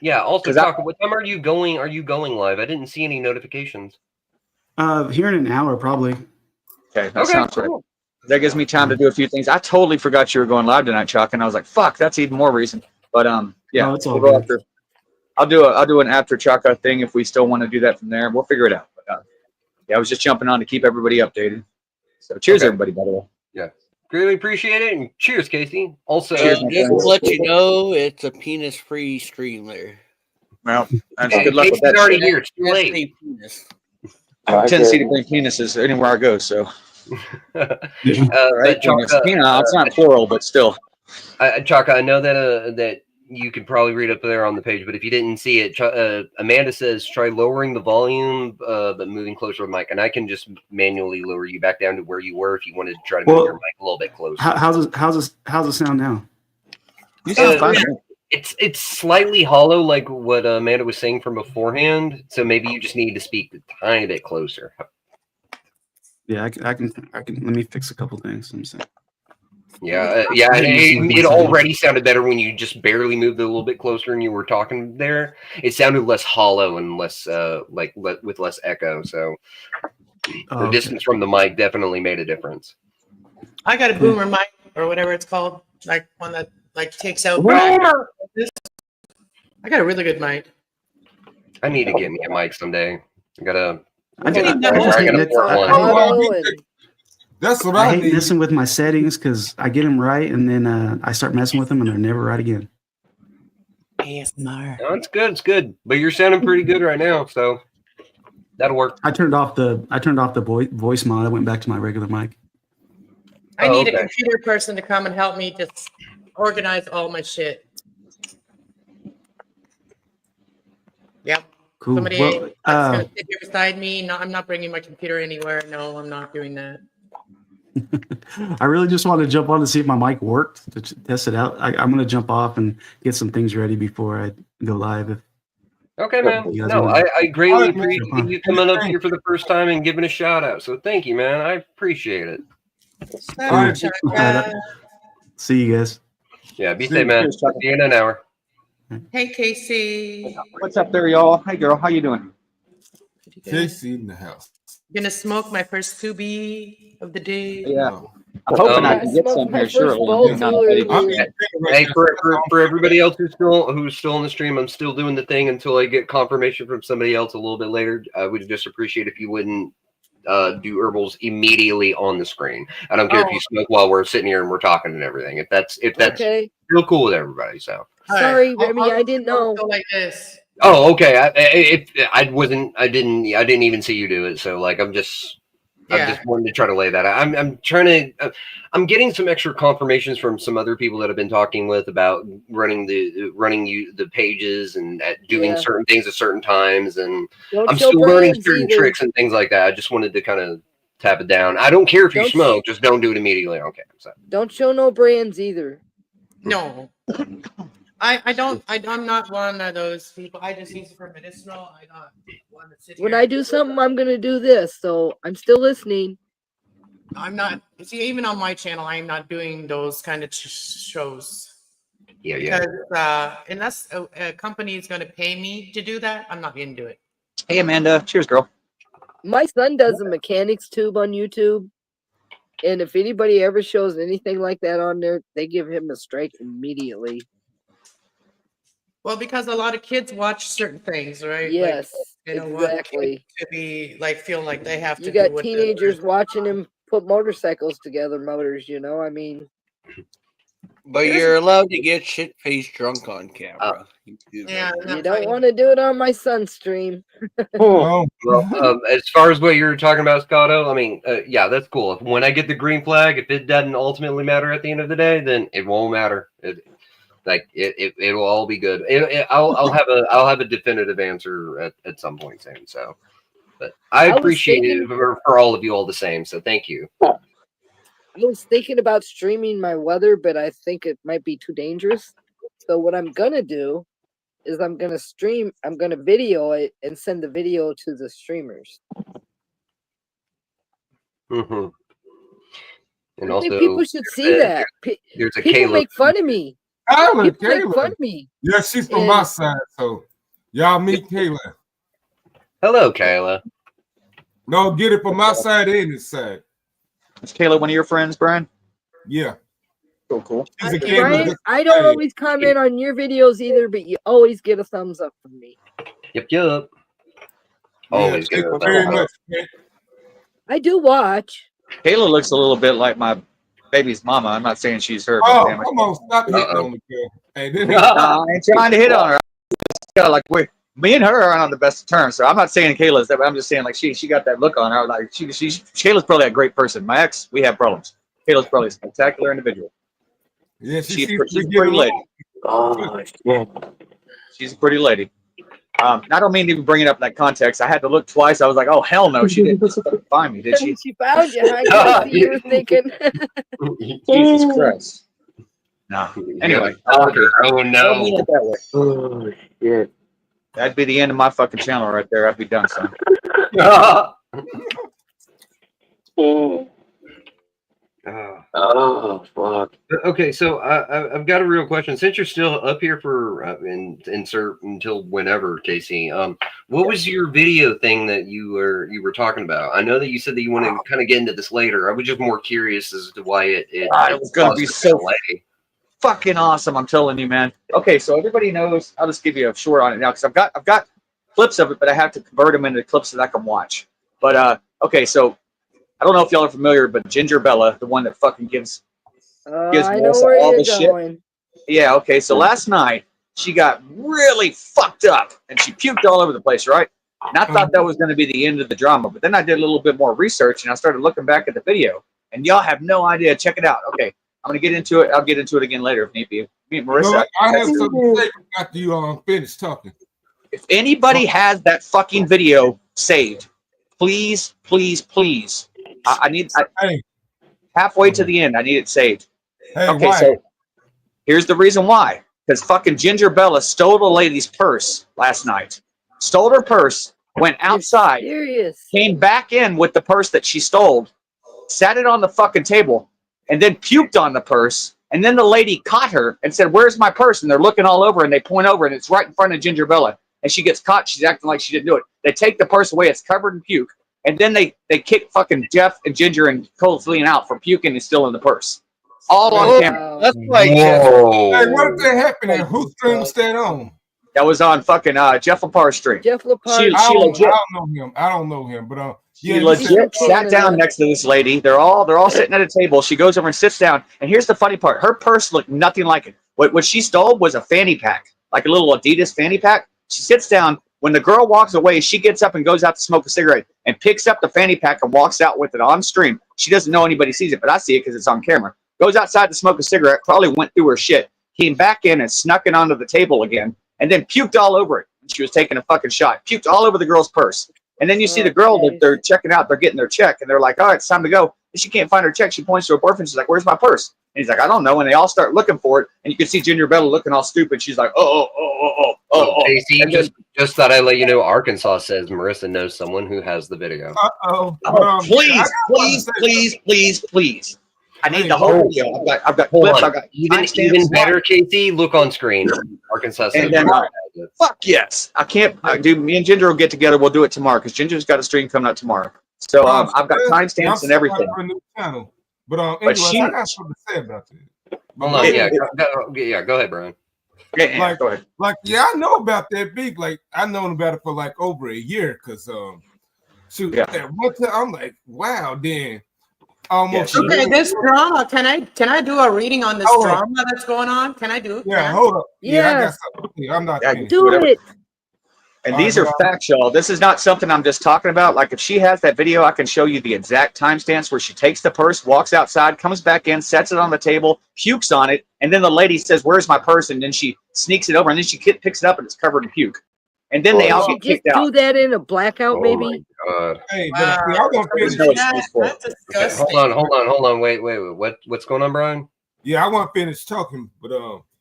yeah. Also, Chaka, what time are you going? Are you going live? I didn't see any notifications. Here in an hour, probably. Okay, that sounds right. That gives me time to do a few things. I totally forgot you were going live tonight, Chuck, and I was like, "Fuck, that's even more reason." But yeah, No, it's all we'll go good. after. I'll do an after Chaka thing if we still want to do that from there. We'll figure it out. But, yeah, I was just jumping on to keep everybody updated. So cheers, everybody. By the way. Yeah, greatly appreciate it, and cheers, Casey. Also, just to let you know, it's a penis-free stream there. Well, Hey, good luck with Casey's that. already here. It's too late. I have a tendency to bring penises anywhere I go. So, but Chaka, it's not plural, but still. Chaka, I know that you could probably read up there on the page, but if you didn't see it, Amanda says try lowering the volume, but moving closer to the mic, and I can just manually lower you back down to where you were if you wanted to try to move your mic a little bit closer. How's it sound now? You sound fine. It's slightly hollow, like what Amanda was saying from beforehand. So maybe you just need to speak a tiny bit closer. Yeah, I can. Let me fix a couple things. I'm saying. Yeah. It already sounded better when you just barely moved it a little bit closer and you were talking there. It sounded less hollow and less with less echo. So the distance from the mic definitely made a difference. I got a boomer mic or whatever it's called, like one that like takes out. Boomer! I got a really good mic. I need to get me a mic someday. I gotta That's what I I hate need. messing with my settings because I get them right and then I start messing with them and they're never right again. ASMR. No, it's good. It's good. But you're sounding pretty good right now, so that'll work. I turned off the voice mod. I went back to my regular mic. I need a computer person to come and help me just organize all my shit. Yep. Cool. Somebody Well, that's going to sit here beside me. No, I'm not bringing my computer anywhere. No, I'm not doing that. I really just wanted to jump on to see if my mic worked to test it out. I'm going to jump off and get some things ready before I go live. Okay, man. No, I greatly appreciate you coming up here for the first time and giving a shout out. So thank you, man. I appreciate it. Cool. See you guys. Yeah, be safe, man. See you in an hour. Hey, Casey. What's up there, y'all? Hey, girl. How you doing? Casey in the house. Gonna smoke my first Scooby of the day. Yeah. I'm hoping I can get some here shortly. Hey, for everybody else who's still on the stream, I'm still doing the thing until I get confirmation from somebody else a little bit later. I would just appreciate if you wouldn't do herbals immediately on the screen. I don't care if you smoke while we're sitting here and we're talking and everything. If that's okay. Real cool with everybody. So sorry, Remy, I didn't know. Like this. Oh, okay. I didn't even see you do it. So like, I'm just wanting to try to lay that out. I'm getting some extra confirmations from some other people that I've been talking with about running the pages and doing certain things at certain times. And I'm still learning certain tricks and things like that. I just wanted to kind of tap it down. I don't care if you smoke, just don't do it immediately. Okay. So. Don't show no brands either. No. I'm not one of those people. I just use it for medicinal. I don't want to sit here. When I do something, I'm gonna do this. So I'm still listening. I'm not. See, even on my channel, I'm not doing those kind of shows. Yeah. Because unless a company is going to pay me to do that, I'm not going to do it. Hey, Amanda. Cheers, girl. My son does a mechanics tube on YouTube. And if anybody ever shows anything like that on there, they give him a strike immediately. Well, because a lot of kids watch certain things, right? Yes, like, exactly. To be like, feel like they have to. You got teenagers watching him put motorcycles together, motors. I mean. But you're allowed to get shit-faced drunk on camera. Yeah, you don't want to do it on my son's stream. Well, as far as what you're talking about, Scotto, I mean, yeah, that's cool. When I get the green flag, if it doesn't ultimately matter at the end of the day, then it won't matter. It'll all be good. I'll have a definitive answer at some point soon. So, But I was appreciate it thinking- for all of you all the same. So thank you. I was thinking about streaming my weather, but I think it might be too dangerous. So what I'm gonna do is I'm gonna video it and send the video to the streamers. Mm-hmm. And I also, think people should see that. There's a People Kayla. make fun of me. Kayla, People make fun of me. Yeah, she's from my side, so y'all meet Kayla. Hello, Kayla. No, get it from my side and his side. Is Kayla one of your friends, Brian? Yeah. Cool. She's a Brian, I don't always comment on your videos either, but you always get a thumbs up from me. Yep. Always thank good. you very much, man. I do watch. Kayla looks a little bit like my baby's mama. I'm not saying she's her. Oh, damn it. come on, stop hitting on the girl. Hey, this I ain't trying to hit on her. Like me and her aren't on the best of terms, so I'm not saying Kayla's that, but I'm just saying like she got that look on her. Like Kayla's probably a great person. My ex, we have problems. Kayla's probably a spectacular individual. Yeah, she's a pretty lady. Oh shit. She's a pretty lady. I don't mean to even bring it up in that context. I had to look twice. I was like, oh hell no, she didn't find me, did she? She found you, huh? You were thinking. Jesus Christ. No. Anyway. Oh no. Don't mean it that way. Oh shit. That'd be the end of my fucking channel right there. I'd be done, son. Oh fuck. Okay, so I've got a real question. Since you're still up here for insert until whenever, Casey, what was your video thing that you were talking about? I know that you said that you want to kind of get into this later. I was just more curious as to why it was going to be so delay. fucking awesome. I'm telling you, man. Okay, so everybody knows. I'll just give you a short on it now because I've got clips of it, but I have to convert them into clips that I can watch. But okay, so I don't know if y'all are familiar, but Ginger Bella, the one that fucking gives I know Melissa where all you're the shit. going. Yeah, okay. So last night she got really fucked up and she puked all over the place, right? And I thought that was going to be the end of the drama, but then I did a little bit more research and I started looking back at the video, and y'all have no idea. Check it out. Okay, I'm going to get into it. I'll get into it again later if need be. Me and Marissa. No, I have something to say after you finish talking. If anybody has that fucking video saved, please, please, please. I need halfway to the end. I need it saved. Hey, okay, why? so here's the reason why. Because fucking Ginger Bella stole a lady's purse last night. Stole her purse, went outside, came back in with the purse that she stole, sat it on the fucking table, and then puked on the purse. And then the lady caught her and said, "Where's my purse?" And they're looking all over, and they point over, and it's right in front of Ginger Bella. And she gets caught. She's acting like she didn't do it. They take the purse away. It's covered in puke. And then they kick fucking Jeff and Ginger and Colleen out for puking and stealing the purse. All on camera. That's right, Jeff. Hey, what did that happen there? Whose stream was that on? That was on fucking Jeff Lepar's stream. Jeff Lepar. She legit. I don't know him, but She legit sat down next to this lady. They're all sitting at a table. She goes over and sits down. And here's the funny part: her purse looked nothing like it. What she stole was a fanny pack, like a little Adidas fanny pack. She sits down. When the girl walks away, she gets up and goes out to smoke a cigarette and picks up the fanny pack and walks out with it on stream. She doesn't know anybody sees it, but I see it because it's on camera. Goes outside to smoke a cigarette, probably went through her shit, came back in and snuck it onto the table again, and then puked all over it. She was taking a fucking shot. Puked all over the girl's purse. And then you see the girl that they're checking out. They're getting their check, and they're like, "All right, it's time to go." And she can't find her check. She points to her boyfriend. She's like, "Where's my purse?" And he's like, "I don't know." And they all start looking for it, and you can see Ginger Bella looking all stupid. She's like, "Oh." Casey, just thought I'd let you know Arkansas says Marissa knows someone who has the video. Please. I need the whole video. I've got clips. I've got even better, Casey. Look on screen. Arkansas says and then, fuck yes. I can't. Me and Ginger will get together. We'll do it tomorrow because Ginger's got a stream coming out tomorrow. So I've got timestamps and everything. But anyway, I got something to say about this. Hold on, go ahead, Brian. Like, go ahead. I know about that big. Like, I known about it for like over a year because at one time I'm like, wow, then almost. Okay, this drama. Can I do a reading on this drama that's going on? Can I do it? Yeah, hold up. Yeah, I got something. I'm not. Do it. And these are facts, y'all. This is not something I'm just talking about. Like, if she has that video, I can show you the exact timestamps where she takes the purse, walks outside, comes back in, sets it on the table, pukes on it, and then the lady says, "Where's my purse?" And then she sneaks it over, and then she picks it up, and it's covered in puke. And then they all get kicked out. Do that in a blackout, maybe. God. Hey, but I want to There's finish. no excuse for it. That's Okay, disgusting. hold on. Wait. What's going on, Brian? Yeah, I want to finish talking, but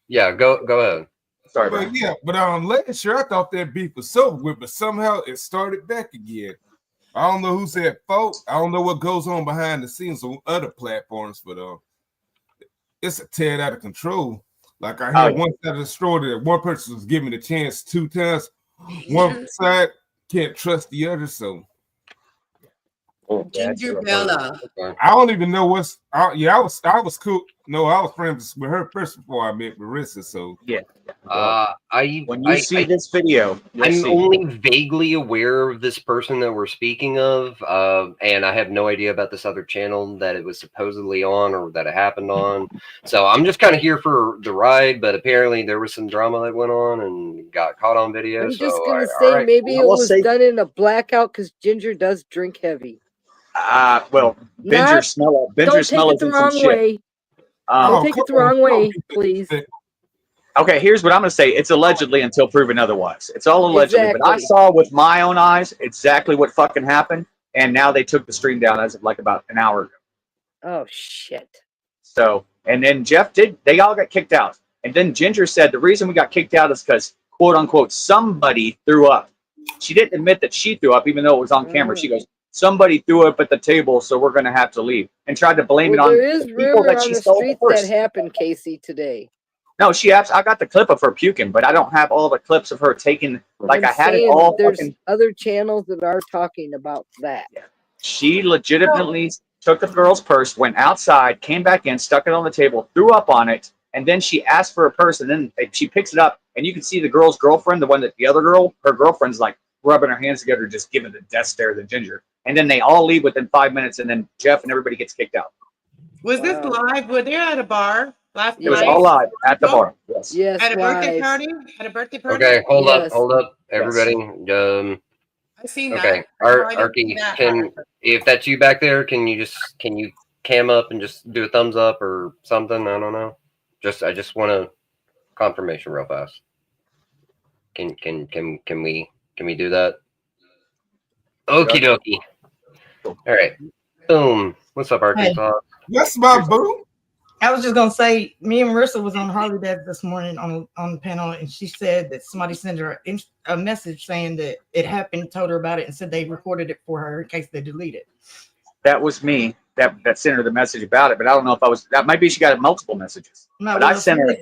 Yeah, go ahead. Sorry, but Brian. yeah, but last year I thought that beef was over with, but somehow it started back again. I don't know who's at fault. I don't know what goes on behind the scenes on other platforms, but it's a tad out of control. Like I heard one side of the story that one person was given a chance 2 times. One side can't trust the other, so Ginger Bella. I don't even know what's. I was cool. No, I was friends with her first before I met Marissa. So yeah. When you see this video, I'm only vaguely aware of this person that we're speaking of, and I have no idea about this other channel that it was supposedly on or that it happened on. So I'm just kind of here for the ride, but apparently there was some drama that went on and got caught on video. I'm so just gonna all say right. maybe I it will was say- done in a blackout because Ginger does drink heavy. Well, Not- Benjer Don't take smell it is the in some wrong shit. way. Don't take it the wrong way, please. Okay, here's what I'm going to say. It's allegedly until proven otherwise. It's all allegedly. But I Exactly. saw with my own eyes exactly what fucking happened. And now they took the stream down as of like about an hour ago. Oh, shit. So, and then they all got kicked out. And then Ginger said the reason we got kicked out is because, quote unquote, somebody threw up. She didn't admit that she threw up, even though it was on camera. She goes, somebody threw up at the table, so we're going to have to leave. And tried to blame it on There is the people rumor that on she the stole streets first. that happened, Casey, today. No, I got the clip of her puking, but I don't have all the clips of her taking. Like I'm I had it saying all. there's Fucking, other channels that are talking about that. she legitimately took the girl's purse, went outside, came back in, stuck it on the table, threw up on it, and then she asked for a purse, and then she picks it up, and you can see the girl's girlfriend, the one that the other girl, her girlfriend's like rubbing her hands together, just giving the death stare to Ginger, and then they all leave within 5 minutes, and then Jeff and everybody gets kicked out. Was this live? Were they at a bar last night? It was all live at the bar. Yes. Yes. At a birthday live. party? At a birthday party? Okay, hold up, everybody. I seen Okay, that. No, I didn't see Arky, that. if that's you back there, can you cam up and just do a thumbs up or something? I don't know. I just want a confirmation real fast. Can we do that? Okie dokie. All right. Boom. What's up, Arkansas? Yes, my boo. I was just gonna say, me and Marissa was on Harley Davidson this morning on the panel, and she said that somebody sent her a message saying that it happened, told her about it, and said they recorded it for her in case they delete it. That was me that sent her the message about it, but I don't know if I was. That might be she got multiple messages. No, but well, I sent her.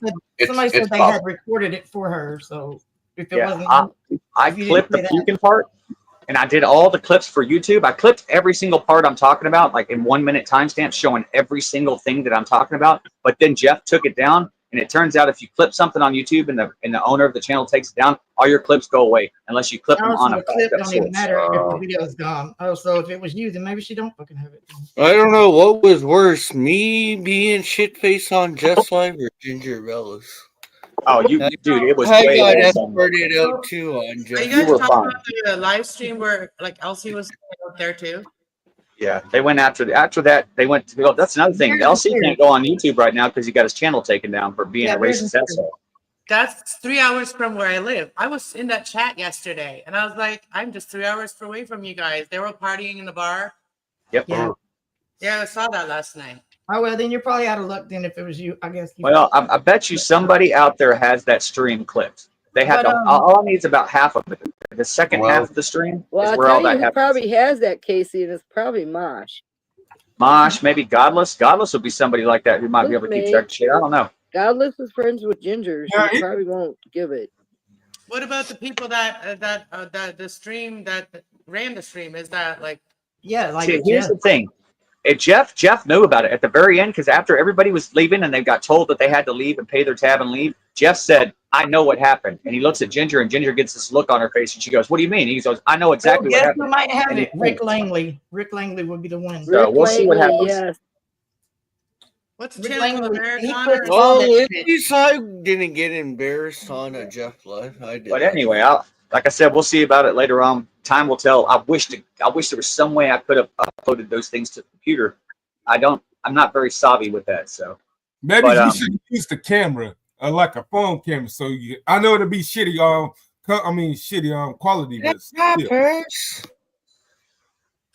Somebody said they had recorded it for her, so if it wasn't, I clipped the puking part, and I did all the clips for YouTube. I clipped every single part I'm talking about, like in 1 minute timestamps, showing every single thing that I'm talking about. But then Jeff took it down, and it turns out if you clip something on YouTube and the owner of the channel takes it down, all your clips go away unless you clip them on a clip don't even source. matter if the video's gone. Oh, so if it was you, then maybe she don't fucking have it. I don't know what was worse, me being shit face on Jeff's live or Ginger Bella's. Oh, dude, it was I way got worse. escorted out too on Jeff. Are you guys talking about the live stream where like Elsie was out there too? Yeah, they went after that. They went to go. That's another thing. LC can't go on YouTube right now because he got his channel taken down for being a racist asshole. That's 3 hours from where I live. I was in that chat yesterday, and I was like, I'm just 3 hours away from you guys. They were partying in the bar. Yep. Yeah, I saw that last night. Oh well, then you're probably out of luck. Then if it was you, I guess. Well, I bet you somebody out there has that stream clipped. They had all I need is about half of it. The second half of the stream Well, is I'll where all tell you that who happens. probably has that, Casey, and it's probably Mosh. Mosh, maybe Godless. Godless would be somebody like that who might be able to keep track of shit. I don't know. Godless is friends with Ginger. She probably won't give it. What about the people that the stream that ran the stream? Is that like? Yeah, like See, here's the thing. Jeff knew about it at the very end because after everybody was leaving and they got told that they had to leave and pay their tab and leave, Jeff said, I know what happened. And he looks at Ginger and Ginger gets this look on her face and she goes, what do you mean? And he goes, I know exactly what guess happened. who might have And it? Rick Langley. Rick Langley would be the one. So we'll see what happens. Yes. What's the Rick channel? Langley, Well, at least I didn't get embarrassed on a Jeff live. I did. But anyway, like I said, we'll see about it later on. Time will tell. I wish there was some way I could have uploaded those things to the computer. I'm not very savvy with that. So maybe you should use the camera, like a phone camera. So I know it'll be shitty. Shitty quality. But still.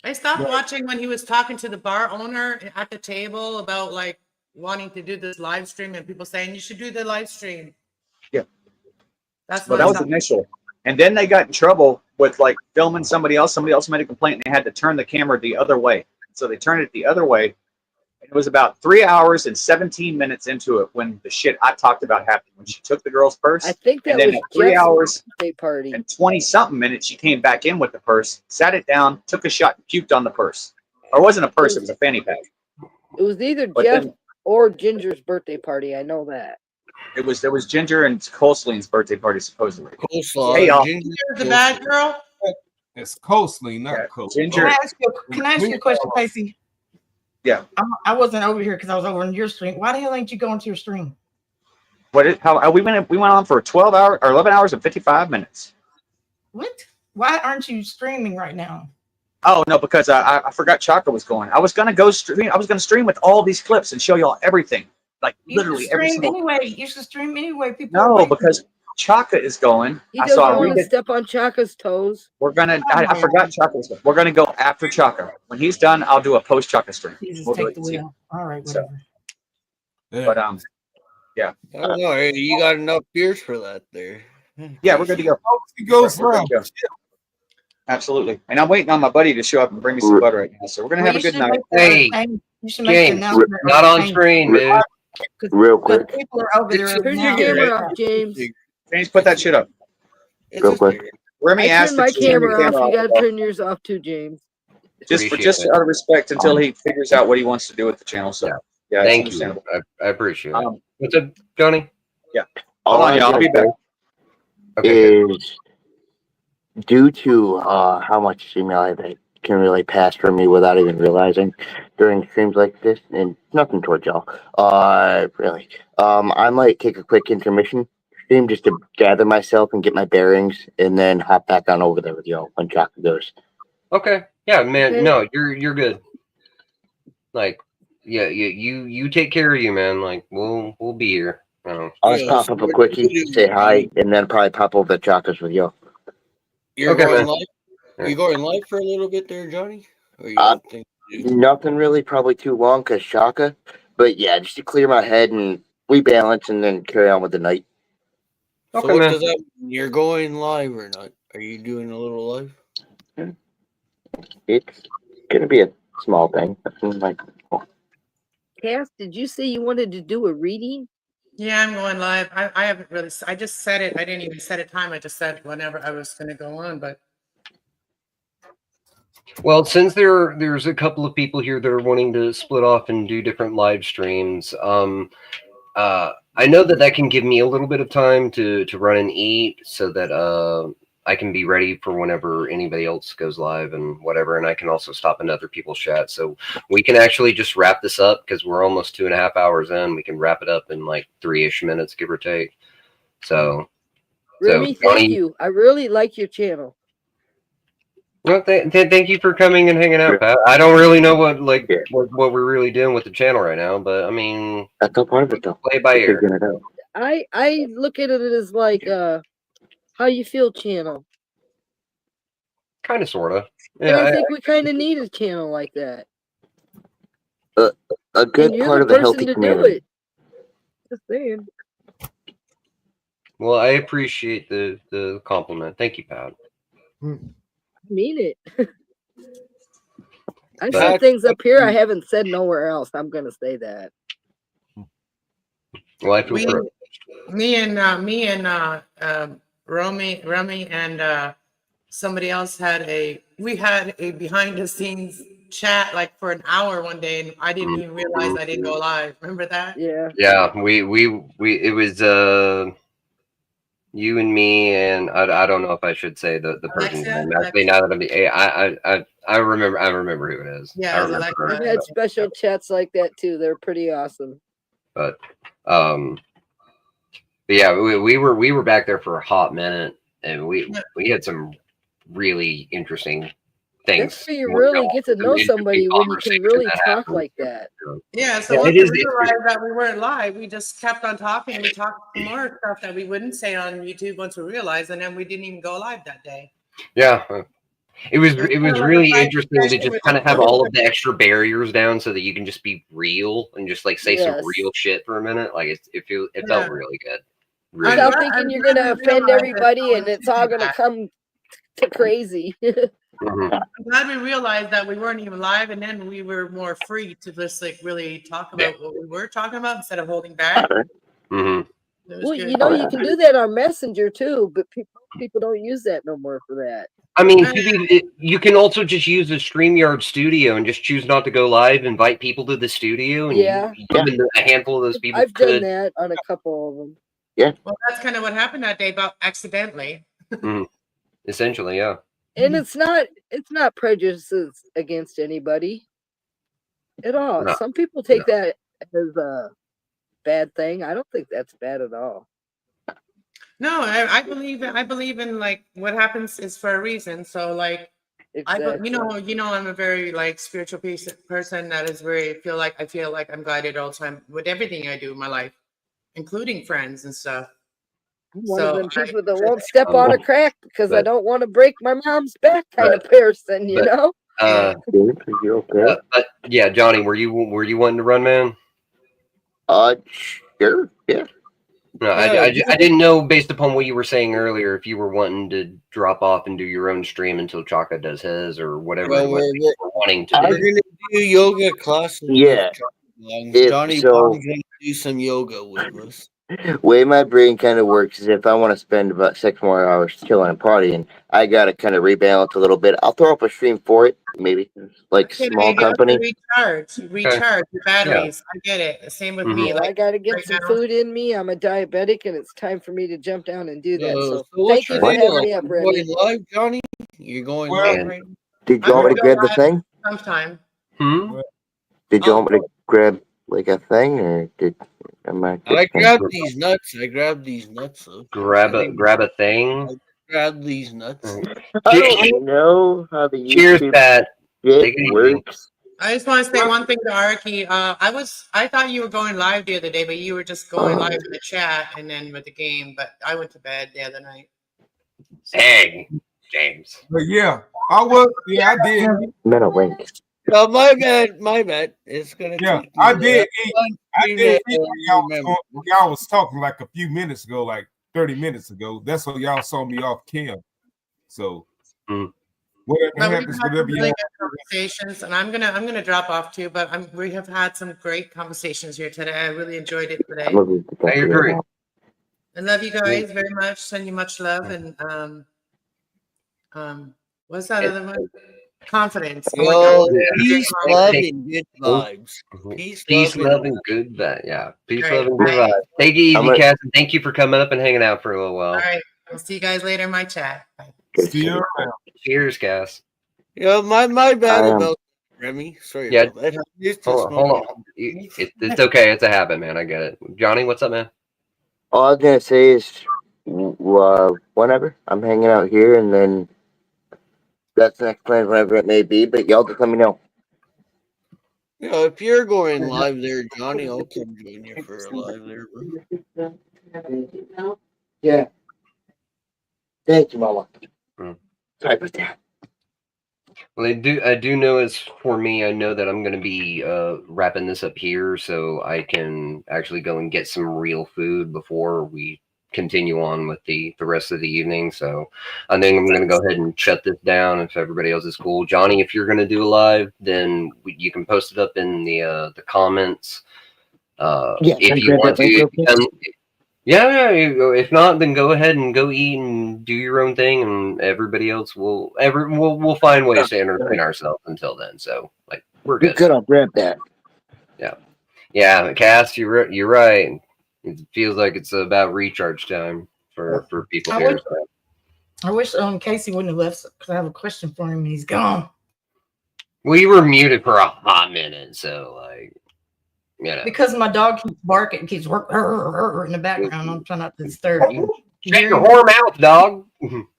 I stopped watching when he was talking to the bar owner at the table about like wanting to do this live stream and people saying you should do the live stream. Yeah. That's Well, what that was initial. And then they got in trouble with like filming somebody else. Somebody else made a complaint and they had to turn the camera the other way. So they turned it the other way. And it was about 3 hours and 17 minutes into it when the shit I talked about happened. When she took the girl's purse. I think that and then was at 3 Jeff's hours birthday party. and 20-something minutes, she came back in with the purse, sat it down, took a shot, and puked on the purse. Or it wasn't a purse, it was a fanny pack. It was either But Jeff then or Ginger's birthday party. I know that. there was Ginger and Colesline's birthday party, supposedly. Coleslaw. Hey, y'all. Ginger the bad girl. It's Coastly, not Coast. Ginger. Can I ask you a question, Casey? Yeah. I wasn't over here because I was over on your stream. Why the hell ain't you going to your stream? How we went on for 12 hours or 11 hours and 55 minutes. What? Why aren't you streaming right now? Oh no, because I forgot Chaka was going. I was gonna go stream. I was gonna stream with all these clips and show y'all everything, like You literally should every stream single. anyway. You should stream anyway. People are No, waiting. because Chaka is going. He I doesn't saw. want to step on Chaka's toes. We're gonna. I forgot Chaka was going. We're gonna go after Chaka. When he's done, I'll do a post Chaka stream. Jesus, We'll do take it the soon. wheel. All right, So, whatever. but yeah. I don't know. Hey, you got enough beers for that there. Yeah, we're good to go. He goes We're round. good to go. Absolutely. And I'm waiting on my buddy to show up and bring me some butter right now. So we're gonna Well, have a you good should night. make the- you should make the James, announcement not on right screen, now. dude. Real quick. People are over there. Turn your now. camera off, James. James, put that shit up. Real quick. Remy I asked turned my if you turn your camera off. camera You got to off. turn yours off too, James. Just Appreciate it. out of respect until he figures out what he wants to do with the channel. So yeah, it's Thank you. understandable. I appreciate it. What's up, Johnny? Yeah. All Hold on, I y'all. I'll be back. is due to how much email I can really pass from me without even realizing during streams like this, and nothing towards y'all. Really. I might take a quick intermission stream just to gather myself and get my bearings, and then hop back on over there with y'all when Chaka goes. Okay. Yeah, man. Okay. No, you're good. Like, yeah, you take care of you, man. Like, we'll be here. I'll just pop up a quickie, say hi, and then probably pop over to Chaka's with y'all. You're Okay, going man. live? You going live for a little bit there, Johnny? Or you think Nothing really, probably too long because Chaka, but yeah, just to clear my head and rebalance, and then carry on with the night. so Okay, what man. does that mean? You're going live or not? Are you doing a little live? It's gonna be a small thing. Nothing like. Cass, did you say you wanted to do a reading? Yeah, I'm going live. I haven't really. I just said it. I didn't even set a time. I just said whenever I was going to go on. But Well, since there's a couple of people here that are wanting to split off and do different live streams, I know that can give me a little bit of time to run and eat, so that I can be ready for whenever anybody else goes live and whatever, and I can also stop in other people's chat, so we can actually just wrap this up because we're almost 2.5 hours in. We can wrap it up in like 3-ish minutes, give or take. So, Remy, thank you. I really like your channel. Well, thank you for coming and hanging out, Pat. I don't really know what we're really doing with the channel right now, but I mean, that's all part of it, though. Play by ear. I look at it as like how you feel channel. Kind of, sort of. And I think we kind of need a channel like that. A good And you're part the of a person healthy to community. do it. Just saying. Well, I appreciate the compliment. Thank you, Pat. I mean it. I But- said things up here I haven't said nowhere else. I'm gonna say that. Well, I feel privileged. me and Romy and somebody else had a behind the scenes chat like for an hour one day, and I didn't even realize I didn't go live. Remember that? Yeah. Yeah, we it was you and me, and I don't know if I should say the person's name. Actually, now that I remember who it is. Yeah, I remember her. I've had special chats like that too. They're pretty awesome. But yeah, we were back there for a hot minute, and we had some really interesting things. That's where you really get to know somebody when you can really talk like that. Yeah, so Yeah, once it we is realized that we weren't live, we just kept on talking. We talked more stuff that we wouldn't say on YouTube once we realized, and then we didn't even go live that day. Yeah, It was It's kind of like a really side interesting to session just with kind the of have group. all of the extra barriers down so that you can just be real and just like say some Yes. real shit for a minute. Like it Yeah. felt really good. I'm Really Without good. glad, thinking I'm you're glad gonna we offend realized that everybody and we it's all shouldn't do gonna that. come to crazy. Mhm. I'm glad we realized that we weren't even live, and then we were more free to just like really talk Yeah. about what we were talking about instead of holding back. Mhm. It was Well, good. you know, you can do that on Messenger too, but people don't use that no more for that. I mean, you can also just use the StreamYard studio and just choose not to go live, invite people to the studio, and Yeah. even a handful of those people I've done could. that on a couple of them. Yeah. Well, that's kind of what happened that day, but accidentally. Essentially, yeah. And it's not prejudices against anybody at all. No. Some people take that as a bad thing. I don't think that's bad at all. No, I believe in like what happens is for a reason. So like Exactly. you know I'm a very like spiritual person that is very I feel like I'm guided all the time with everything I do in my life, including friends and stuff. I'm one of So them people that won't step on a crack because I but- don't want to break my mom's back kind of but- person, you but, know? You okay? But yeah, Johnny, were you wanting to run, man? Sure. Yeah. No, I didn't know based upon what you were saying earlier if you were wanting to drop off and do your own stream until Chaka does his or whatever Well, it was you were wanting to we're do. gonna do yoga classes. Yeah. With Johnny So- Bob's gonna do some yoga with us. Way my brain kind of works is if I want to spend about 6 more hours chilling and partying, I gotta kind of rebalance a little bit. I'll throw up a stream for it, maybe like okay, small you have to company. recharge your batteries. I get it. Same with me. Well, I Like got to get right some now. food in me. I'm a diabetic, and it's time for me to jump down and do that. So what's thank you your for deal? having me up, You're Remy. going live, Johnny? You're going Well, live right now? Did you want me to grab the thing? Sometime. Did you want me to grab like a thing, or am I? I grabbed these nuts. Though. Grab a thing. I grabbed these nuts. I don't know how the Cheers, YouTube Pat. shit Take it easy. works. I just want to say one thing to Araki. I thought you were going live the other day, but you were just going live in the chat and then with the game. But I went to bed the other night. Dang, James. But yeah, I was. Yeah, I did. Metal link. Oh, my bad. It's gonna Yeah, take me I did that eat. long I to did eat remember. when y'all was talking like a few minutes ago, like 30 minutes ago. That's when y'all saw me off cam. So whatever But we've happens, had whatever some really y'all. good conversations, and I'm gonna drop off too. But we have had some great conversations here today. I really enjoyed it today. I agree. I love you guys very much. Send you much love and what's that other one? Confidence. I want Yo, you- peace, love, and good vibes. Peace, love, love, and good vibes. Yeah, peace, All love, and right, good vibes. Take it easy, I'm a- Cass, and thank you for coming up and hanging out for a little while. All right. I'll see you guys later in my chat. Bye. See you around. Cheers, Cass. Yo, my bad I am- about Remy. Sorry Yeah. about that. It's Hold just on, hold on. It's okay. It's a habit, man. I get it. Johnny, what's up, man? All I was gonna say is, whenever I'm hanging out here, and then that's the next plan, whenever it may be. But y'all just let me know. You know, if you're going live there, Johnny, I'll come join you for a live there, bro. Yeah. Thank you, Mama. Mm. Sorry about that. Well, I do know as for me, I know that I'm going to be wrapping this up here so I can actually go and get some real food before we continue on with the rest of the evening. So I think I'm going to go ahead and shut this down if everybody else is cool. Johnny, if you're going to do a live, then you can post it up in the comments. Yeah, if you grab want that link real quick? to. Yeah, if not, then go ahead and go eat and do your own thing, and everybody else we'll find ways to entertain ourselves until then. So, like, we're You're good. good. I'll grab that. Yeah, Cass, you're right. It feels like it's about recharge time for people I here. wish- I wish Casey wouldn't have left because I have a question for him and he's gone. We were muted for a hot minute, so like, you know. Because my dog keeps barking, keeps in the background. I'm trying not to disturb him. Shut your whore mouth, dog.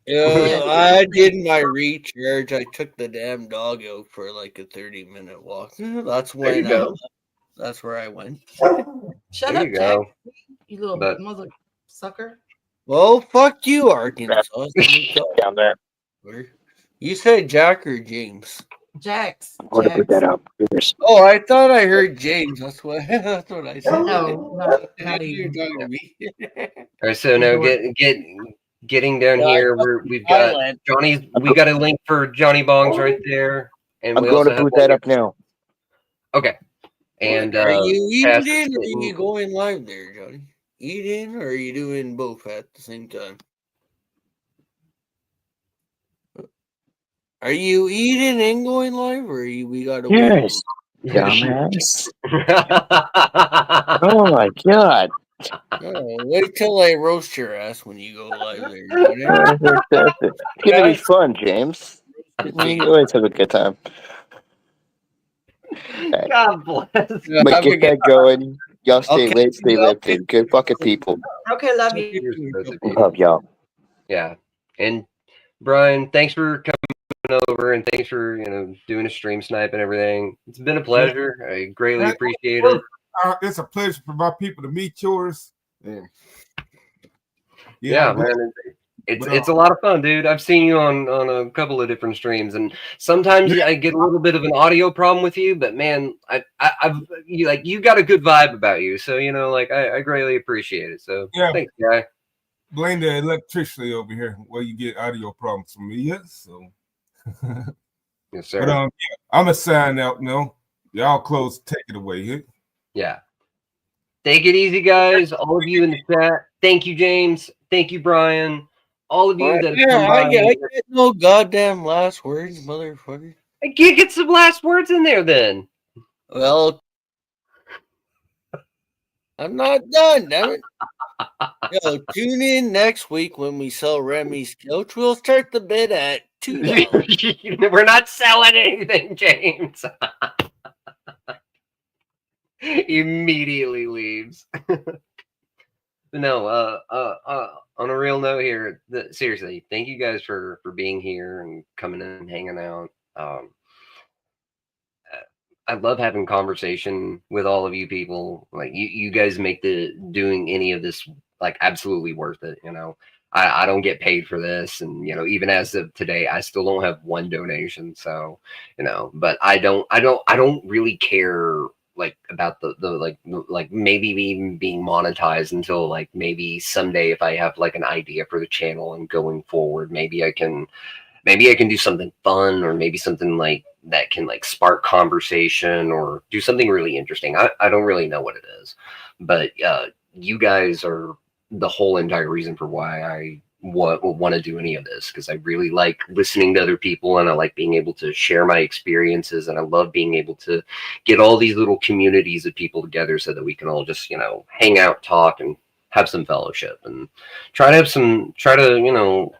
Yo, I did my recharge. I took the damn dog out for like a 30-minute walk. That's There you when go. that's where I went. Shut There up, you Jack. go. You little But- mother sucker. Well, fuck you, Arkansas. Down there. You said Jack or James? Jax. I'm going to put that up. Oh, I thought I heard James. That's what I said. No, not You're even. talking to me. All right, so now getting down Yeah, I here, fucking we've got Thailand. Johnny's. We got a link for Johnny Bongs right there, and I'm we going also to have boot that up now. Okay, and Are you Cass eating is in or are you getting- going live there, Johnny? Eating or are you doing both at the same time? Are you eating and going live or we gotta Yes, wait? dumbass. Oh my god. Oh, wait till I roast your ass when you go live there, Johnny. It's gonna be fun, James. We always have a good time. Okay. God bless. But get that going. Y'all stay lit, stay lifted. Good fucking people. Okay, love you. Cheers to both of you. Love y'all. Yeah, and Brian, thanks for coming over, and thanks for doing a stream snipe and everything. It's been a pleasure. I greatly appreciate it. It's a pleasure for my people to meet yours. And Yeah, man, it's a lot of fun, dude. I've seen you on a couple of different streams, and sometimes I get a little bit of an audio problem with you, but man, you got a good vibe about you, so I greatly appreciate it. So Yeah. thanks, guy. Blame the electricity over here where you get audio problems from me. Yes, so. Yes, sir. But yeah, I'm gonna sign out now. Y'all close, take it away. Yeah? Yeah. Take it easy, guys. All of you in the chat. Thank you, James. Thank you, Brian. All of you that have come by. I get no goddamn last words, motherfucker. I can't get some last words in there then. Well, I'm not done, damn it. Yo, tune in next week when we sell Remy's couch. We'll start the bid at $2. We're not selling anything, James. Immediately leaves. No, on a real note here, seriously, thank you guys for being here and coming in and hanging out. I love having conversation with all of you people. Like you guys make doing any of this like absolutely worth it. I don't get paid for this, and even as of today, I still don't have one donation. So but I don't really care like about the maybe even being monetized until like maybe someday if I have like an idea for the channel and going forward, maybe I can do something fun, or maybe something like that can like spark conversation or do something really interesting. I don't really know what it is, but you guys are the whole entire reason for why I want to do any of this, because I really like listening to other people, and I like being able to share my experiences, and I love being able to get all these little communities of people together so that we can all just hang out, talk, and have some fellowship, and try to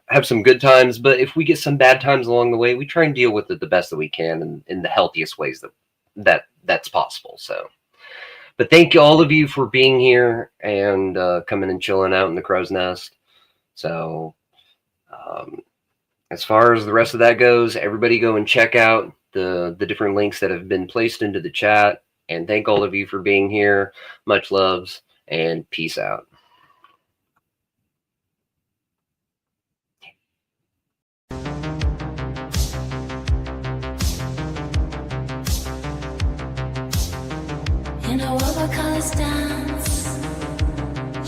have some good times. But if we get some bad times along the way, we try and deal with it the best that we can, and in the healthiest ways that's possible. So, but thank you all of you for being here and coming and chilling out in the crow's nest. So as far as the rest of that goes, everybody go and check out the different links that have been placed into the chat, and thank all of you for being here. Much loves and peace out. In a world where colors dance,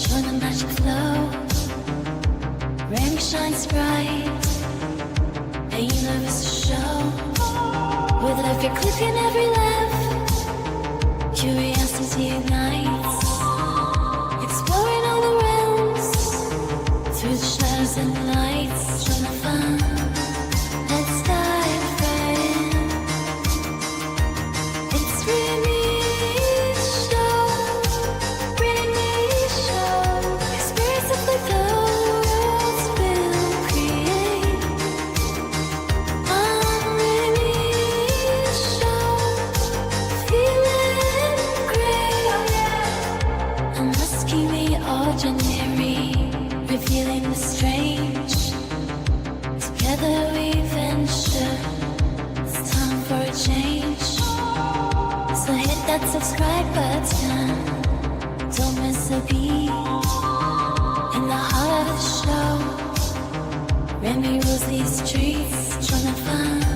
showing the magic flow, rain shines bright, a universe to show. With every click and every laugh, curiosity ignites, exploring all the realms, through the shadows and the lights, trying to find. Let's dive right in. It's Remiel show. Experience of the worlds will create. On Remiel show, feeling great. Unmasking the ordinary, revealing the strange. Together we venture. It's time for a change. So hit that subscribe button. Don't miss a beat. In the heart of the show, Remy rules these streets. trying to find